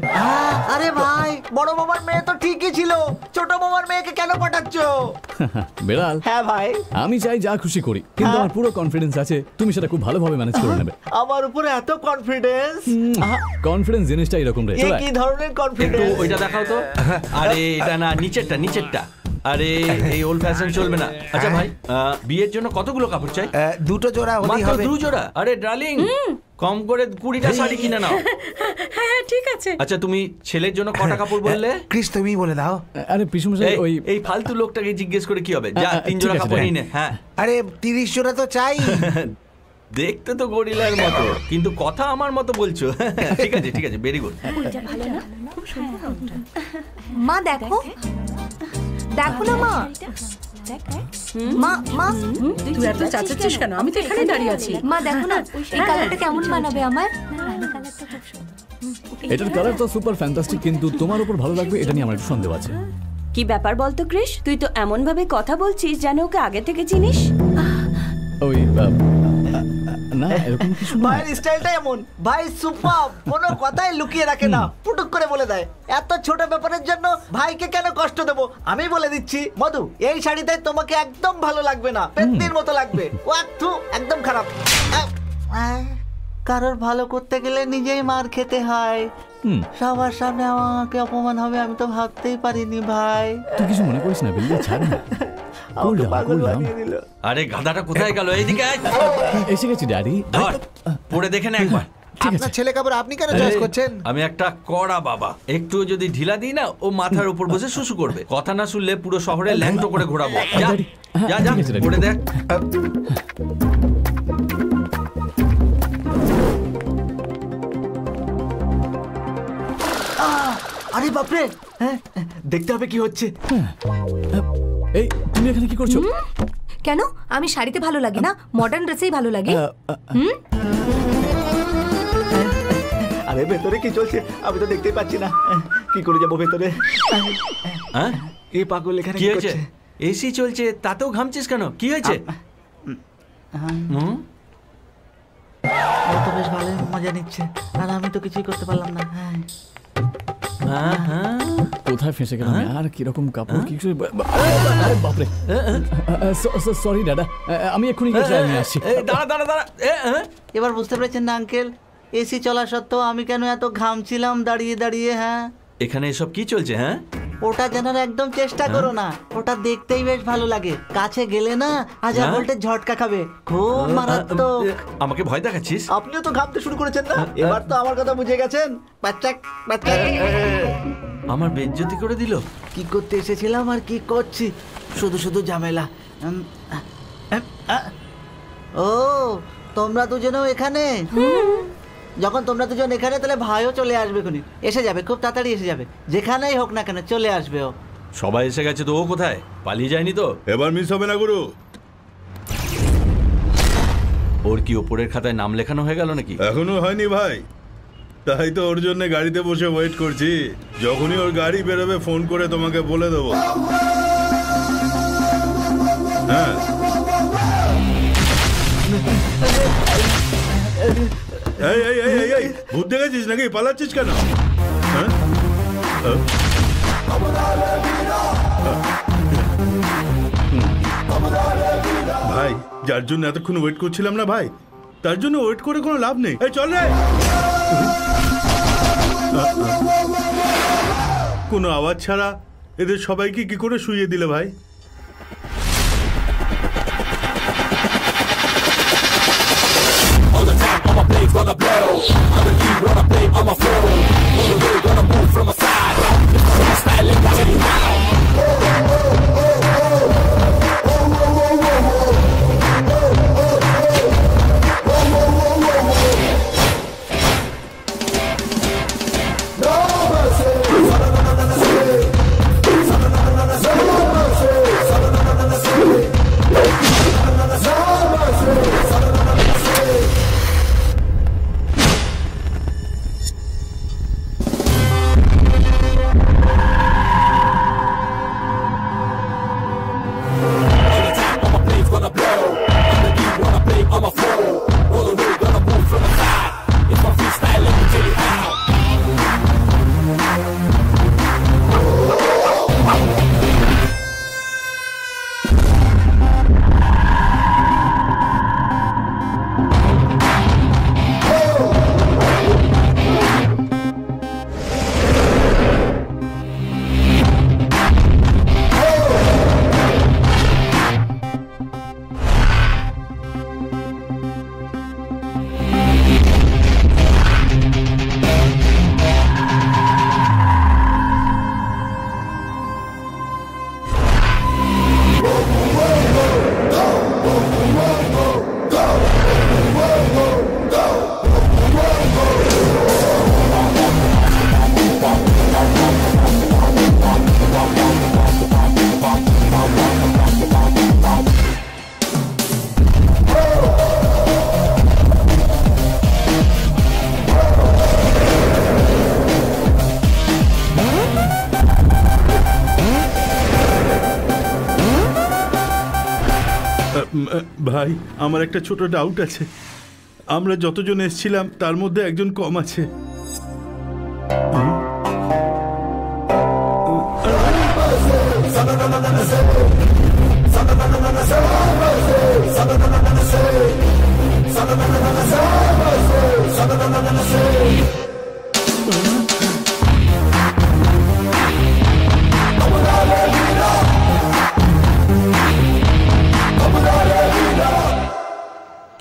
[SPEAKER 13] আরে ভাই, বড় মামার মেয়ে তো ঠিকই ছিল, ছোট মামার মেয়েকে কেন পাঠাচ্ছ?
[SPEAKER 4] বেড়াল।
[SPEAKER 13] হ্যাঁ ভাই,
[SPEAKER 4] আমি চাই যা খুশি করি, কিন্তু আমার পুরো কনফিডেন্স আছে তুমি সেটা খুব ভালোভাবে ম্যানেজ করে নেবে।
[SPEAKER 13] আমার উপরে এত কনফিডেন্স?
[SPEAKER 4] কনফিডেন্স জিনিসটা এরকম রে।
[SPEAKER 13] কি ধরনের কনফিডেন্স?
[SPEAKER 2] ওইটা দেখাও তো। আরে এটা না, নিচেরটা নিচেরটা। আরে এই ওল্ড ফ্যাশন চলবে না। আচ্ছা ভাই, বিয়ের জন্য কতগুলো কাপড় চাই?
[SPEAKER 14] 2 জোড়া হলেই
[SPEAKER 2] মাত্র
[SPEAKER 14] হবে।
[SPEAKER 2] 2 জোড়া? আরে ডার্লিং, কম করে 20টা শাড়ি কিনে নাও।
[SPEAKER 5] হ্যাঁ ঠিক আছে।
[SPEAKER 2] আচ্ছা তুমি ছেলের জন্য কটা কাপড় বললে?
[SPEAKER 14] ক্রিস তুমি বলে দাও।
[SPEAKER 4] আরে পিসমশাই ওই
[SPEAKER 2] এই ফালতু লোকটাকে জিজ্ঞেস করে কি হবে? যা 3 জোড়া কাপড় নিয়ে নে। হ্যাঁ
[SPEAKER 14] আরে 30 জোড়া তো চাই।
[SPEAKER 2] দেখতে তো গরিলার মতো, কিন্তু কথা আমার মতো বলছো। ঠিক আছে ঠিক আছে, ভেরি গুড।
[SPEAKER 7] মা দেখো, দেখো না মা, মা মা
[SPEAKER 5] তুই এত চাচাচ্ছিস কেন? আমি তো এখানে দাঁড়িয়ে আছি।
[SPEAKER 7] মা দেখো না এই কালারটা কেমন মানাবে আমার।
[SPEAKER 4] এটার কালার তো সুপার ফ্যান্টাস্টিক, কিন্তু তোমার উপর ভালো লাগবে এটা নিয়ে আমার একটু সন্দেহ আছে।
[SPEAKER 8] কি ব্যাপার বলতো ক্রিস, তুই তো এমন ভাবে কথা বলছিস যেন ওকে আগে থেকে চিনিস।
[SPEAKER 4] ওই না এরকম কিছু না।
[SPEAKER 13] ভাইয়ের স্টাইলটা এমন, ভাই সুপার, কোনো কথাই লুকিয়ে রাখে না, পুটুক করে বলে দেয়। এত ছোট ব্যাপারের জন্য ভাইকে কেন কষ্ট দেবো? আমি বলে দিচ্ছি মধু, এই শাড়িতে তোমাকে একদম ভালো লাগবে না, পেত্নির মতো লাগবে। ও একদম খারাপ। কারোর ভালো করতে গেলে নিজেই মার খেতে হয়। সবার সামনে আমাকে অপমান হবে আমি তো ভাবতেই পারিনি ভাই।
[SPEAKER 4] তুই কিছু মনে করিস না বিল্লি, ছাড় না।
[SPEAKER 2] আরে গাধাটা কোথায় গেল? এইদিকে
[SPEAKER 4] এসে গেছি ড্যাডি।
[SPEAKER 2] ধর পড়ে দেখে না একবার।
[SPEAKER 14] আপনার ছেলে কাপড় আপনি কেন চয়েস করছেন?
[SPEAKER 2] আমি একটা কড়া বাবা, একটু যদি ঢিলা দিই না ও মাথার উপর বসে শুশু করবে। কথা না শুনলে পুরো শহরে ল্যাংটো করে ঘোরাবো। যা যা যা পড়ে দেখ।
[SPEAKER 13] আরে বাপরে, হ্যাঁ দেখতে হবে কি হচ্ছে।
[SPEAKER 4] এই তুমি এখানে কি করছো?
[SPEAKER 7] কেন আমি শাড়িতে ভালো লাগে না, মডার্ন ড্রেসেই ভালো লাগে।
[SPEAKER 13] আরে ভেতরে কি চলছে আমি তো দেখতেই পাচ্ছি না, কি করে যাবো ভেতরে?
[SPEAKER 2] হ্যাঁ
[SPEAKER 13] এই পাগল এখানে
[SPEAKER 2] কি হয়েছে? এসি চলছে তাতেও ঘামছিস কেন? কি হয়েছে?
[SPEAKER 13] ও তো বেশ ভালোই মজা নিচ্ছে আর আমি তো কিছুই করতে পারলাম না।
[SPEAKER 4] কোথায় ফেঁসে গেলাম আর কিরকম কাপড় কি? আরে বাপরে, সরি দাদা, আমি এক্ষুনি নিয়ে আসছি।
[SPEAKER 2] দাঁড়া দাঁড়া দাঁড়া।
[SPEAKER 13] এবার বুঝতে পেরেছেন না আঙ্কেল, এসি চলা সত্ত্বেও আমি কেন এত ঘামছিলাম দাঁড়িয়ে দাঁড়িয়ে? হ্যাঁ
[SPEAKER 2] এখানে এসব কি চলছে? হ্যাঁ
[SPEAKER 13] ওটা জানার একদম চেষ্টা করো না, ওটা দেখতেই বেশ ভালো লাগে, কাছে গেলে না হাজার ভোল্টের ঝটকা খাবে, খুব মারাত্মক।
[SPEAKER 2] আমাকে ভয় দেখাচ্ছিস?
[SPEAKER 13] আপনিও তো ঘামতে শুরু করেছেন না, এবার তো আমার কথা বুঝে গেছেন। বাচ্চা বাচ্চা
[SPEAKER 2] আমার বেজ্জতি করে দিল।
[SPEAKER 13] কি করতে এসেছিলাম আর কি করছি, শুধু শুধু ঝামেলা। ও তোমরা দুজনেও এখানে? যখন তোমরা দুজন এখানে তাহলে ভাইও চলে আসবে, খুনি এসে যাবে, খুব তাড়াতাড়ি এসে যাবে, যেখানেই হোক না কেন চলে আসবে ও।
[SPEAKER 2] সবাই এসে গেছে তো ও কোথায়? পালিয়ে যায়নি তো?
[SPEAKER 1] এবার মিস হবে না গুরু।
[SPEAKER 2] ওর কি ওপরের খাতায় নাম লেখানো হয়ে গেল নাকি?
[SPEAKER 1] এখনো হয়নি ভাই, তাই তো ওর জন্য গাড়িতে বসে ওয়েট করছি। যখনই ওর গাড়ি বেরোবে ফোন করে তোমাকে বলে দেবো। হ্যাঁ এই এই এই এই ভূত দেখেছিস নাকি? পালাচ্ছিস কেন? হ্যাঁ ভাই, যার জন্য এতক্ষণ ওয়েট করছিলাম না ভাই, তার জন্য ওয়েট করে কোনো লাভ নেই। এই চল রে। কোনো আওয়াজ ছাড়া এদের সবাইকে কি করে শুইয়ে দিলে ভাই?
[SPEAKER 15] Gonna blow. I'm the lead when I play on my flow. On the way, gonna move from a side. I'm styling that you now. No mercy.
[SPEAKER 12] ভাই আমার একটা ছোট ডাউট আছে, আমরা যতজন এসেছিলাম তার মধ্যে একজন কম আছে।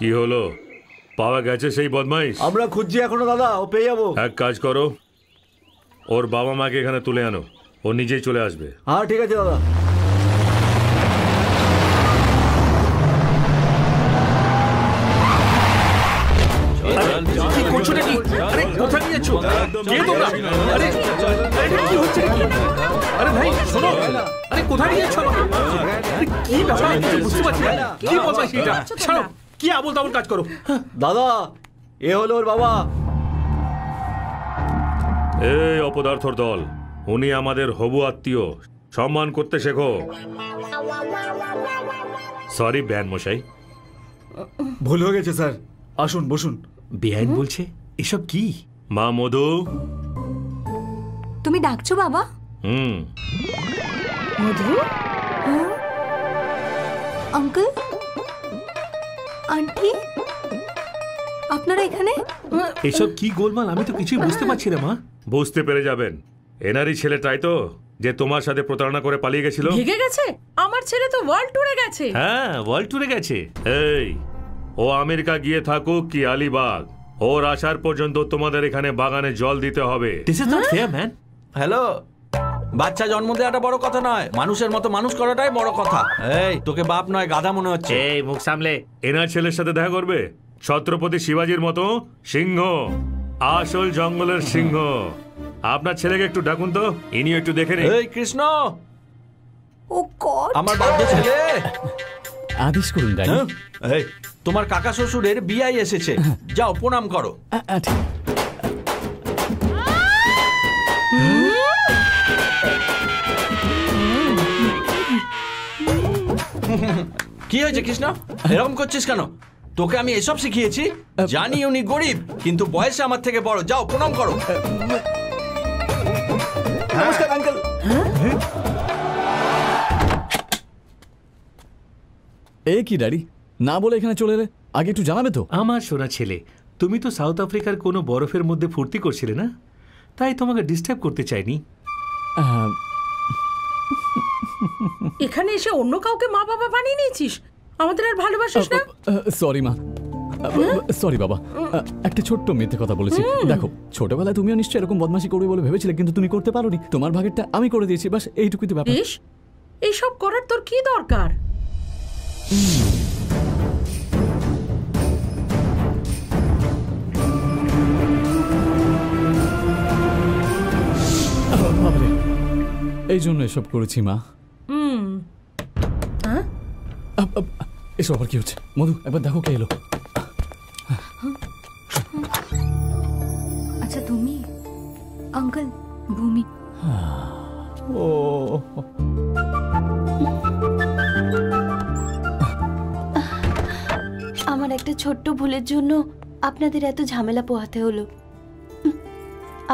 [SPEAKER 11] কি হলো, পাওয়া গেছে সেই বদমাইশ?
[SPEAKER 13] আমরা খুঁজছি এখনো দাদা, ও পেয়ে যাবো।
[SPEAKER 11] এক কাজ করো, ওর বাবা মাকে এখানে তুলে আনো, ও নিজেই চলে আসবে।
[SPEAKER 13] হ্যাঁ ঠিক আছে দাদা।
[SPEAKER 6] কি আবল তাবল কাজ করো
[SPEAKER 13] দাদা, এ হলো ওর বাবা।
[SPEAKER 11] এই অপদার্থর দল, উনি আমাদের হবু আত্মীয়, সম্মান করতে শেখো। সরি বেয়ান মশাই।
[SPEAKER 3] ভুল হয়ে গেছে স্যার, আসুন বসুন।
[SPEAKER 6] বেআইন বলছে এসব কি?
[SPEAKER 11] মা মধু।
[SPEAKER 7] তুমি ডাকছো বাবা?
[SPEAKER 5] মধু,
[SPEAKER 7] আঙ্কেল, আন্টি, আপনারা এখানে?
[SPEAKER 6] এসব কি গোলমাল, আমি তো কিছুই বুঝতে পারছি না মা।
[SPEAKER 11] বুঝতে পেরে যাবেন, এনারই ছেলেটাই তো যে তোমার সাথে প্রতারণা করে পালিয়ে গেছিল।
[SPEAKER 5] ভেগে গেছে? আমার ছেলে তো ওয়ার্ল্ড ট্যুরে গেছে।
[SPEAKER 11] হ্যাঁ, ওয়ার্ল্ড ট্যুরে গেছে। এই, ও আমেরিকা গিয়ে থাকুক কি আলিবাগ, ওর আসার পর্যন্ত তোমাদের এখানে বাগানে জল দিতে হবে।
[SPEAKER 6] This is not fair man.
[SPEAKER 2] Hello, বাচ্চা জন্ম দেওয়াটা বড় কথা নয়, মানুষের মতো মানুষ করাটাই বড় কথা। এই, তোকে বাপ নয় গাধা মনে হচ্ছে।
[SPEAKER 11] এই মুখ সামলে। এনার ছেলের সাথে দেখা করবে? ছত্রপতি শিবাজির মতো সিংহ, আসল জঙ্গলের সিংহ। আপনার ছেলেকে একটু ডাকুন তো, ইনিও একটু দেখে নিন।
[SPEAKER 2] এই কৃষ্ণ,
[SPEAKER 7] ও গড,
[SPEAKER 2] আমার বাধ্য ছেলে।
[SPEAKER 4] আদেশ করুন ড্যাডি।
[SPEAKER 2] এই, তোমার কাকা শ্বশুরের বিয়াই এসেছে, যাও প্রণাম করো। কি হয়েছে কৃষ্ণ, এরকম করছিস কেন? তোকে আমি এসব শিখিয়েছি? জানি উনি গরিব, কিন্তু বয়সে আমার থেকে বড়। যাও প্রণাম করো।
[SPEAKER 13] নমস্কার আঙ্কেল।
[SPEAKER 4] এ কি ড্যাডি, না বলে এখানে চলে এলে? আগে একটু জানাবে তো।
[SPEAKER 6] আমার সোনা ছেলে, তুমি তো সাউথ আফ্রিকার কোনো বরফের মধ্যে ফুর্তি করছিলে না, তাই তোমাকে ডিস্টার্ব করতে চাইনি।
[SPEAKER 5] এখানে এসে অন্য কাউকে মা বাবা বানিয়ে নিয়েছিস? আমাদের আর ভালোবাসিস না?
[SPEAKER 4] সরি মা, সরি বাবা, একটা ছোট্ট মিথ্যে কথা বলেছি। দেখো, ছোটবেলায় তুমিও নিশ্চয়ই এরকম বদমাশি করবে বলে ভেবেছিলে, কিন্তু তুমি করতে পারোনি। তোমার ভাগেরটা আমি করে দিয়েছি, বাস এইটুকুই তো ব্যাপার।
[SPEAKER 5] এইসব করার তোর কি দরকার?
[SPEAKER 4] এই জন্য এসব করেছি মা। এসব আবার কি হচ্ছে? মধু, একবার দেখো কে এলো।
[SPEAKER 7] আচ্ছা তুমি? আঙ্কেল, ভূমি।
[SPEAKER 4] ও,
[SPEAKER 8] আমার একটা ছোট্ট ভুলের জন্য আপনাদের এত ঝামেলা পোহাতে হলো।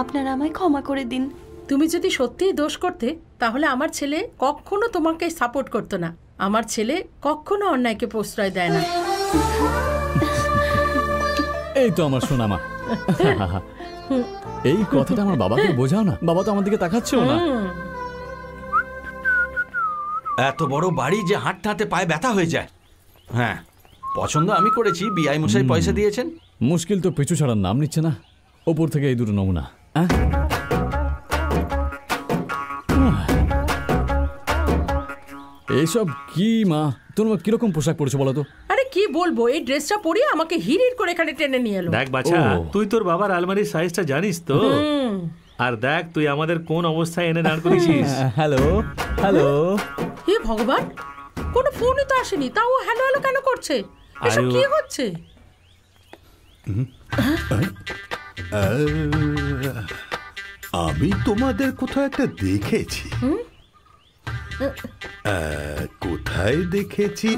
[SPEAKER 8] আপনারা আমায় ক্ষমা করে দিন।
[SPEAKER 5] তুমি যদি সত্যিই দোষ করতে, তাহলে আমার ছেলে কখনো তোমাকে সাপোর্ট করতো না। আমার ছেলে কখনো অন্যায়কে প্রশ্রয় দেয় না।
[SPEAKER 4] এই তো আমার সোনা মা। এই কথাটা আমার বাবাকে বোঝাও না, বাবা তো আমার দিকে তাকাচ্ছেও না।
[SPEAKER 2] এত বড় বাড়ি যে হাঁটতে হাঁটতে পায়ে ব্যথা হয়ে যায়। হ্যাঁ, পছন্দ আমি করেছি, বিআই মশাই পয়সা দিয়েছেন।
[SPEAKER 4] মুশকিল তো পিছু ছাড়ার নাম নিচ্ছে না। ওপর থেকে এই দুটো নমুনা। এইসব কি মা? তোমার কিরকম পোশাক পরেছো বলো তো?
[SPEAKER 5] আরে কি বলবো, এই ড্রেসটা পরিয়ে আমাকে হিড়ির করে এখানে টেনে নিয়ে এলো।
[SPEAKER 6] দেখ বাচ্চা, তুই তোর বাবার আলমারির সাইজটা জানিস তো? আর দেখ তুই আমাদের কোন অবস্থায় এনে দাঁড় করেছিস।
[SPEAKER 4] Hello hello.
[SPEAKER 5] হে ভগবান, কোনো ফোনই তো আসেনি, তাও হ্যালো হ্যালো কেন করছে? এসব কি হচ্ছে?
[SPEAKER 12] আমি তোমাদের কোথাও একটা দেখেছি। কোথায় দেখেছি?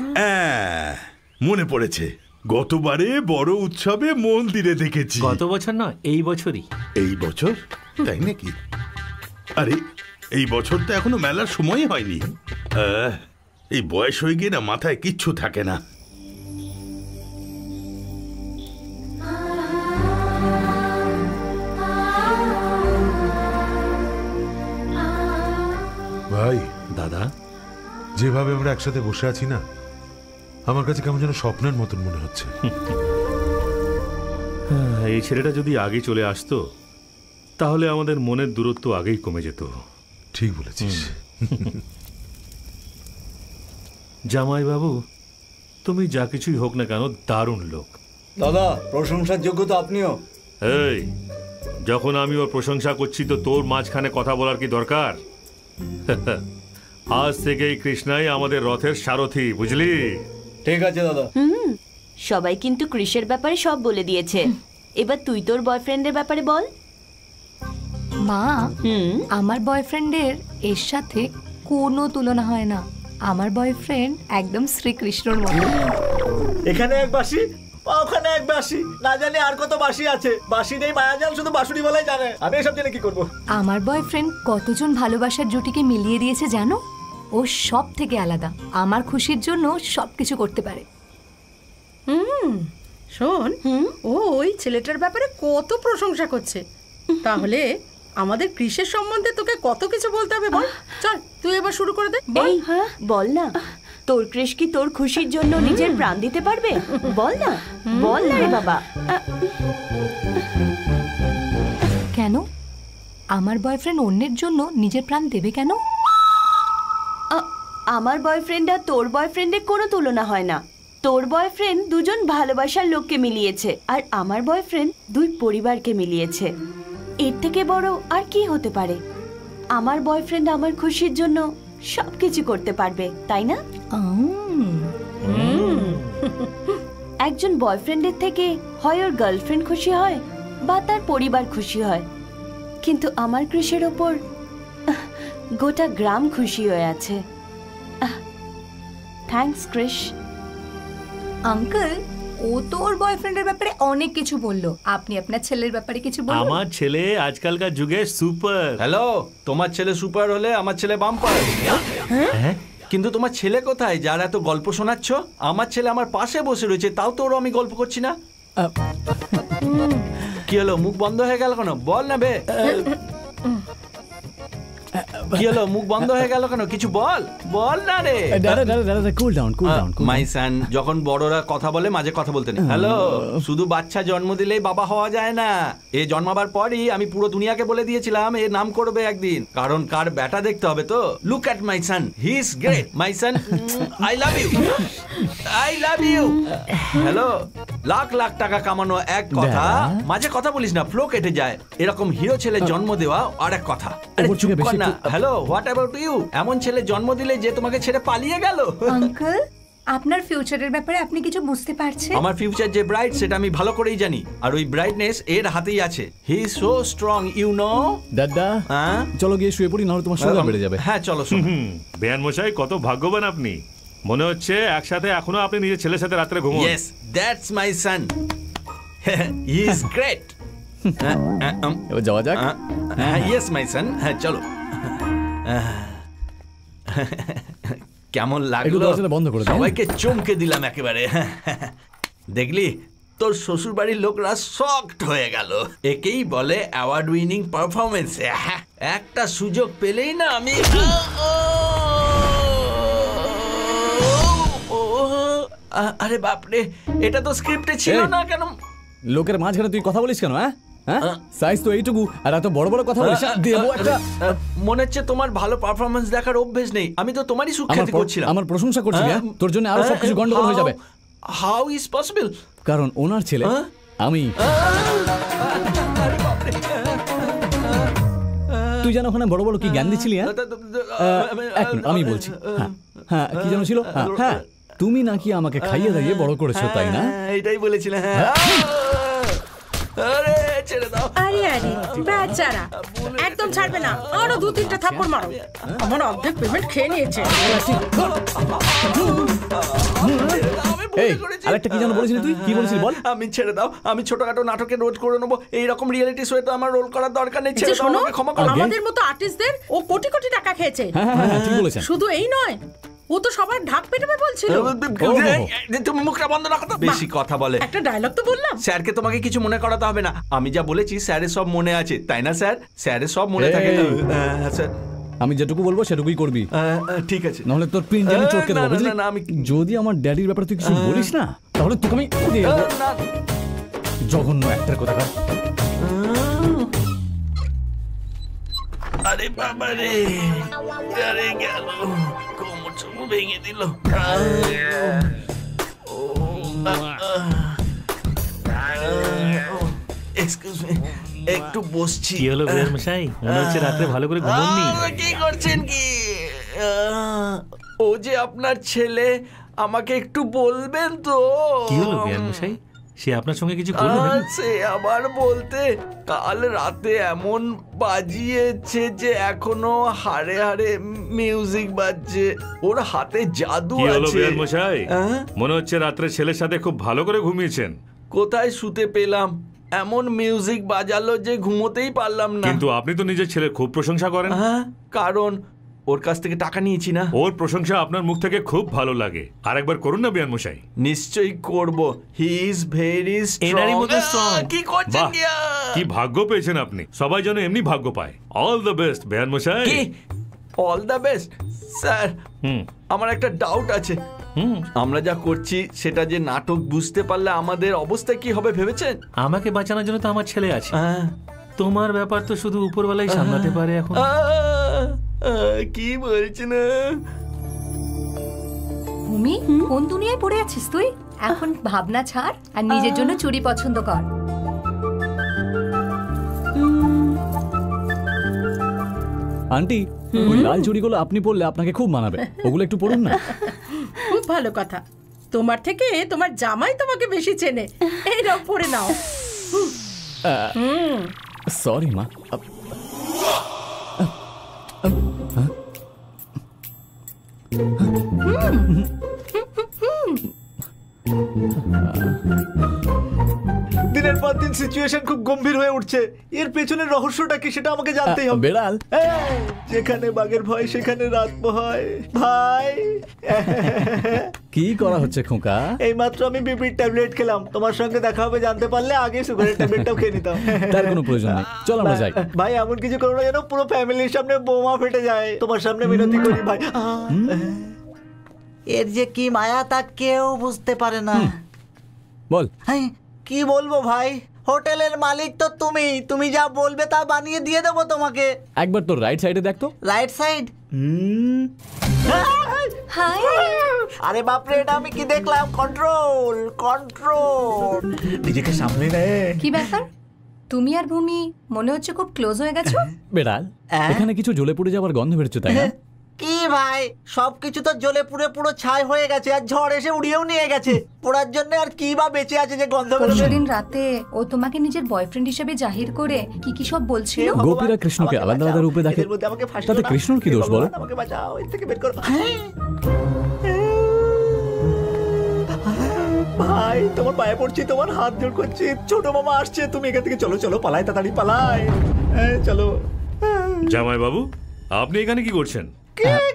[SPEAKER 1] মনে পড়েছে, গতবারে বড় উৎসবে মন্দিরে দেখেছি।
[SPEAKER 6] গত বছর না, এই বছরই।
[SPEAKER 1] এই বছর? তাই নাকি? আরে এই বছর তো এখনো মেলার সময় হয়নি। এই বয়স হয়ে গিয়ে না মাথায় কিচ্ছু থাকে না।
[SPEAKER 9] ভাই,
[SPEAKER 6] দাদা,
[SPEAKER 9] যেভাবে আমরা একসাথে বসে আছি না, আমার কাছে কেমন যেন স্বপ্নের মতন মনে হচ্ছে।
[SPEAKER 11] এই ছেলেটা যদি আগে চলে আসতো তাহলে আমাদের মনের দূরত্ব আগেই কমে যেত।
[SPEAKER 9] ঠিক বলেছিস।
[SPEAKER 11] জামাই বাবু, তুমি যা কিছুই হোক না কেন দারুণ লোক।
[SPEAKER 3] দাদা, প্রশংসার যোগ্য তো আপনিও।
[SPEAKER 11] এই, যখন আমি ওর প্রশংসা করছি তো তোর মাঝখানে কথা বলার কি দরকার? আজ থেকেই কৃষ্ণাই আমাদের রথের সারথি, বুঝলি?
[SPEAKER 3] ঠিক আছে দাদা।
[SPEAKER 8] সবাই কিন্তু ক্রিসের ব্যাপারে সব বলে দিয়েছে। এবার তুই তোর বয়ফ্রেন্ডের ব্যাপারে বল।
[SPEAKER 7] মা, আমার বয়ফ্রেন্ডের এর সাথে কোনো তুলনা হয় না। আমার বয়ফ্রেন্ড একদম শ্রীকৃষ্ণর মতো।
[SPEAKER 13] এখানে এক বাঁশি, ওখানে এক বাঁশি, না জানি আর কত বাঁশি আছে। বাঁশি নেই মায়াজাল, শুধু বাঁশুরি বলাই জানে। আমি এসব জেনে কি করব?
[SPEAKER 7] আমার বয়ফ্রেন্ড কতজন ভালোবাসার জুটিকে মিলিয়ে দিয়েছে জানো? ও সব থেকে আলাদা। আমার খুশির জন্য সবকিছু করতে পারে।
[SPEAKER 5] শোন, ও ওই ছেলেটার ব্যাপারে কত প্রশংসা করছে। তাহলে আমাদের কৃষের সম্বন্ধে তোকে কত কিছু বলতে হবে বল। চল তুই এবার শুরু করে দে।
[SPEAKER 8] এই বল না, তোর কৃষ কি তোর খুশির জন্য নিজের প্রাণ দিতে পারবে? বল না, বল না রে বাবা।
[SPEAKER 7] কেন? আমার বয়ফ্রেন্ড অন্যের জন্য নিজের প্রাণ দেবে কেন?
[SPEAKER 8] আমার বয়ফ্রেন্ড আর তোর বয়ফ্রেন্ডের কোনো তুলনা হয় না। তোর বয়ফ্রেন্ড দুজন ভালোবাসার লোককে মিলিয়েছে, আর আমার বয়ফ্রেন্ড দুই পরিবারকে মিলিয়েছে। এর থেকে বড় আর কি হতে পারে? আমার বয়ফ্রেন্ড আমার খুশির জন্য সবকিছু করতে পারবে, তাই না? একজন বয়ফ্রেন্ডের থেকে হয় ওর গার্লফ্রেন্ড খুশি হয় বা তার পরিবার খুশি হয়, কিন্তু আমার কৃষের ওপর গোটা গ্রাম খুশি হয়ে আছে। থ্যাঙ্কস কৃষ।
[SPEAKER 7] আঙ্কেল, ও তো ওর বয়ফ্রেন্ডের ব্যাপারে অনেক কিছু বললো। আপনি আপনার ছেলের ব্যাপারে কিছু বলুন।
[SPEAKER 11] আমার ছেলে আজকালকার যুগে সুপার।
[SPEAKER 2] হ্যালো, তোমার ছেলে সুপার হলে আমার ছেলে বাম্পার। কিন্তু তোমার ছেলে কোথায় যার এত গল্প শোনাচ্ছ? আমার ছেলে আমার পাশে বসে রয়েছে, তাও তো ওরও আমি গল্প করছি না। কি হলো, মুখ বন্ধ হয়ে গেল কেন? বল না বে। কি হলো, মুখ বন্ধ হয়ে গেল কেন? কিছু বল, বল না রে।
[SPEAKER 4] Cool down, cool down.
[SPEAKER 2] মাই সান, যখন বড়রা কথা বলে মাঝে কথা বলতে নেই। হ্যালো, শুধু বাচ্চা জন্ম দিলেই বাবা হওয়া যায় না। এ জন্মাবার পরই আমি পুরো দুনিয়াকে বলে দিয়েছিলাম এর নাম করবে একদিন, কারণ কার বেটা দেখতে হবে তো। Look at my son, he is great. My son, I love you, I love you. Hello, lakh lakh টাকা কামানো এক কথা, মাঝে কথা বলিস না, ফ্লো কেটে যায়। এরকম হিরো ছেলে জন্ম দেওয়া আর এক কথা। Hello, what about you? এমন ছেলে জন্ম দিলে যে তোমাকে ছেড়ে পালিয়ে গেল।
[SPEAKER 7] আঙ্কেল, আপনার ফিউচারের ব্যাপারে আপনি কিছু বুঝতে পারছেন?
[SPEAKER 2] আমার ফিউচার যে ব্রাইট সেটা আমি ভালো করেই জানি, আর ওই ব্রাইটনেস এর হাতেই আছে। He is so strong, you know.
[SPEAKER 4] দাদা, চলো গিয়ে শুয়ে পড়ি, নাহলে তোমার সুগার বেড়ে যাবে।
[SPEAKER 2] হ্যাঁ চলো।
[SPEAKER 11] বেয়ান মশাই, কত ভাগ্যবান আপনি। মনে হচ্ছে একসাথে এখনো আপনি নিজের ছেলের সাথে রাত্রে ঘুমোন।
[SPEAKER 2] Yes, that's my son, he is great.
[SPEAKER 4] এবার যাওয়া যাক।
[SPEAKER 2] ইয়েস মাই সন, হ্যাঁ চলো। কেমন লাগলো?
[SPEAKER 4] বন্ধ করে
[SPEAKER 2] সবাইকে চমকে দিলাম একেবারে। দেখলি, তোর শ্বশুর বাড়ির লোকরা শকড হয়ে গেল। একেই বলে অ্যাওয়ার্ড উইনিং পারফরমেন্স। একটা সুযোগ পেলেই না আমি। আরে বাপরে, এটা তো স্ক্রিপ্টে ছিল না কেন?
[SPEAKER 4] লোকের মাঝখানে তুই কথা বলিস কেন? সাইজ তো এইটুকু, আর এত বড় বড় কথা বলিস।
[SPEAKER 2] মনে হচ্ছে তোমার ভালো পারফরমেন্স দেখার অভ্যেস নেই। আমি তো তোমারই সুখ্যাতি করছিলাম।
[SPEAKER 4] আমার প্রশংসা করছিস, তোর জন্য আরো সবকিছু গন্ডগোল হয়ে যাবে।
[SPEAKER 2] How is possible?
[SPEAKER 4] কারণ ওনার ছেলে আমি। তুই যেন ওখানে বড় বড় কি জ্ঞান দিচ্ছিলি? আমি বলছি। হ্যাঁ, কি যেন ছিল? হ্যাঁ, তুমি নাকি আমাকে খাইয়ে দাইয়ে বড় করেছো, তাই না?
[SPEAKER 2] এটাই বলেছিলে। আরে ছেড়ে দাও।
[SPEAKER 5] আরে আরে বেচারা, একদম ছাড়বে না, আরো 2-3টা থাপ্পড় মারো। আমার অর্ধেক পেমেন্ট খেয়ে নিয়েছে।
[SPEAKER 4] এই আরেকটা কি যেন বলেছিলি তুই? কি বলেছিলি বল?
[SPEAKER 2] আমি ছেড়ে দাও, আমি ছোটখাটো নাটকে রোল করে নেবো, এইরকম রিয়েলিটি শোয়ে তো আমার রোল করার দরকার নেই। ছেড়ে দাও,
[SPEAKER 5] শোনো,
[SPEAKER 2] আমাকে ক্ষমা করো।
[SPEAKER 5] আমাদের মতো আর্টিস্টদের ও কোটি কোটি টাকা খেয়েছে।
[SPEAKER 4] হ্যাঁ ঠিক বলেছেন।
[SPEAKER 5] শুধু এই নয়, ও তো সবার ঢাক পেটাবে বলছিল।
[SPEAKER 2] তুমি মুখটা বন্ধ রাখো তো। বেশি কথা বলে।
[SPEAKER 5] একটা ডায়লগ তো বললাম।
[SPEAKER 2] স্যারকে তোমাকে কিছু মনে করাতে হবে না, আমি যা বলেছি স্যারের সব মনে আছে, তাই না স্যার? স্যারের সব মনে থাকে তো? হ্যাঁ স্যার,
[SPEAKER 4] আমি যেটুকু বলবো সেটুকুই করবি।
[SPEAKER 2] ঠিক আছে,
[SPEAKER 4] নাহলে তোর প্রিন্ট আমি চটকে দেবো, বুঝলি?
[SPEAKER 2] না, আমি
[SPEAKER 4] যদি আমার ড্যাডির ব্যাপারে তুই কিছু বলিস না, তাহলে তোকে আমি জঘন্য একটার কথা কর।
[SPEAKER 2] আরে বাবা রে, আরে গেল, কোমর চুমু ভেঙে দিল। এক্সকিউজ মি, একটু বসছি।
[SPEAKER 6] কি হলো বেয়ার মশাই, মনে হচ্ছে রাতে ভালো করে ঘুমোননি।
[SPEAKER 2] কি করছেন কি? ও যে আপনার ছেলে, আমাকে একটু বলবেন তো?
[SPEAKER 6] কি হলো বেয়ার মশাই, সে আপনার সঙ্গে কিছু করলো নাকি?
[SPEAKER 2] সে আবার বলতে, কাল রাতে এমন বাজিয়েছে যে এখনো হাড়ে হাড়ে মিউজিক বাজছে, ওর হাতে জাদু
[SPEAKER 11] কি হলো
[SPEAKER 2] আছে।
[SPEAKER 11] বেয়ার মশাই, মনে হচ্ছে রাত্রে ছেলের সাথে খুব ভালো করে ঘুমিয়েছেন।
[SPEAKER 2] কোথায় শুতে পেলাম, এমন মিউজিক বাজালো যে ঘুমোতেই পারলাম না।
[SPEAKER 11] কিন্তু আপনি তো নিজের ছেলের খুব প্রশংসা করেন।
[SPEAKER 2] কারণ ওর কাছ থেকে টাকা নিয়েছি না।
[SPEAKER 11] ওর প্রশংসা আপনার মুখ থেকে খুব ভালো লাগে, আরেকবার করুন না বিয়ান মশাই।
[SPEAKER 2] নিশ্চয়ই করব, হি ইজ ভেরি
[SPEAKER 11] এনারই মতো
[SPEAKER 2] স্ট্রং। কি করছেন?
[SPEAKER 11] কি ভাগ্য পেয়েছেন আপনি, সবাই যেন এমনি ভাগ্য পায়। অল দ্য বেস্ট বিয়ান মশাই।
[SPEAKER 2] কি অল দ্য বেস্ট? স্যার, আমার একটা ডাউট আছে। আমরা যা করছি সেটা যে নাটক, বুঝতে পারলে আমাদের অবস্থা কি হবে ভেবেছেন?
[SPEAKER 6] আমাকে বাঁচানোর জন্য তো আমার ছেলে আছে, তোমার ব্যাপার তো শুধু উপরওয়ালাই সামলাতে পারে এখন।
[SPEAKER 2] কি বলছেন?
[SPEAKER 7] ভূমি, কোন দুনিয়ায় পড়ে আছিস তুই? এখন ভাবনা ছাড় আর নিজের জন্য চুড়ি পছন্দ কর।
[SPEAKER 4] আন্টি, ওই লাল চুড়িগুলো আপনি পরলে আপনাকে খুব মানাবে, ওগুলো একটু পরুন না।
[SPEAKER 5] খুব ভালো কথা, তোমার থেকে তোমার জামাই তোমাকে বেশি চেনে। এই নাও, পরে নাও।
[SPEAKER 4] সরি মা।
[SPEAKER 13] দিনের পর দিন সিচুয়েশন খুব গম্ভীর হয়ে উঠছে। এর পেছনের রহস্যটা কি সেটা আমাকে জানতেই হবে।
[SPEAKER 4] বেড়াল,
[SPEAKER 13] যেখানে বাঘের ভয় সেখানে রাত ভয়। ভাই,
[SPEAKER 4] কি করা হচ্ছে খোকা?
[SPEAKER 13] এইমাত্র আমি বিপির ট্যাবলেট খেলাম, তোমার সঙ্গে দেখা হবে জানতে পারলে আগে সুগারের ট্যাবলেটটাও খেয়ে নিতাম।
[SPEAKER 4] তার কোনো প্রয়োজন নেই, চল আমরা যাই।
[SPEAKER 13] ভাই এমন কিছু করো না যেন পুরো ফ্যামিলির সামনে বোমা ফেটে যায়। তোমার সামনে মিনতি করি ভাই।
[SPEAKER 10] এর যে কি মায়া তা কেউ বুঝতে পারে না।
[SPEAKER 4] বল।
[SPEAKER 10] কি বলবো ভাই, হোটেলের মালিক তো তুমি যা বলবে তা বানিয়ে দিয়ে দেবো তোমাকে।
[SPEAKER 4] একবার তোর রাইট সাইডে দেখ তো।
[SPEAKER 10] Right side? আরে বাপরে, এটা আমি কি দেখলাম? কন্ট্রোল কন্ট্রোল,
[SPEAKER 13] নিজেকে সামনে নে।
[SPEAKER 7] কি ব্যাপার, তুমি আর ভূমি মনে হচ্ছে খুব ক্লোজ হয়ে গেছো।
[SPEAKER 4] বেড়াল, এখানে কিছু জ্বলে পুড়ে যাওয়ার গন্ধ বেরোচ্ছে, তাই না?
[SPEAKER 10] কি ভাই, সবকিছু তো জ্বলে পুড়ে পুরো ছাই হয়ে গেছে, আর ঝড় এসে উড়িয়েও নিয়ে গেছে। পোড়ার জন্য আর কি বা বেঁচে আছে যে গন্ধ বেরোবে?
[SPEAKER 7] পরশুদিন রাতে ও তোমাকে নিজের বয়ফ্রেন্ড হিসেবে জাহির করে কি কি সব বলছিল।
[SPEAKER 4] গোপীরা কৃষ্ণকে আলাদা আলাদা রূপে দেখে, তাতে কৃষ্ণর কি দোষ বলো?
[SPEAKER 10] আমাকে বাঁচাও, এর থেকে বের করো
[SPEAKER 13] ভাই। তোমার পায়ে পড়ছি, তোমার হাত জোড় করছি। ছোট মামা আসছে, তুমি এখান থেকে চলো চলো, পালাই তাড়াতাড়ি পালাই। চলো।
[SPEAKER 11] জামাই বাবু, আপনি এখানে কি করছেন?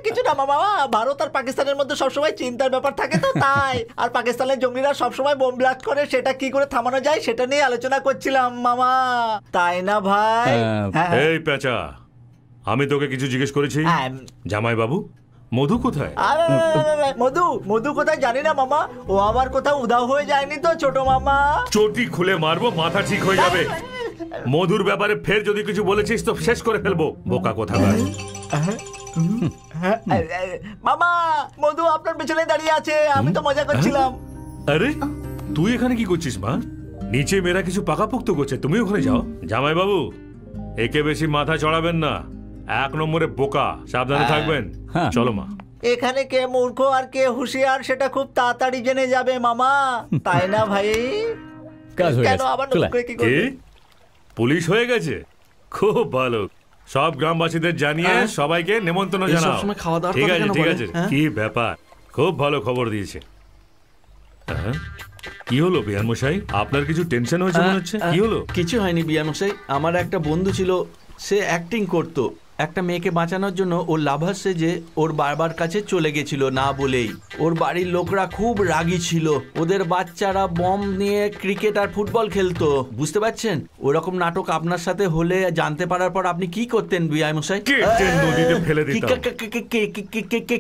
[SPEAKER 10] কিছু না মামা, ভারত আর পাকিস্তানের মধ্যে সবসময় চিন্তার ব্যাপার থাকে তো তাই। আর পাকিস্তানের জঙ্গিরা সবসময় বোম ব্লাস্ট করে, সেটা কি করে থামানো যায় সেটা নিয়ে আলোচনা করছিলাম মামা, তাই না ভাই?
[SPEAKER 11] এই পেঁচা, আমি তোকে কিছু জিজ্ঞেস করেছি। জামাই বাবু, মধু কোথায়?
[SPEAKER 10] মধু কোথায় জানি না মামা, ও আবার কোথাও উধাও হয়ে যায়নি তো ছোট মামা?
[SPEAKER 11] চটি খুলে মারবো, মাথা ঠিক হয়ে যাবে। মধুর ব্যাপারে ফের যদি কিছু বলেছিস তো শেষ করে ফেলবো, বোকা কোথাকার।
[SPEAKER 10] মামা, মধু আপনার পেছনে দাঁড়িয়ে আছে, আমি তো মজা করছিলাম।
[SPEAKER 11] আরে তুই এখানে কি করছিস মা? নিচে মেয়েরা কিছু পাকাপোক্ত করছে, তুমি ওখানে যাও। জামাই বাবু, একে বেশি মাথা চড়াবেন না, 1 নম্বরে বোকা, সাবধানে থাকবেন। চলো মা।
[SPEAKER 10] এখানে কে মূর্খ আর কে হুঁশিয়ার সেটা খুব তাড়াতাড়ি জেনে যাবে মামা, তাই না ভাই?
[SPEAKER 4] কাজ হয়ে
[SPEAKER 13] কেন
[SPEAKER 4] গেছে
[SPEAKER 13] আবার
[SPEAKER 4] চলে
[SPEAKER 13] নতুন করে কি
[SPEAKER 11] কি
[SPEAKER 13] করবে?
[SPEAKER 11] পুলিশ হয়ে গেছে? খুব ভালো। সব গ্রামবাসীদের জানিয়ে সবাইকে নেমন্তন্ন
[SPEAKER 2] এই
[SPEAKER 11] জানাও।
[SPEAKER 2] সবসময় খাওয়া দাওয়ার
[SPEAKER 11] ঠিক
[SPEAKER 2] কথা
[SPEAKER 11] আছে
[SPEAKER 2] কেন
[SPEAKER 11] ঠিক
[SPEAKER 2] বলে?
[SPEAKER 11] আছে।
[SPEAKER 2] হ্যাঁ?
[SPEAKER 11] কি ব্যাপার, খুব ভালো খবর দিয়েছে। হ্যাঁ? কি হলো বিয়ান মশাই, আপনার কিছু টেনশন হয়েছে মনে হচ্ছে? কি হলো?
[SPEAKER 2] কিছু হয়নি বিয়ান মশাই, আমার একটা বন্ধু ছিল, সে অ্যাক্টিং করতো। একটা মেয়েকে বাঁচানোর জন্য ওর লাভার সেজে ওর বাবার কাছে চলে গেছিল না বলেই। ওর বাড়ির লোকরা খুব রাগী ছিল, ওদের বাচ্চারা বম নিয়ে ক্রিকেট আর ফুটবল খেলতো, বুঝতে পারছেন? ওরকম নাটক আপনার সাথে হলে জানতে পারার পর আপনি কি করতেন বিয়ান মশাই?
[SPEAKER 11] কেটে নদীতে ফেলে দিতাম।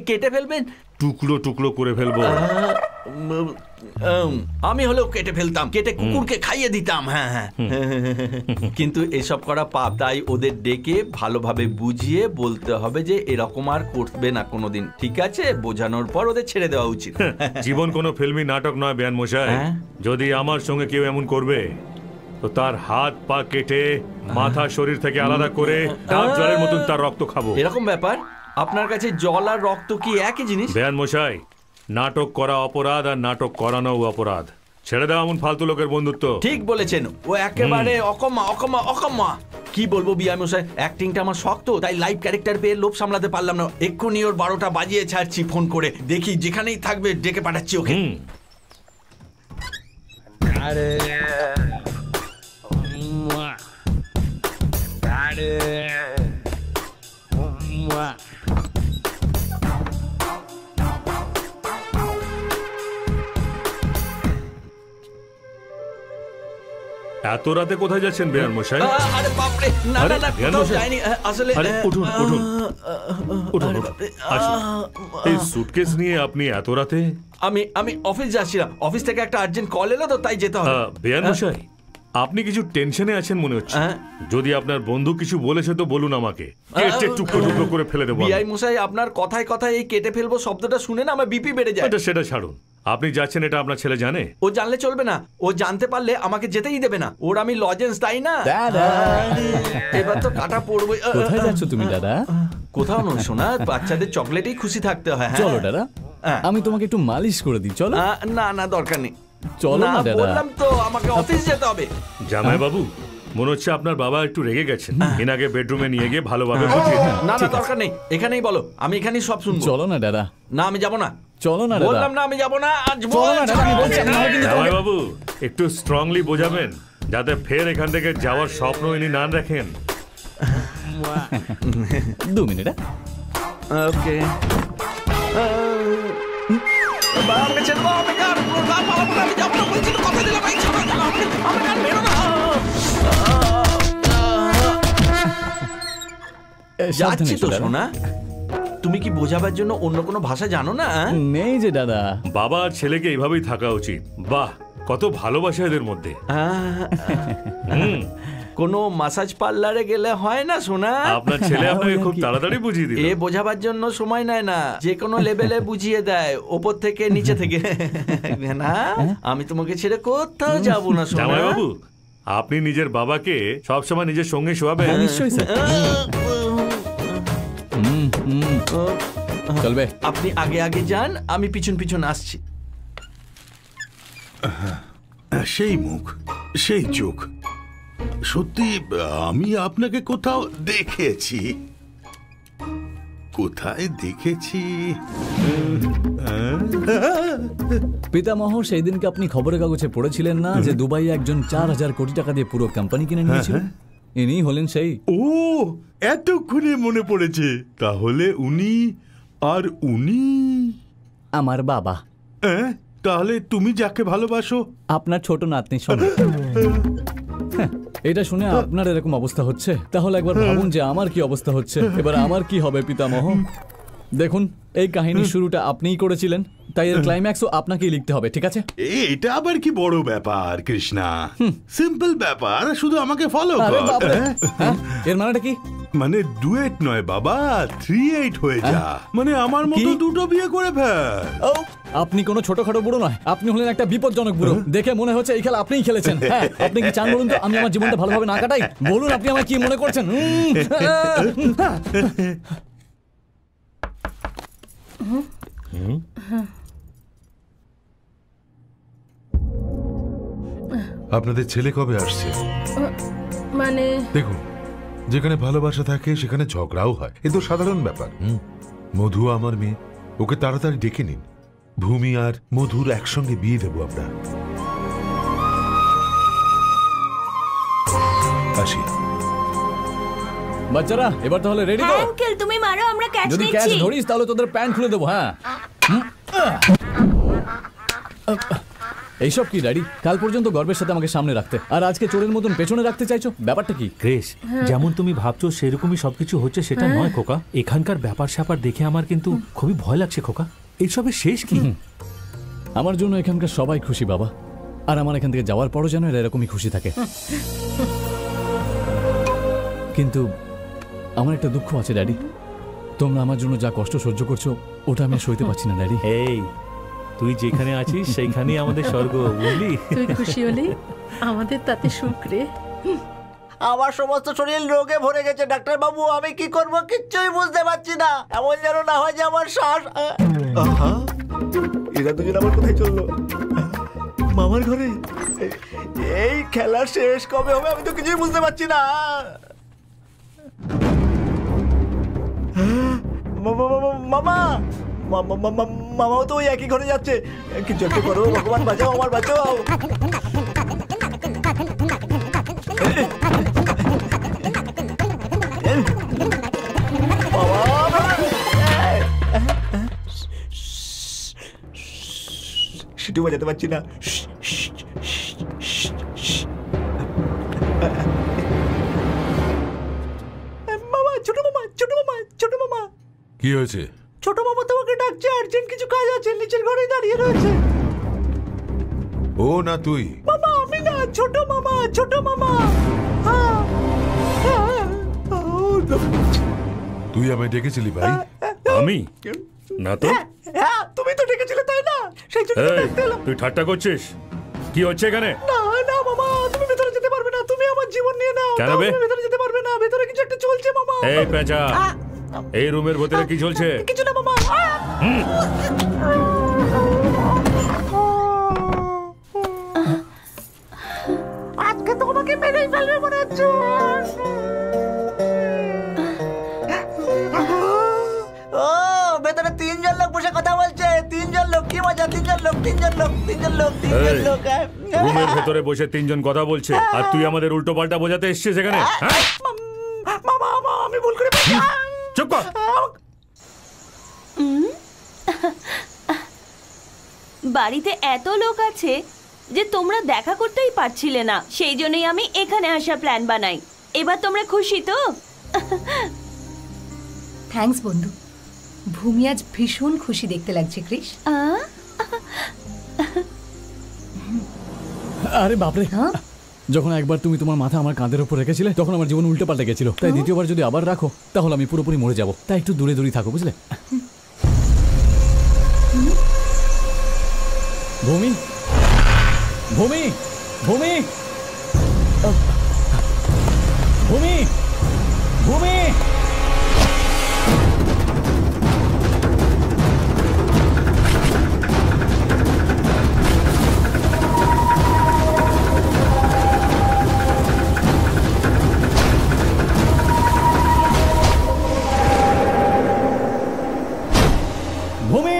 [SPEAKER 2] কেটে ফেলবেন?
[SPEAKER 11] টুকরো টুকরো করে ফেলবো।
[SPEAKER 2] আমি হলেও কেটে ফেলতাম, কেটে কুকুরকে খাইয়ে দিতাম। হ্যাঁ হ্যাঁ, কিন্তু এসব করা পাপ, তাই ওদের ডেকে ভালোভাবে বুঝিয়ে বলতে হবে যে এরকম আর করবে না কোনোদিন, ঠিক আছে? বোঝানোর পর ওদের ছেড়ে দেওয়া উচিত।
[SPEAKER 11] জীবন কোনো ফিল্মি নাটক নয় বিয়ান মশাই। যদি আমার সঙ্গে কেউ এমন করবে তো তার হাত পা কেটে মাথা শরীর থেকে আলাদা করে ডাব জলের মতন তার রক্ত খাবো।
[SPEAKER 2] এরকম ব্যাপার? আপনার কাছে জল আর রক্ত কি একই জিনিস?
[SPEAKER 11] বিয়ান মশাই, নাটক করা অপরাধ আর নাটক করানো অপরাধ। ছেড়ে দাও এমন ফালতু লোকের বন্ধুত্ব।
[SPEAKER 2] ঠিক বলেছেন, ও একেবারে অকমা অকমা অকমা। কি বলবো বিয়ান মশাই, অ্যাক্টিংটা আমার শক্ত, তাই লাইভ ক্যারেক্টার পেয়ে লোভ সামলাতে পারলাম না। এক্ষুনি ওর 12টা বাজিয়ে ছাড়ছি ফোন করে, দেখি যেখানেই থাকবে ডেকে পাঠাচ্ছি ওকে।
[SPEAKER 11] এত রাতে কোথায় যাচ্ছেন বিয়ান মশাই?
[SPEAKER 2] আরে বাপরে, না না না,
[SPEAKER 11] বিয়ান
[SPEAKER 2] কোথাও
[SPEAKER 11] মশাই।
[SPEAKER 2] যাইনি আসলে।
[SPEAKER 11] আরে উঠুন উঠুন উঠুন, আসুন। এই সুটকেস নিয়ে আপনি এত রাতে?
[SPEAKER 2] আমি অফিস যাচ্ছিলাম, অফিস থেকে একটা আর্জেন্ট কল এলো তো, তাই যেতে হবে।
[SPEAKER 11] বিয়ান মশাই, আপনি কিছু টেনশনে আছেন মনে হচ্ছে। যদি আপনার বন্ধু কিছু বলেছে তো বলুন আমাকে, কেটে টুকরো টুকরো করে ফেলে দেবো।
[SPEAKER 2] বিআই মশাই, আপনার কথায় কথায় এই কেটে ফেলবো শব্দটা শুনে না আমার বিপি বেড়ে যায়।
[SPEAKER 11] সেটা ছাড়ুন, আপনি যাচ্ছেন এটা আপনার ছেলে জানে?
[SPEAKER 2] ও জানলে চলবে না, ও জানতে পারলে আমাকে যেতেই দেবে না। ওর আমি লজেন্স তাই না, এবার তো কাটা পড়বে।
[SPEAKER 4] কোথায় যাচ্ছ তুমি দাদা?
[SPEAKER 2] কোথাও নয় শোনা, বাচ্চাদের চকলেটেই খুশি থাকতে হয়।
[SPEAKER 4] চলো দাদা, আমি তোমাকে একটু মালিশ করে দিই, চলো।
[SPEAKER 2] না না, দরকার নেই,
[SPEAKER 4] চলো না দাদা।
[SPEAKER 2] বললাম তো আমাকে অফিস যেতে হবে।
[SPEAKER 11] জামাই বাবু, মনে হচ্ছে আপনার বাবা একটু রেগে গেছেন। এনাকে বেডরুমে নিয়ে গিয়ে ভালোভাবে বুঝিয়ে দিন।
[SPEAKER 2] না না, দরকার নেই, এখানেই বলো, আমি এখানেই সব শুনবো।
[SPEAKER 4] চলো না দাদা।
[SPEAKER 2] না আমি যাবো না।
[SPEAKER 4] চলো না দাদা।
[SPEAKER 2] বললাম না আমি যাবো না, আজ
[SPEAKER 4] চলো না দাদা, আমি বলছি না, কিন্তু
[SPEAKER 11] জামাই বাবু একটু স্ট্রংলি বোঝাবেন যাতে ফের এখান থেকে যাওয়ার স্বপ্ন ইনি না রাখেন।
[SPEAKER 4] 2 মিনিট।
[SPEAKER 2] ওকে, আমাকে ছেড়ে দাও, আমাকে আর আমি যাবো না, বলছি তো, কথা দিলাম। আমাকে আর বেরো না। যাচ্ছি তো শোনা। তুমি কি বোঝাবার জন্য অন্য কোনো ভাষা জানো না?
[SPEAKER 4] নেই যে দাদা।
[SPEAKER 11] বাবা আর ছেলেকে এইভাবেই থাকা উচিত। বাহ, কত ভালোবাসা এদের মধ্যে।
[SPEAKER 2] কোনো মাসাজ পার্লারে গেলে হয় না শোনা?
[SPEAKER 11] আপনার ছেলে আপনাকে খুব তাড়াতাড়ি বুঝিয়ে দিল।
[SPEAKER 2] এ বোঝাবার জন্য সময় নেয় না, যে কোনো লেভেলে বুঝিয়ে দেয়, ওপর থেকে নিচে থেকে। না, আমি তোমাকে ছেড়ে কোথাও যাবো না শোনা।
[SPEAKER 11] জামাই বাবু, আপনি নিজের বাবাকে সবসময় নিজের সঙ্গে শোয়াবেন?
[SPEAKER 4] নিশ্চয়ই স্যার। চলবে।
[SPEAKER 2] আপনি আগে আগে যান, আমি পিছন পিছন আসছি।
[SPEAKER 1] সেই মুখ, সেই চোখ, সত্যি আমি আপনাকে কোথাও দেখেছি। কোথায় দেখেছি?
[SPEAKER 4] পিতামহ, সেই দিনকে আপনি খবরের কাগজে পড়েছিলেন না যে দুবাই একজন 4000 কোটি টাকা দিয়ে পুরো কোম্পানি কিনে নিয়েছিল? ইনি হলেন সেই।
[SPEAKER 1] ও, এতক্ষণে মনে পড়েছে। তাহলে উনি
[SPEAKER 4] আমার বাবা।
[SPEAKER 1] তাহলে তুমি যাকে ভালোবাসো?
[SPEAKER 4] আপনার ছোট নাতনি শোনো। এটা শুনে আপনার এরকম অবস্থা হচ্ছে, তাহলে একবার ভাবুন যে আমার কি অবস্থা হচ্ছে। এবার আমার কি হবে পিতামহ? দেখুন, এই কাহিনীর শুরুটা আপনিই করেছিলেন, তাই এর ক্লাইম্যাক্সও আপনাকেই লিখতে হবে, ঠিক আছে?
[SPEAKER 1] এটা আবার কি বড় ব্যাপার কৃষ্ণা? সিম্পল ব্যাপার, শুধু আমাকে ফলো কর।
[SPEAKER 4] এর মানেটা কি?
[SPEAKER 1] মানে ডুয়েট নয় বাবা, 3-8 হয়ে যা। মানে আমার মতো দুটো বিয়ে করে ফেল।
[SPEAKER 4] আপনি কোনো ছোটখাটো বুড়ো নয়, আপনি হলেন একটা বিপজ্জনক বুড়ো। দেখে মনে হচ্ছে এই খেলা আপনিই খেলেছেন। হ্যাঁ, আপনি কি চান বলুন তো আমি আমার জীবনটা ভালোভাবে না কাটাই? বলুন আপনি আমার কি মনে করছেন?
[SPEAKER 9] আপনাদের ছেলে কবে আসছে?
[SPEAKER 5] মানে
[SPEAKER 9] দেখুন, যেখানে ভালোবাসা থাকে সেখানে ঝগড়াও হয়, এ তো সাধারণ ব্যাপার। মধু আমার মেয়ে, ওকে তাড়াতাড়ি ডেকে নিন। ভূমি আর মধুর একসঙ্গে বিয়ে দেবো আমরা। আসি।
[SPEAKER 4] বাচ্চারা এবার তাহলে রেডি তো?
[SPEAKER 8] আঙ্কেল তুমি মারো, আমরা ক্যাচ
[SPEAKER 4] যদি ক্যাচ
[SPEAKER 8] নিচ্ছি।
[SPEAKER 4] ধরিস তাহলে তোদের প্যান্ট খুলে দেবো। হ্যাঁ এইসব কি ড্যাডি? কাল পর্যন্ত গর্বের সাথে আমাকে সামনে রাখতে, আর আজকে চোরের মতন পেছনে রাখতে চাইছো? ব্যাপারটা কি?
[SPEAKER 6] ক্রেশ, যেমন তুমি ভাবছো সেরকমই সবকিছু হচ্ছে সেটা নয় খোকা। এখানকার ব্যাপার স্যাপার দেখে আমার কিন্তু খুবই ভয় লাগছে খোকা। এইসবের শেষ কি?
[SPEAKER 4] আমার জন্য এখানকার সবাই খুশি বাবা, আর আমার এখান থেকে যাওয়ার পরও যেন এরা এরকমই খুশি থাকে। কিন্তু আমার একটা দুঃখ আছে ড্যাডি, তোমরা আমার জন্য যা কষ্ট সহ্য করছো ওটা আমি আর সইতে পারছি না ড্যাডি।
[SPEAKER 6] এই তুই যেখানে আছিস সেইখানেই আমাদের স্বর্গ, বুঝলি?
[SPEAKER 5] তুই খুশি হলি আমাদের তাতে সুখ রে।
[SPEAKER 13] আমার সমস্ত শরীর রোগে ভরে গেছে ডাক্তার বাবু, আমি কি করব কিচ্ছুই বুঝতে পারছি না। এমন যেন না হয় যে আমার শ্বাস। এরা দুজন আবার কোথায় চললো? মামার ঘরে? এই খেলা শেষ কবে হবে আমি তো কিছুই বুঝতে পারছি না। মামা মামাও তো ওই একই ঘরে যাচ্ছে। কিছু একটা করো ভগবান, বাঁচাও আমার, বাঁচাও। সিটি বাজাতে পারছি না। মামা, ছোট মামা, ছোট মামা, ছোট মামা।
[SPEAKER 9] কি হয়েছে?
[SPEAKER 13] ছোট মামা তোমাকে ডাকছে, আর্জেন্ট কিছু কাজ আছে, নিচের ঘরে দাঁড়িয়ে রয়েছে।
[SPEAKER 9] ও না তুই?
[SPEAKER 13] মামা আমি না, ছোট মামা, ছোট মামা।
[SPEAKER 9] তুই আমায় ডেকেছিলি ভাই?
[SPEAKER 11] আমি না তো।
[SPEAKER 13] হ্যাঁ তুমি তো ডেকেছিলে তাই না? সেই জন্য
[SPEAKER 11] এই,
[SPEAKER 13] ডাকতে এলাম।
[SPEAKER 11] তুই ঠাট্টা করছিস? কি হচ্ছে এখানে?
[SPEAKER 13] না না মামা, তুমি ভেতরে যেতে পারবে না, তুমি আমার জীবন নিয়ে নাও।
[SPEAKER 11] কেন বে?
[SPEAKER 13] তুমি ভেতরে যেতে পারবে না, ভেতরে কিছু একটা চলছে মামা।
[SPEAKER 11] এই পেঁচা, এই রুমের ভেতরে কি চলছে?
[SPEAKER 13] কিছু না মামা। আজকে তোমাকে মেরেই ফেলবে মনে হচ্ছে। ও ভেতরে তিনজন লোক বসে কথা বলছে, তিনজন লোক। কি মজা, তিনজন লোক, তিনজন লোক, তিনজন লোক, তিনজন
[SPEAKER 11] এই,
[SPEAKER 13] লোক।
[SPEAKER 11] রুমের ভেতরে বসে তিনজন কথা বলছে আর তুই আমাদের উল্টো পাল্টা বোঝাতে এসছিস এখানে? হ্যাঁ?
[SPEAKER 13] মামা আমি ভুল করে ফেলেছি।
[SPEAKER 11] চুপ কর।
[SPEAKER 8] বাড়িতে এত লোক আছে যে তোমরা দেখা করতেই পারছিলে না, সেই জন্যই আমি এখানে আসা প্ল্যান বানাই। এবার তোমরা খুশি তো?
[SPEAKER 7] থ্যাঙ্কস বন্ধু, ভূমি আজ ভীষণ খুশি দেখতে লাগছে ক্রিস।
[SPEAKER 4] আরে বাপরে, যখন একবার তুমি তোমার মাথা আমার কাঁধের উপর রেখেছিলে তখন আমার জীবন উল্টে পাল্টে গেছিল। তাই দ্বিতীয়বার যদি আবার রাখো তাহলে আমি পুরোপুরি মরে যাব। তাই একটু দূরে দূরে থাকো, বুঝলে? ভূমি, ভূমি, ভূমি, ভূমি, ভূমি। ভূমি,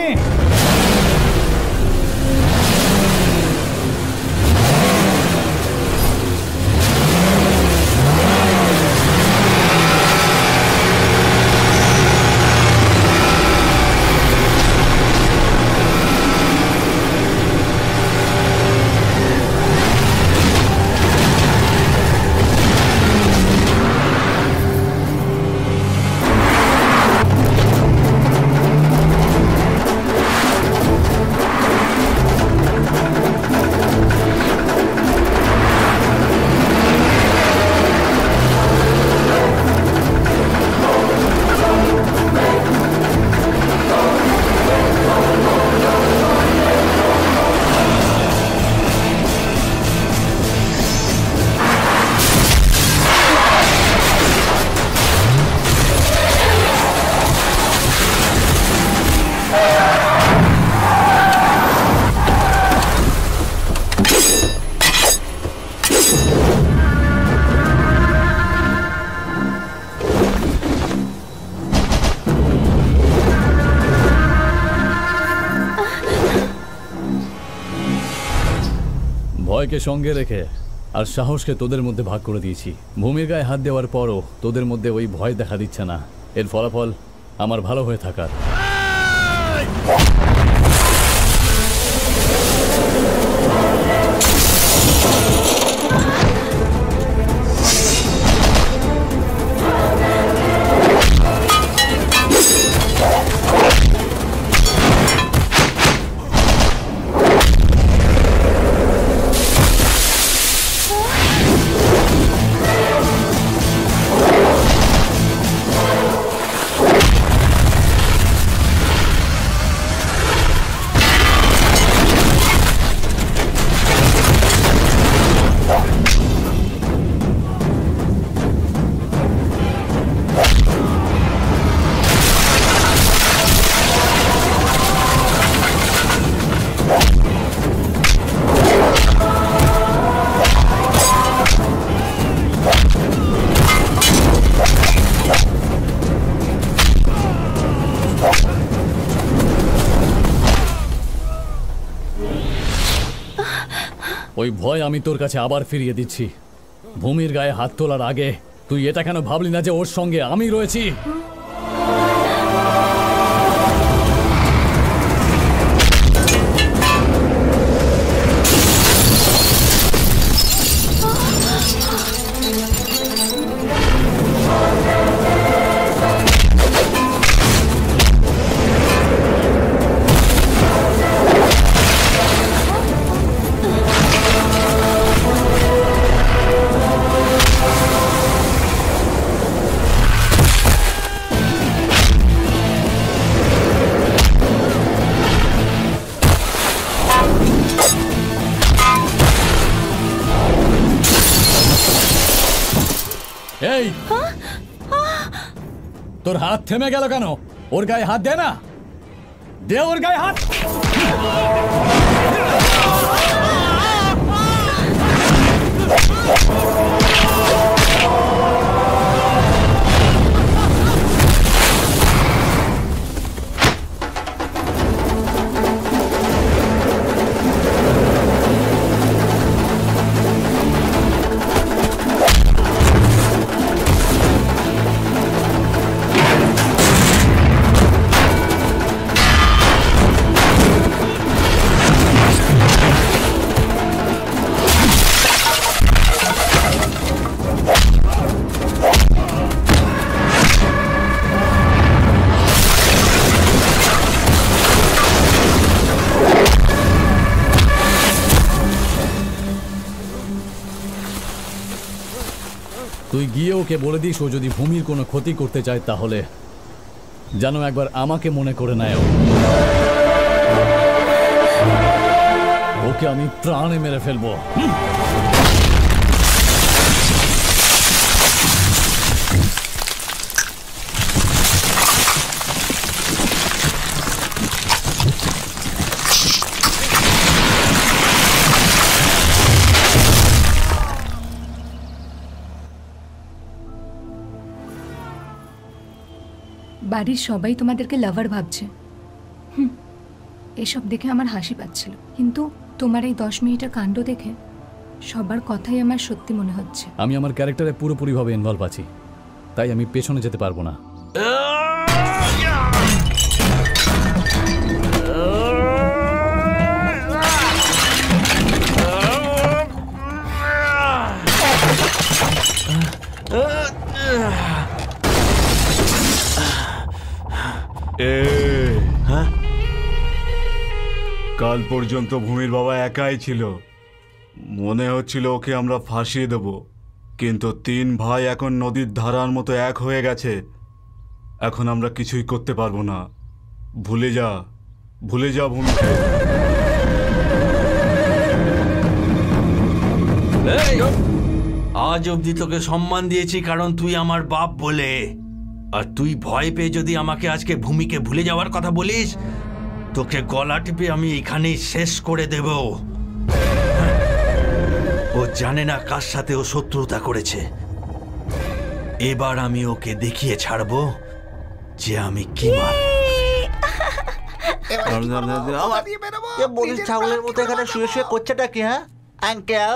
[SPEAKER 4] ভয়কে সঙ্গে রেখে আর সাহসকে তোদের মধ্যে ভাগ করে দিয়েছি। ভূমির গায়ে হাত দেওয়ার পরও তোদের মধ্যে ওই ভয় দেখা দিচ্ছে না। এর ফলাফল আমার ভালো হয়ে থাকার। ওই ভয় আমি তোর কাছে আবার ফিরিয়ে দিচ্ছি। ভূমির গায়ে হাত তোলার আগে তুই এটা কেন ভাবলি না যে ওর সঙ্গে আমি রয়েছি? এই তোর হাত থেমে গেল কেন? ওর গায়ে হাত দে না, দে ওর গায়ে হাত। তুই গিয়ে ওকে বলে দিস ও যদি ভূমির কোনো ক্ষতি করতে চায় তাহলে যেন একবার আমাকে মনে করে নেয়। ওকে আমি প্রাণে মেরে ফেলবো।
[SPEAKER 7] বাড়ির সবাই তোমাদেরকে লাভার ভাবছে। এসব দেখে আমার হাসি পাচ্ছিল, কিন্তু তোমার এই 10 মিনিটের কাণ্ড দেখে সবার কথাই আমার সত্যি মনে হচ্ছে।
[SPEAKER 4] আমি আমার ক্যারেক্টারে পুরোপুরিভাবে ইনভলভ আছি, তাই আমি পেছনে যেতে পারবো না।
[SPEAKER 3] কাল পর্যন্ত ভূমির বাবা একাই ছিল, মনে হচ্ছিল ওকে আমরা ফাঁসিয়ে দেব, কিন্তু 3 ভাই এখন নদীর ধারার মতো এক হয়ে গেছে। এখন আমরা কিছুই করতে পারবো না। ভুলে যা ভূমিকে।
[SPEAKER 2] আজ অবধি তোকে সম্মান দিয়েছি কারণ তুই আমার বাপ বলে, আর তুই ভয় পেয়ে যদি আমাকে আজকে ভূমিকে ভুলে যাওয়ার কথা বলিস, তোকে গলা টিপে আমি এখানেই শেষ করে দেব। ও জানে না কার সাথে ও শত্রুতা করেছে। এবার আমি ওকে দেখিয়ে ছাড়বো যে আমি কি
[SPEAKER 13] বলিস ছাগলের মতো এখানে শুয়ে শুয়ে করছেটা কি? হ্যাঁ, আঙ্কেল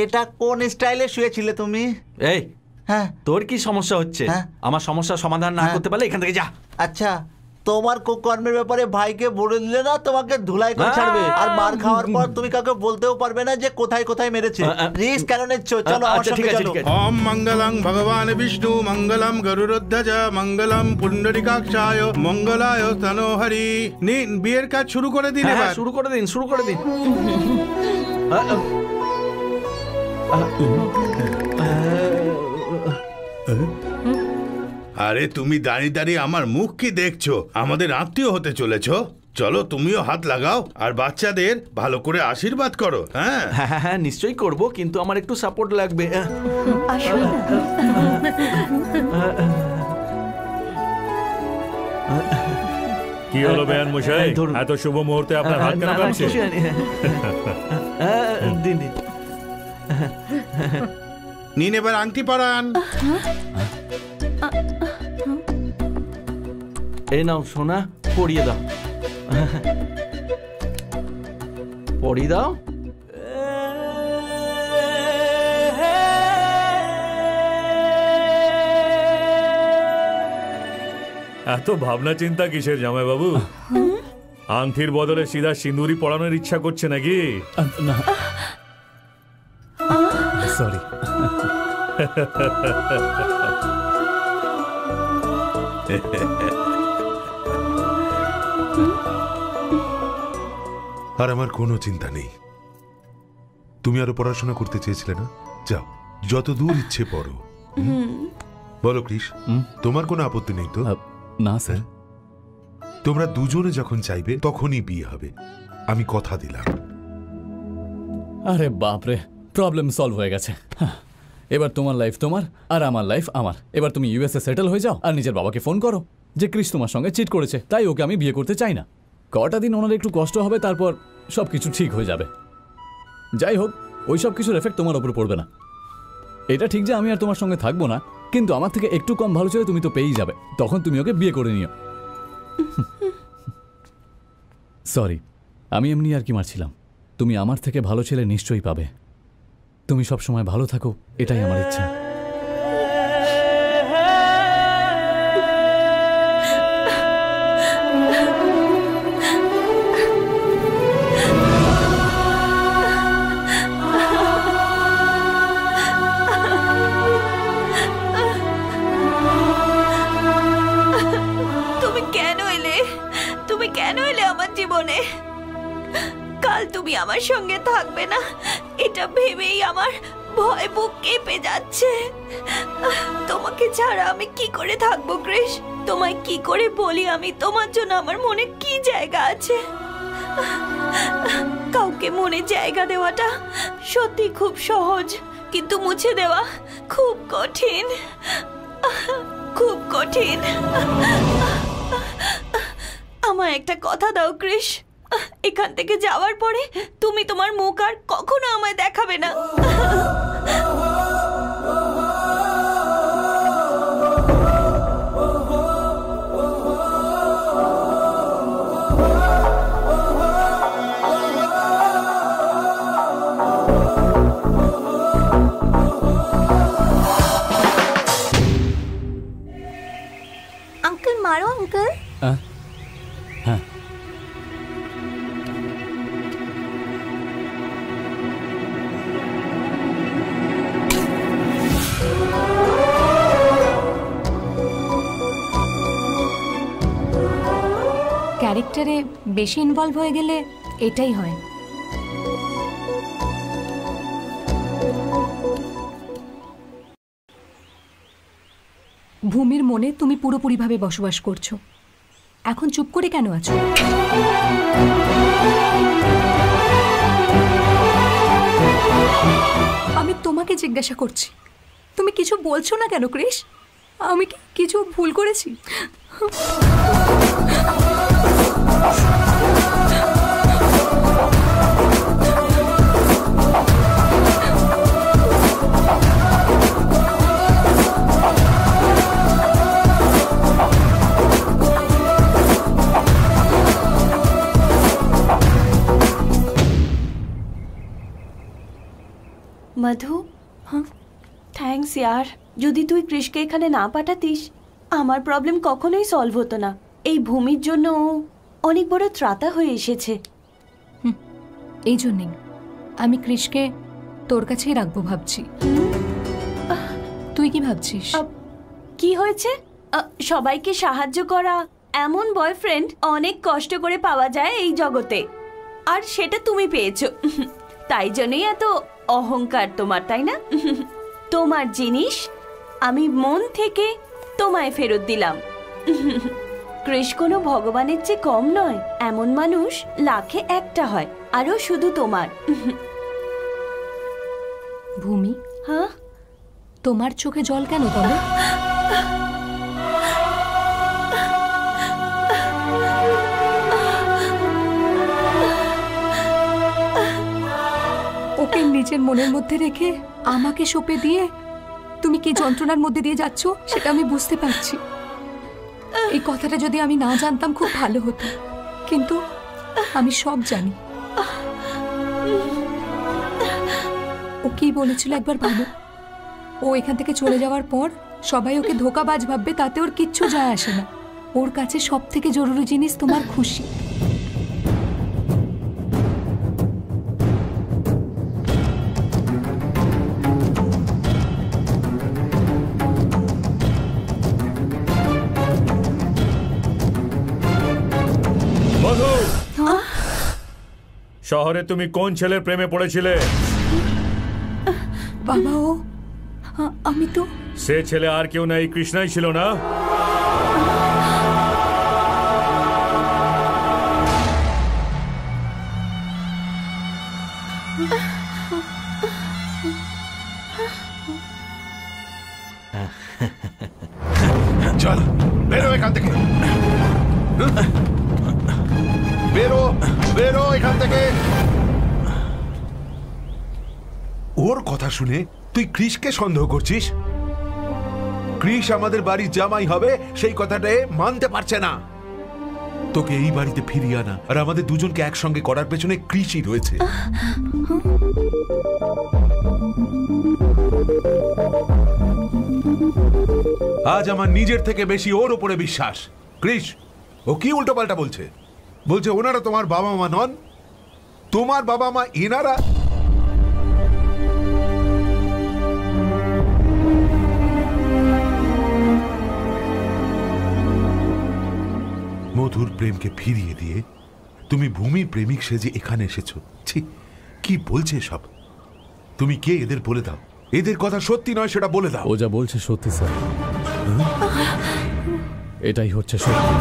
[SPEAKER 13] এটা কোন স্টাইলে শুয়েছিলে তুমি?
[SPEAKER 2] এই
[SPEAKER 13] হ্যাঁ,
[SPEAKER 2] তোর কি সমস্যা হচ্ছে? আমার সমস্যার সমাধান না করতে পারলে এখান থেকে যা।
[SPEAKER 13] আচ্ছা, তোমার কুকর্মের ব্যাপারে ভাইকে বলে দিলে না তোমাকে ধুলাই করে ছাড়বে, আর মার খাওয়ার পর তুমি কাউকে বলতেও পারবে না যে কোথায় কোথায় মেরেছে। রিস্ক কেন নিচ্ছ? চলো আমার সঙ্গে চলো।
[SPEAKER 12] ওম মঙ্গলং ভগবান বিষ্ণু মঙ্গলম গরুড়ধ্বজ মঙ্গলম পুণ্ডরিকাক্ষায় মঙ্গলায় তনোহরি। নিন, বিয়ের কাজ শুরু করে দিন। এবার
[SPEAKER 2] শুরু করে দিন, শুরু করে দিন।
[SPEAKER 1] আরে তুমি দাঁড়িয়ে দাঁড়িয়ে আমার মুখ কি দেখছো? আমাদের আত্মীয় হতে চলেছো, চলো তুমিও হাত লাগাও আর বাচ্চাদের ভালো করে আশীর্বাদ করো। হ্যাঁ
[SPEAKER 2] হ্যাঁ হ্যাঁ, নিশ্চয়ই করব, কিন্তু আমার একটু সাপোর্ট লাগবে।
[SPEAKER 11] কি হলো বেয়ান মশাই, এত শুভ মুহূর্তে আপনার হাত কেন কাঁপছে?
[SPEAKER 2] দিন দিন।
[SPEAKER 12] নিন, এবার আংটি পরান।
[SPEAKER 2] এই নাও সোনা, পরিয়ে দাও, পরিয়ে দাও।
[SPEAKER 11] এত ভাবনা চিন্তা কিসের জামাই বাবু? আংটির বদলে সিধা সিঁদুরি পড়ানোর ইচ্ছা করছে নাকি?
[SPEAKER 4] না, সরি।
[SPEAKER 9] আর আমার কোনো চিন্তা নেই। তুমি আরো পড়াশোনা করতে চেয়েছিলে না? যাও, যত দূর ইচ্ছে পড়ো। বলো ক্রিস, তোমার কোনো আপত্তি নেই তো?
[SPEAKER 4] না স্যার।
[SPEAKER 9] তোমরা দুজনে যখন চাইবে তখনই বিয়ে হবে, আমি কথা দিলাম।
[SPEAKER 4] আরে বাপরে, প্রবলেম সলভ হয়ে গেছে। এবার তোমার লাইফ তোমার আর আমার লাইফ আমার। এবার তুমি ইউএসএ সেটেল হয়ে যাও আর নিজের বাবাকে ফোন করো যে ক্রিস তোমার সঙ্গে চিট করেছে, তাই ওকে আমি বিয়ে করতে চাই না। কটা দিন ওনার একটু কষ্ট হবে, তারপর সব কিছু ঠিক হয়ে যাবে। যাই হোক, ওই সব কিছুর এফেক্ট তোমার ওপর পড়বে না। এটা ঠিক যে আমি আর তোমার সঙ্গে থাকবো না, কিন্তু আমার থেকে একটু কম ভালো ছেলে তুমি তো পেয়েই যাবে, তখন তুমি ওকে বিয়ে করে নিও। সরি, আমি এমনি আর কি মারছিলাম। তুমি আমার থেকে ভালো ছেলে নিশ্চয়ই পাবে। তুমি সব সময় ভালো থাকো, এটাই আমার ইচ্ছা।
[SPEAKER 8] তুমি কেন এলে আমার জীবনে? কাল তুমি আমার সঙ্গে থাকবে না, এটা ভেবেই আমার ভয় বুক কেঁপে যাচ্ছে। তোমাকে ছাড়া আমি কি করে থাকবো ক্রিস? তোমায় কি করে বলি আমি তোমার জন্য আমার মনে কি জায়গা আছে? কাউকে মনে জায়গা দেওয়াটা সত্যি খুব সহজ, কিন্তু মুছে দেওয়া খুব কঠিন, খুব কঠিন। আমায় একটা কথা দাও ক্রিস, এখান থেকে যাওয়ার পরে তুমি তোমার মুখ আর কখনো আমায় দেখাবে না।
[SPEAKER 7] আঙ্কেল মারো আঙ্কেল।
[SPEAKER 4] হ্যাঁ,
[SPEAKER 7] ক্যারেক্টারে বেশি ইনভলভ হয়ে গেলে এটাই হয়। ভূমির মনে তুমি পুরোপুরিভাবে বসবাস করছো, এখন চুপ করে কেন আছো? আমি তোমাকে জিজ্ঞাসা করছি, তুমি কিছু বলছো না কেন ক্রিস? আমি কি কিছু ভুল করেছি?
[SPEAKER 8] মধু, থ্যাঙ্কস ইয়ার। যদি তুই কৃষকে এখানে না পাঠাতিস আমার প্রবলেম কখনোই সলভ হতো না। এই ভূমির জন্য ও অনেক বড় ত্রাতা হয়ে এসেছে।
[SPEAKER 7] এই জন্যই আমি কৃষকে তোর কাছেই রাখবো ভাবছি। তুই কি ভাবছিস?
[SPEAKER 8] কি হয়েছে? সবাইকে সাহায্য করা এমন বয়ফ্রেন্ড অনেক কষ্ট করে পাওয়া যায় এই জগতে, আর সেটা তুমি পেয়েছো। তাই জন্যই এত অহংকার তোমার, তাই না? তোমার জিনিস আমি মন থেকে তোমায় ফেরত দিলাম। কৃষ কোনো ভগবানের চেয়ে কম নয়। এমন মানুষ লাখে একটা হয়, আরও শুধু তোমার।
[SPEAKER 7] ভূমি,
[SPEAKER 8] হ্যাঁ,
[SPEAKER 7] তোমার চোখে জল কেন তবে? ওকে নিজের মনের মধ্যে রেখে আমাকে সঁপে দিয়ে তুমি কি যন্ত্রণার মধ্যে দিয়ে যাচ্ছ সেটা আমি বুঝতে পারছি। এই কথাটা যদি আমি না জানতাম খুব ভালো হতো, কিন্তু আমি সব জানি। ও কি বলেছিল একবার ভালো? ও এখান থেকে চলে যাওয়ার পর সবাই ওকে ধোঁকাবাজ ভাববে, তাতে ওর কিচ্ছু যায় আসে না। ওর কাছে সব থেকে জরুরি জিনিস তোমার খুশি।
[SPEAKER 11] মধু, শহরে তুমি কোন ছেলের প্রেমে পড়েছিলে?
[SPEAKER 7] বাবা, ও আমি তো
[SPEAKER 11] সে ছেলে আর কেউ না, এই কৃষ্ণাই ছিল না?
[SPEAKER 9] চল বেরো এখান থেকে, বেরো বেরো এখান থেকে। ওর কথা শুনে তুই কৃষকে সন্দেহ করছিস? কৃষ আমাদের বাড়ির জামাই হবে সেই কথাটা মানতে পারছে না। তোকে এই বাড়িতে ফিরিয়ে আনা আর আমাদের দুজনকে একসঙ্গে করার পেছনে কৃষই রয়েছে। আজ আমার নিজের থেকে বেশি ওর উপরে বিশ্বাস। কৃষ ও কি উল্টোপাল্টা বলছে? বলছে ওনারা তোমার বাবা মা নন, তোমার বাবা মা এনারা। মধুর প্রেমকে ফিরিয়ে দিয়ে তুমি ভূমির প্রেমিক সেজে এখানে এসেছো। ছি, কি বলছে সব? তুমি কে এদের বলে দাও। এদের কথা সত্যি নয় সেটা বলে দাও।
[SPEAKER 4] ও যা বলছে সত্যি স্যার, এটাই হচ্ছে সত্যি।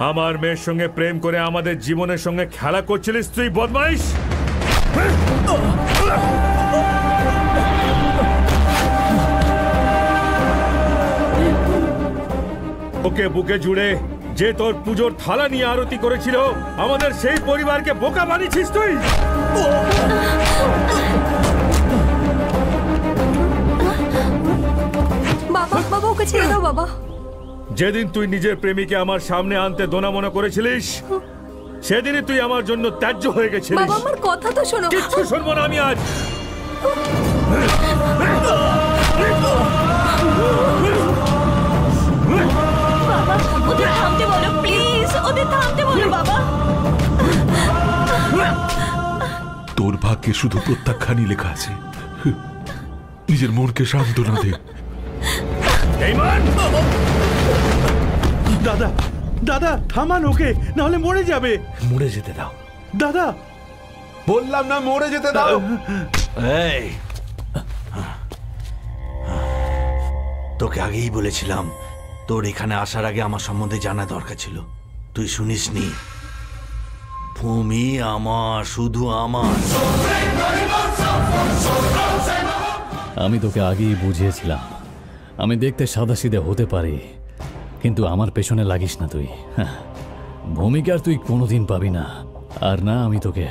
[SPEAKER 11] আমার মেয়ের সঙ্গে প্রেম করে আমাদের জীবনের সঙ্গে খেলা করছিলিস তুই, বদমাইশ! ওকে বুকে জুড়ে যে তোর পুজোর থালা নিয়ে আরতি করেছিল, আমাদের সেই পরিবারকে বোকা বানিয়েছিস তুই।
[SPEAKER 7] বাবা, বাবা ওকে ছেড়ে দাও বাবা।
[SPEAKER 11] যেদিন তুই নিজের প্রেমিকে আমার সামনে আনতে দোনামনা করেছিলিস, সেদিনই তুই আমার জন্য ত্যায্য হয়ে গেছিলিস।
[SPEAKER 7] বাবা আমার কথা তো শোনো।
[SPEAKER 11] কিচ্ছু শুনবো না আমি আজ।
[SPEAKER 8] বাবা, ওদের থামতে বলো প্লিজ, ওদের থামতে বলো বাবা।
[SPEAKER 9] তোর ভাগ্যে শুধু প্রত্যাখ্যানই লেখা আছে। নিজের মনকে সান্ত্বনা দে।
[SPEAKER 12] দাদা, দাদা থামান ওকে, নাহলে মরে যাবে।
[SPEAKER 2] মরে যেতে দাও
[SPEAKER 12] দাদা।
[SPEAKER 9] বললাম না মরে যেতে দাও।
[SPEAKER 2] এই, তোকে আগেই বলেছিলাম তোর এখানে আসার আগে আমার সম্বন্ধে জানা দরকার ছিল। তুই শুনিসনি? ভূমি আমার, শুধু আমার।
[SPEAKER 4] আমি তোকে আগেই বুঝিয়েছিলাম আমি দেখতে সাদাসিধে হতে পারি, কিন্তু আমার পেছনে লাগিস না তুই। ভূমিকা আর তুই কোনোদিন পাবি না, আর না আমি তোকে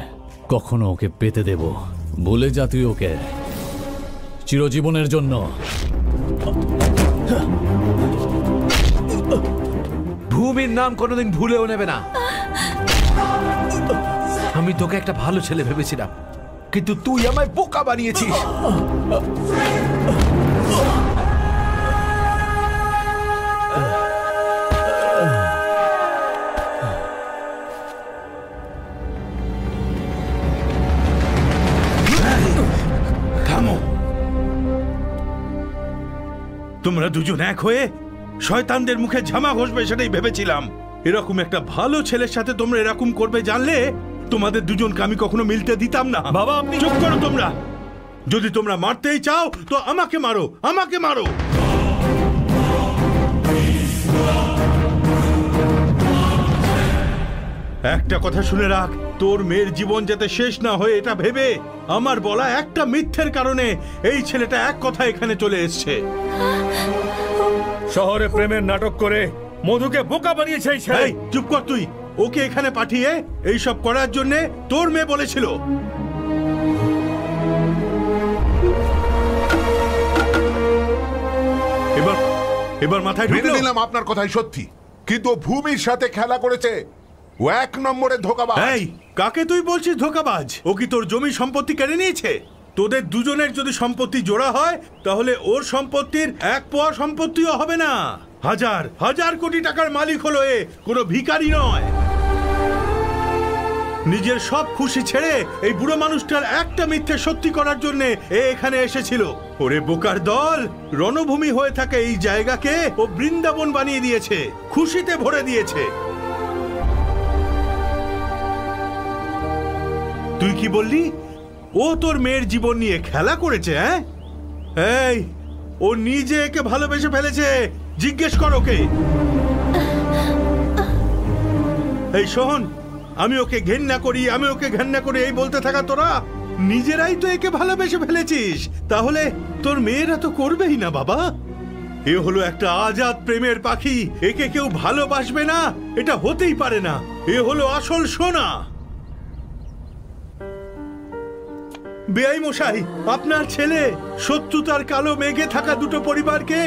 [SPEAKER 4] কখনো ওকে পেতে দেব। বলে যা তুই ওকে চিরজীবনের জন্য।
[SPEAKER 16] ভূমির নাম কোনোদিন ভুলেও নেবে না। আমি তোকে একটা ভালো ছেলে ভেবেছিলাম, কিন্তু তুই আমায় বোকা বানিয়েছিস।
[SPEAKER 1] থামো। তোমরা দুজন এক হয়ে শয়তানদের মুখে ঝামা ঘষবে সেটাই ভেবেছিলাম। এরকম একটা ভালো ছেলের সাথে তোমরা এরকম করবে জানলে তোমাদের দুজনকে আমি কখনো মিলতে দিতাম না।
[SPEAKER 11] বাবা আপনি
[SPEAKER 1] চুপ করো তোমরা। যদি তোমরা মারতেই চাও তো আমাকে মারো, আমাকে মারো। একটা কথা শুনে রাখ, তোর মেয়ের জীবন যাতে শেষ না হয়ে এটা ভেবে আমার বলা একটা মিথ্যের কারণে এই ছেলেটা এক কথা এখানে চলে এসছে।
[SPEAKER 11] শহরে প্রেমের নাটক করে মধুকে বোকা বানিয়েছে এই ছেলে।
[SPEAKER 1] এই, চুপ কর তুই। ওকে এখানে পাঠিয়ে এইসব করার জন্য তোর মেয়ে বলেছিল। এবার মাথায়
[SPEAKER 9] মেনে
[SPEAKER 1] ঢুকলো।
[SPEAKER 9] নিলাম আপনার কথাই সত্যি, কিন্তু ও ভূমির সাথে খেলা করেছে। ও 1 নম্বরে ধোঁকাবাজ।
[SPEAKER 1] এই, কাকে তুই বলছিস ধোঁকাবাজ? ও কি তোর জমি সম্পত্তি কেড়ে নিয়েছে? তোদের দুজনের যদি সম্পত্তি জোড়া হয় তাহলে ওর সম্পত্তির 1 পোয়া সম্পত্তিও হবে না। হাজার হাজার কোটি টাকার মালিক হলো এ, কোনো ভিখারি নয়। নিজের সব খুশি ছেড়ে এই বুড়ো মানুষটার একটা মিথ্যে সত্যি করার জন্য এ এখানে এসেছিল। ওরে বোকার দল, রণভূমি হয়ে থাকে এই জায়গাকে ও বৃন্দাবন বানিয়ে দিয়েছে, খুশিতে ভরে দিয়েছে। তুই কি বললি? ও তোর মেয়ের জীবন নিয়ে খেলা করেছে? হ্যাঁ, এই, ও নিজে একে ভালোবেসে ফেলেছে। জিজ্ঞেস কর ওকে। এই শোন, আমি ওকে ঘেন্না করি, আমি ওকে ঘেন্না করি এই বলতে থাকা তোরা নিজেরাই তো একে ভালোবেসে ফেলেছিস। তাহলে তোর মেয়েরা তো করবেই না বাবা। এ হলো একটা আজাদ প্রেমের পাখি, একে কেউ ভালোবাসবে না এটা হতেই পারে না। এ হলো আসল সোনা। বেআই মশাই, আপনার ছেলে শত্রুতার কালো মেঘে থাকা দুটো পরিবারকে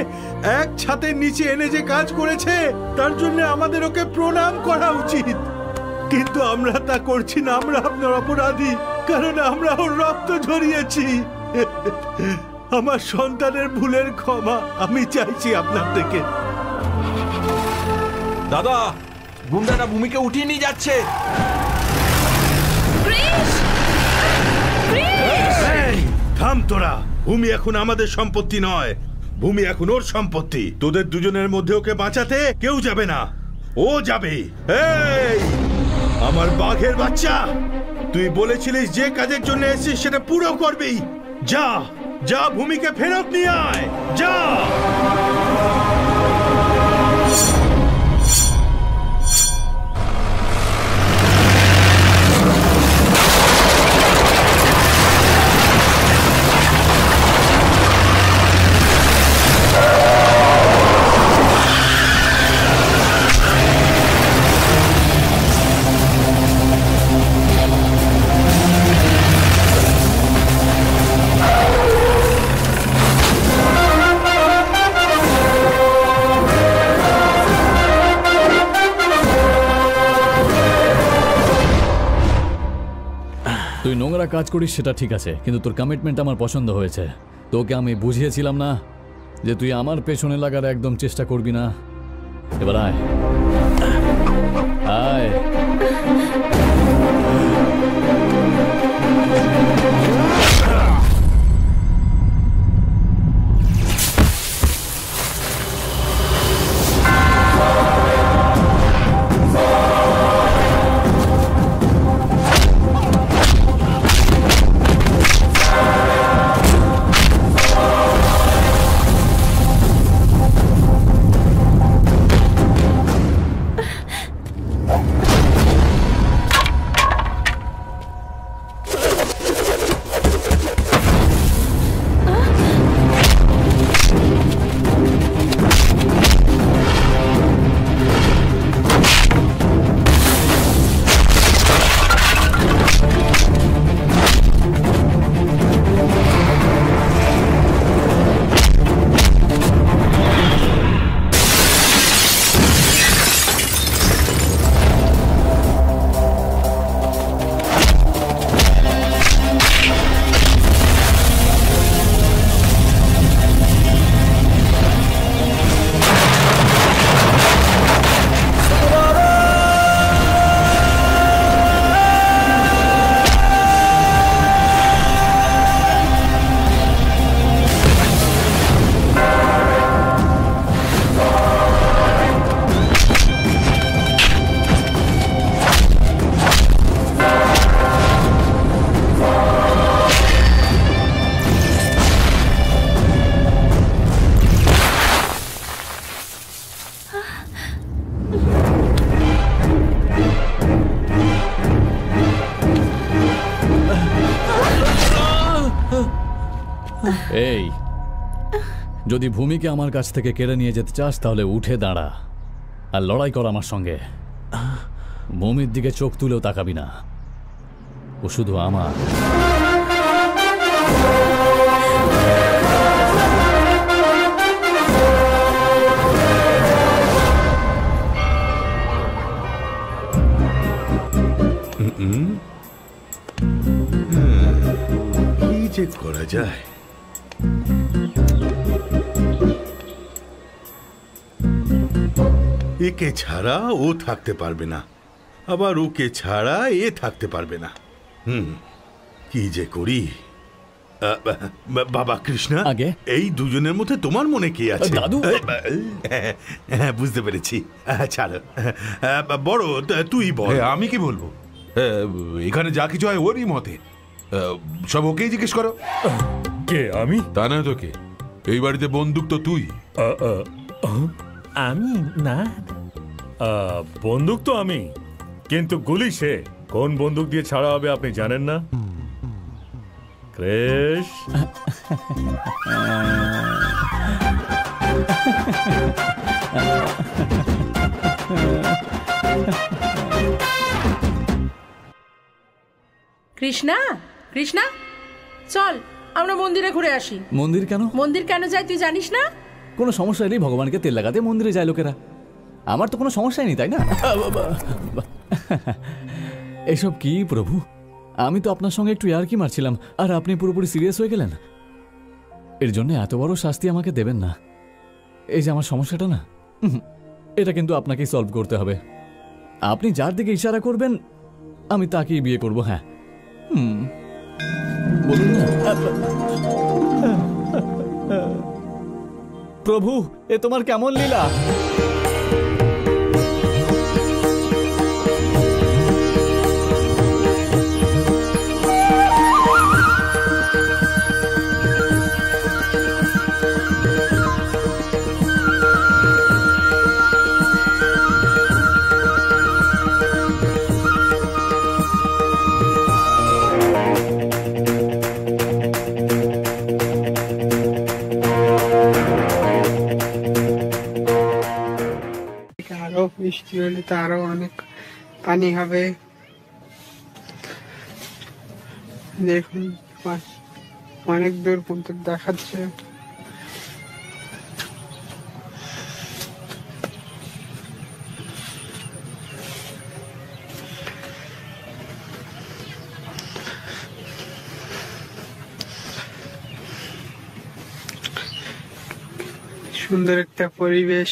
[SPEAKER 1] এক ছাদের নিচে এনে যে কাজ করেছে তার জন্য আমাদের ওকে প্রণাম করা উচিত, কিন্তু আমরা তা করছি না। আমরা আপনার অপরাধী, কারণ আমরা ওর রক্ত ঝরিয়েছি। আমার সন্তানের ভুলের ক্ষমা আমি চাইছি আপনার থেকে।
[SPEAKER 2] দাদা, গুন্ডারা ভূমিকে উঠিয়ে নিয়ে যাচ্ছে।
[SPEAKER 1] থাম তোরা। ভূমি এখন আমাদের সম্পত্তি নয়, ভূমি এখন ওর সম্পত্তি। তোদের দুজনের মধ্যে ওকে বাঁচাতে কেউ যাবে না, ও যাবে। এই আমার বাঘের বাচ্চা, তুই বলেছিলিস যে কাজের জন্য এসেছিস সেটা পুরো করবি। যা যা, ভূমিকে ফেরত নিয়ে আয়, যা।
[SPEAKER 4] তুই নোংরা কাজ করিস সেটা ঠিক আছে, কিন্তু তোর কমিটমেন্ট আমার পছন্দ হয়েছে। তোকে আমি বুঝিয়েছিলাম না যে তুই আমার পেছনে লাগার একদম চেষ্টা করবি না। এবার আয় আয়। এই, যদি ভূমিকে আমার কাছ থেকে কেড়ে নিয়ে যেতে চাস তাহলে উঠে দাঁড়া আর লড়াই কর আমার সঙ্গে। ভূমির দিকে চোখ তুলেও তাকাবি না, ও শুধু আমার।
[SPEAKER 1] কি যে করা যায়? একে ছাড়া ও থাকতে পারবে না, আবার ওকে ছাড়া এ থাকতে পারবে না। কি যে করি? বাবা কৃষ্ণা,
[SPEAKER 4] আগে
[SPEAKER 1] এই দুজনের মধ্যে তোমার মনে কি আছে?
[SPEAKER 4] দাদু,
[SPEAKER 1] হ্যাঁ বুঝতে পেরেছি। ছাড়ো, বড় তুই বল।
[SPEAKER 9] আমি কি বলবো? এখানে যা কিছু হয় ওরই মতে, সব ওকেই জিজ্ঞেস করো।
[SPEAKER 11] কে আমি?
[SPEAKER 9] তা নয় তো কে? এই বাড়িতে বন্দুক তো তুই।
[SPEAKER 11] আমি না, বন্দুক তো আমি, কিন্তু গুলি সে। কোন বন্দুক দিয়ে ছাড়া হবে আপনি জানেন না? ক্রেশ,
[SPEAKER 5] কৃষ্ণা, কৃষ্ণা চল আমরা মন্দিরে ঘুরে আসি।
[SPEAKER 4] মন্দির কেন?
[SPEAKER 5] মন্দির কেন যায় তুই জানিস না?
[SPEAKER 4] কোনো সমস্যা নেই, ভগবানকে তেল লাগাতে মন্দিরে যায় লোকেরা। আমার তো কোনো সমস্যাই নেই, তাই না? এসব কি প্রভু, আমি তো আপনার সঙ্গে একটু ইয়ার্কি মারছিলাম আর আপনি পুরোপুরি সিরিয়াস হয়ে গেলেন। এর জন্য এত বড় শাস্তি আমাকে দেবেন না। এই যে আমার সমস্যাটা না, এটা কিন্তু আপনাকেই সলভ করতে হবে। আপনি যার দিকে ইশারা করবেন আমি তাকেই বিয়ে করব। হ্যাঁ, বলুন না। প্রভু, এ তোমার কেমন লীলা?
[SPEAKER 17] বৃষ্টি হলে তো আরো অনেক পানি হবে। দেখুন অনেক দূর পর্যন্ত দেখাচ্ছে। সুন্দর একটা পরিবেশ।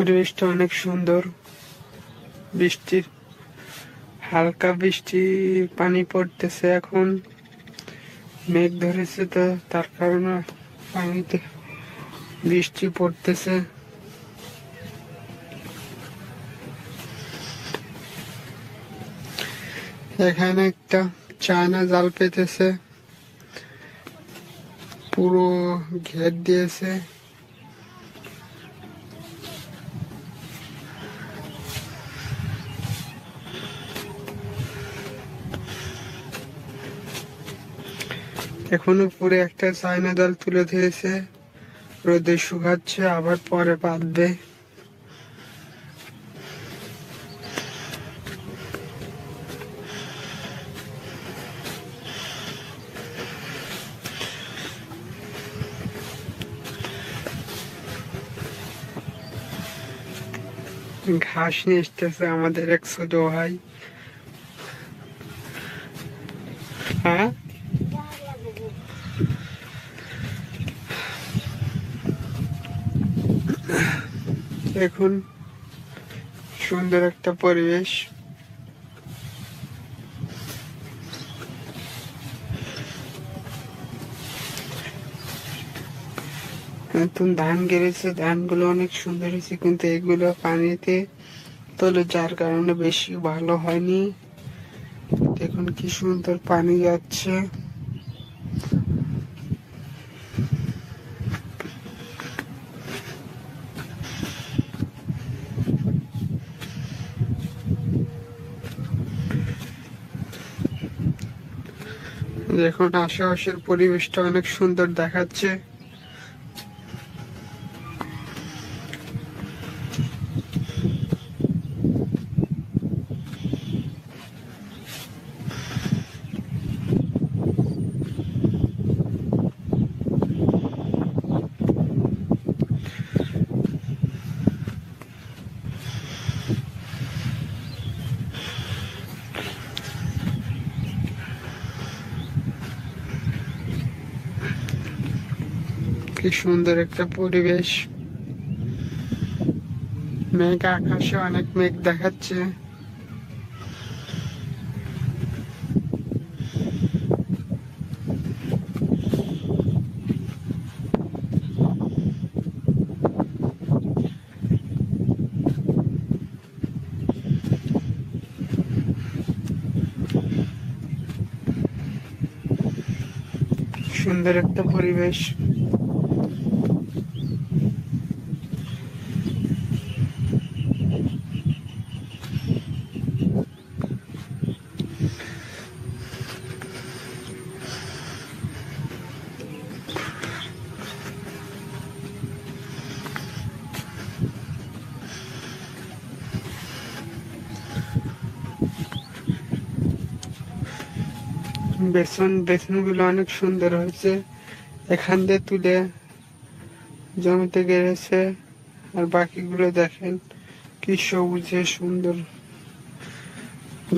[SPEAKER 17] পরিবেশটা অনেক সুন্দর। বৃষ্টির হালকা বৃষ্টি পানি পড়তেছে, এখন মেঘ ধরেছে তো তার কারণে পানিতে বৃষ্টি পড়তেছে। এখানে একটা চায়না জাল পেতেছে, পুরো ঘের দিয়েছে। এখন উপরে একটা চায়না জাল তুলে ধরেছে, রোদে শুকাচ্ছে, আবার পরে বাঁধবে। ঘাস নিয়ে এসতেছে আমাদের এক ছোট ভাই। হ্যাঁ, দেখুন সুন্দর একটা পরিবেশ। নতুন ধান গেড়েছে, ধানগুলো অনেক সুন্দর হয়েছে, কিন্তু এগুলো পানিতে তোলে যার কারণে বেশি ভালো হয়নি। দেখুন দেখুন কি সুন্দর পানি যাচ্ছে। দেখুন আশেপাশের পরিবেশটা অনেক সুন্দর দেখাচ্ছে। কি সুন্দর একটা পরিবেশ, মেঘ, আকাশে অনেক মেঘ দেখাচ্ছে। সুন্দর একটা পরিবেশ। বেসনগুলো অনেক সুন্দর হয়েছে, এখান দিয়ে তুলে জমিতে গেড়েছে। আর বাকিগুলো দেখেন কি সবুজে সুন্দর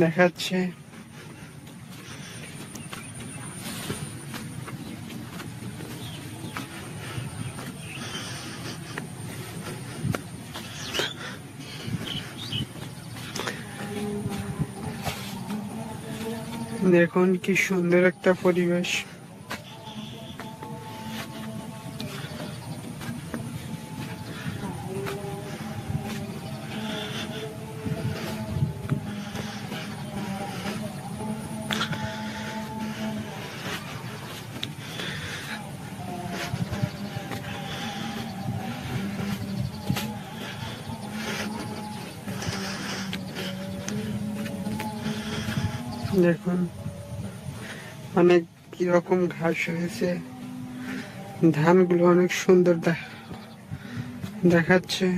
[SPEAKER 17] দেখাচ্ছে। দেখুন কি সুন্দর একটা পরিবেশ। দেখুন অনেক কিরকম ঘাস হয়েছে, ধানগুলো অনেক সুন্দর দেখাচ্ছে।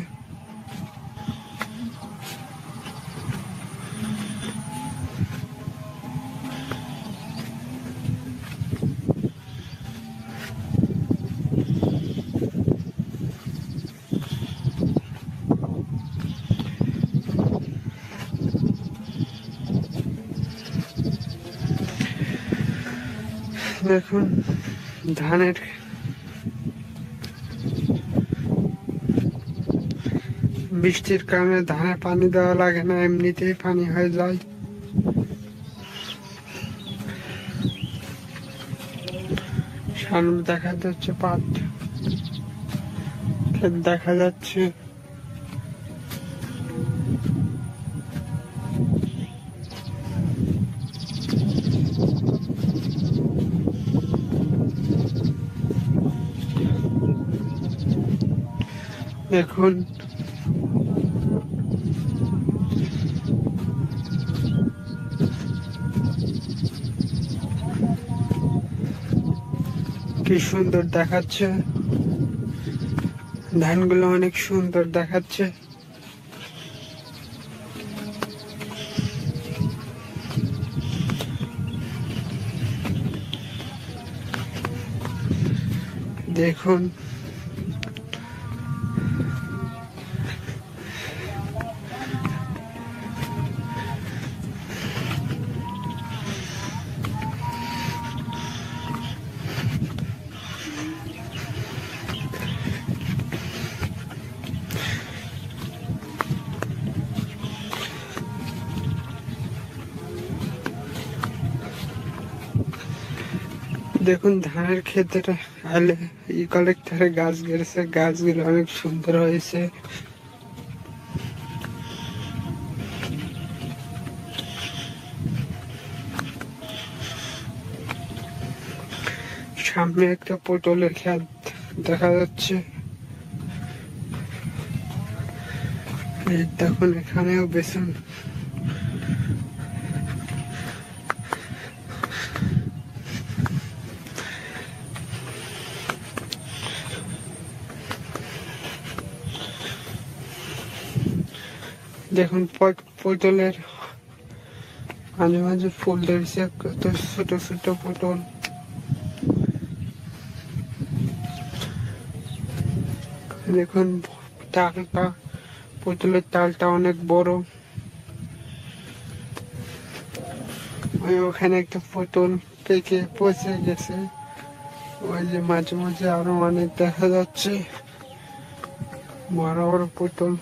[SPEAKER 17] দেখুন ধানের বৃষ্টির কারণে ধানে পানি দেওয়া লাগে না, এমনিতেই পানি হয়ে যায়। সামনে দেখা যাচ্ছে পাট ক্ষেত দেখা যাচ্ছে। দেখুন কি সুন্দর দেখাচ্ছে, ধানগুলো অনেক সুন্দর দেখাচ্ছে। দেখুন দেখুন ধানের ক্ষেতটা আলে কালেক্টরে গাছ গেড়েছে, গাছগুলো অনেক সুন্দর হয়েছে। সামনে একটা পটলের ক্ষেত দেখা যাচ্ছে। এই দেখুন এখানেও বেসন। দেখুন পটলের মাঝে মাঝে ফুল ধরেছে, কত ছোট ছোট পটল। দেখুন তালটা, পটলের তালটা অনেক বড়। ওই ওখানে একটা পটল পেকে পচে গেছে, ওই যে মাঝে মাঝে আরো অনেক দেখা যাচ্ছে বড় বড় পটল।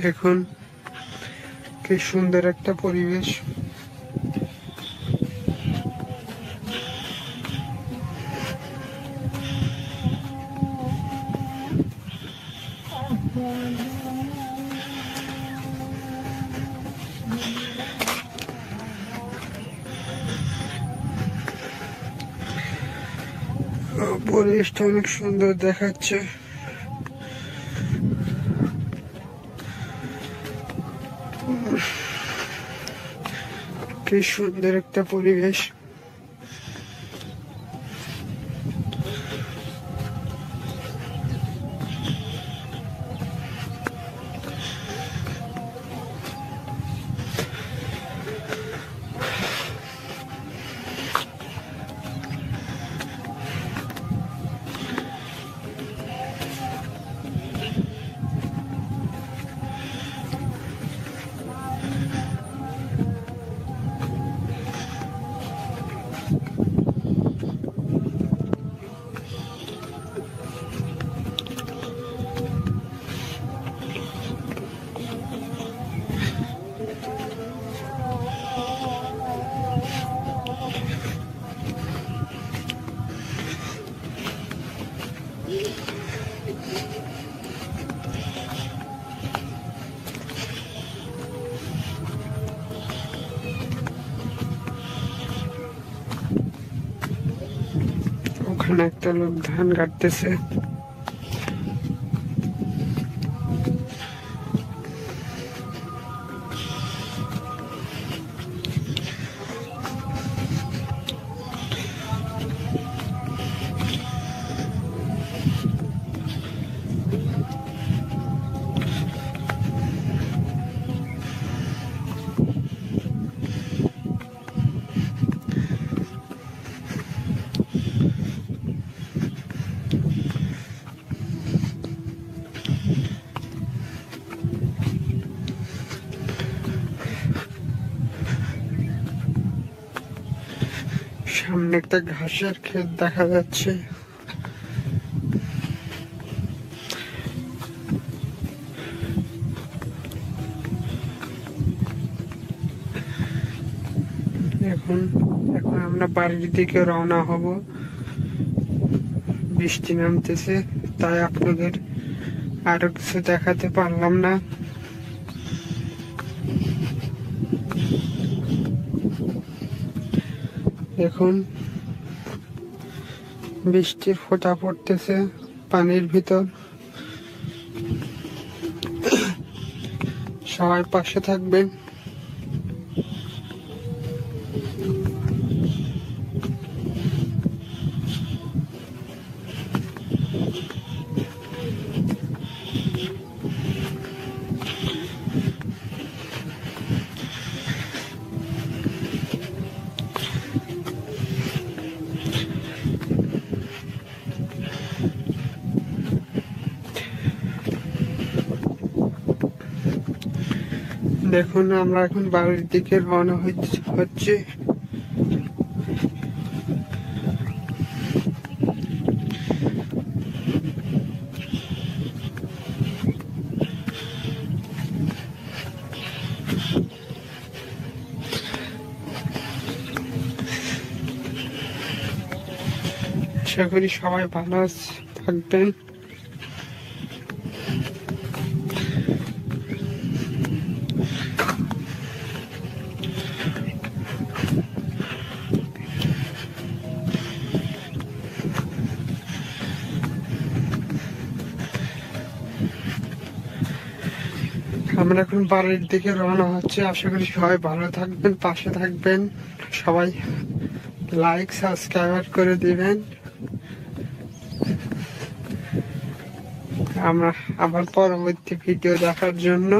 [SPEAKER 17] দেখুন কি সুন্দর একটা পরিবেশ। পরিবেশটা অনেক সুন্দর দেখাচ্ছে। কি সুন্দর একটা পরিবেশ। ওখানে একটা লোক ধান কাটতেছে। সামনে একটা ঘাসের ক্ষেত দেখা যাচ্ছে। এখন আমরা বাড়ির দিকে রওনা হব। বৃষ্টি নামতেছে, তাই আপনাদের আরো কিছু দেখাতে পারলাম না। দেখুন বৃষ্টির ফোঁটা পড়তেছে পানির ভিতর। সবাই পাশে থাকবেন। দেখুন আমরা এখন বাড়ির দিকে রওনা হচ্ছে। আশা করি সবাই ভালো থাকবেন। আমরা এখন বাড়ির দিকে রওনা হচ্ছে। আশা করি সবাই ভালো থাকবেন, পাশে থাকবেন, সবাই লাইক সাবস্ক্রাইব করে দিবেন। আমরা আবার পরবর্তী ভিডিও দেখার জন্য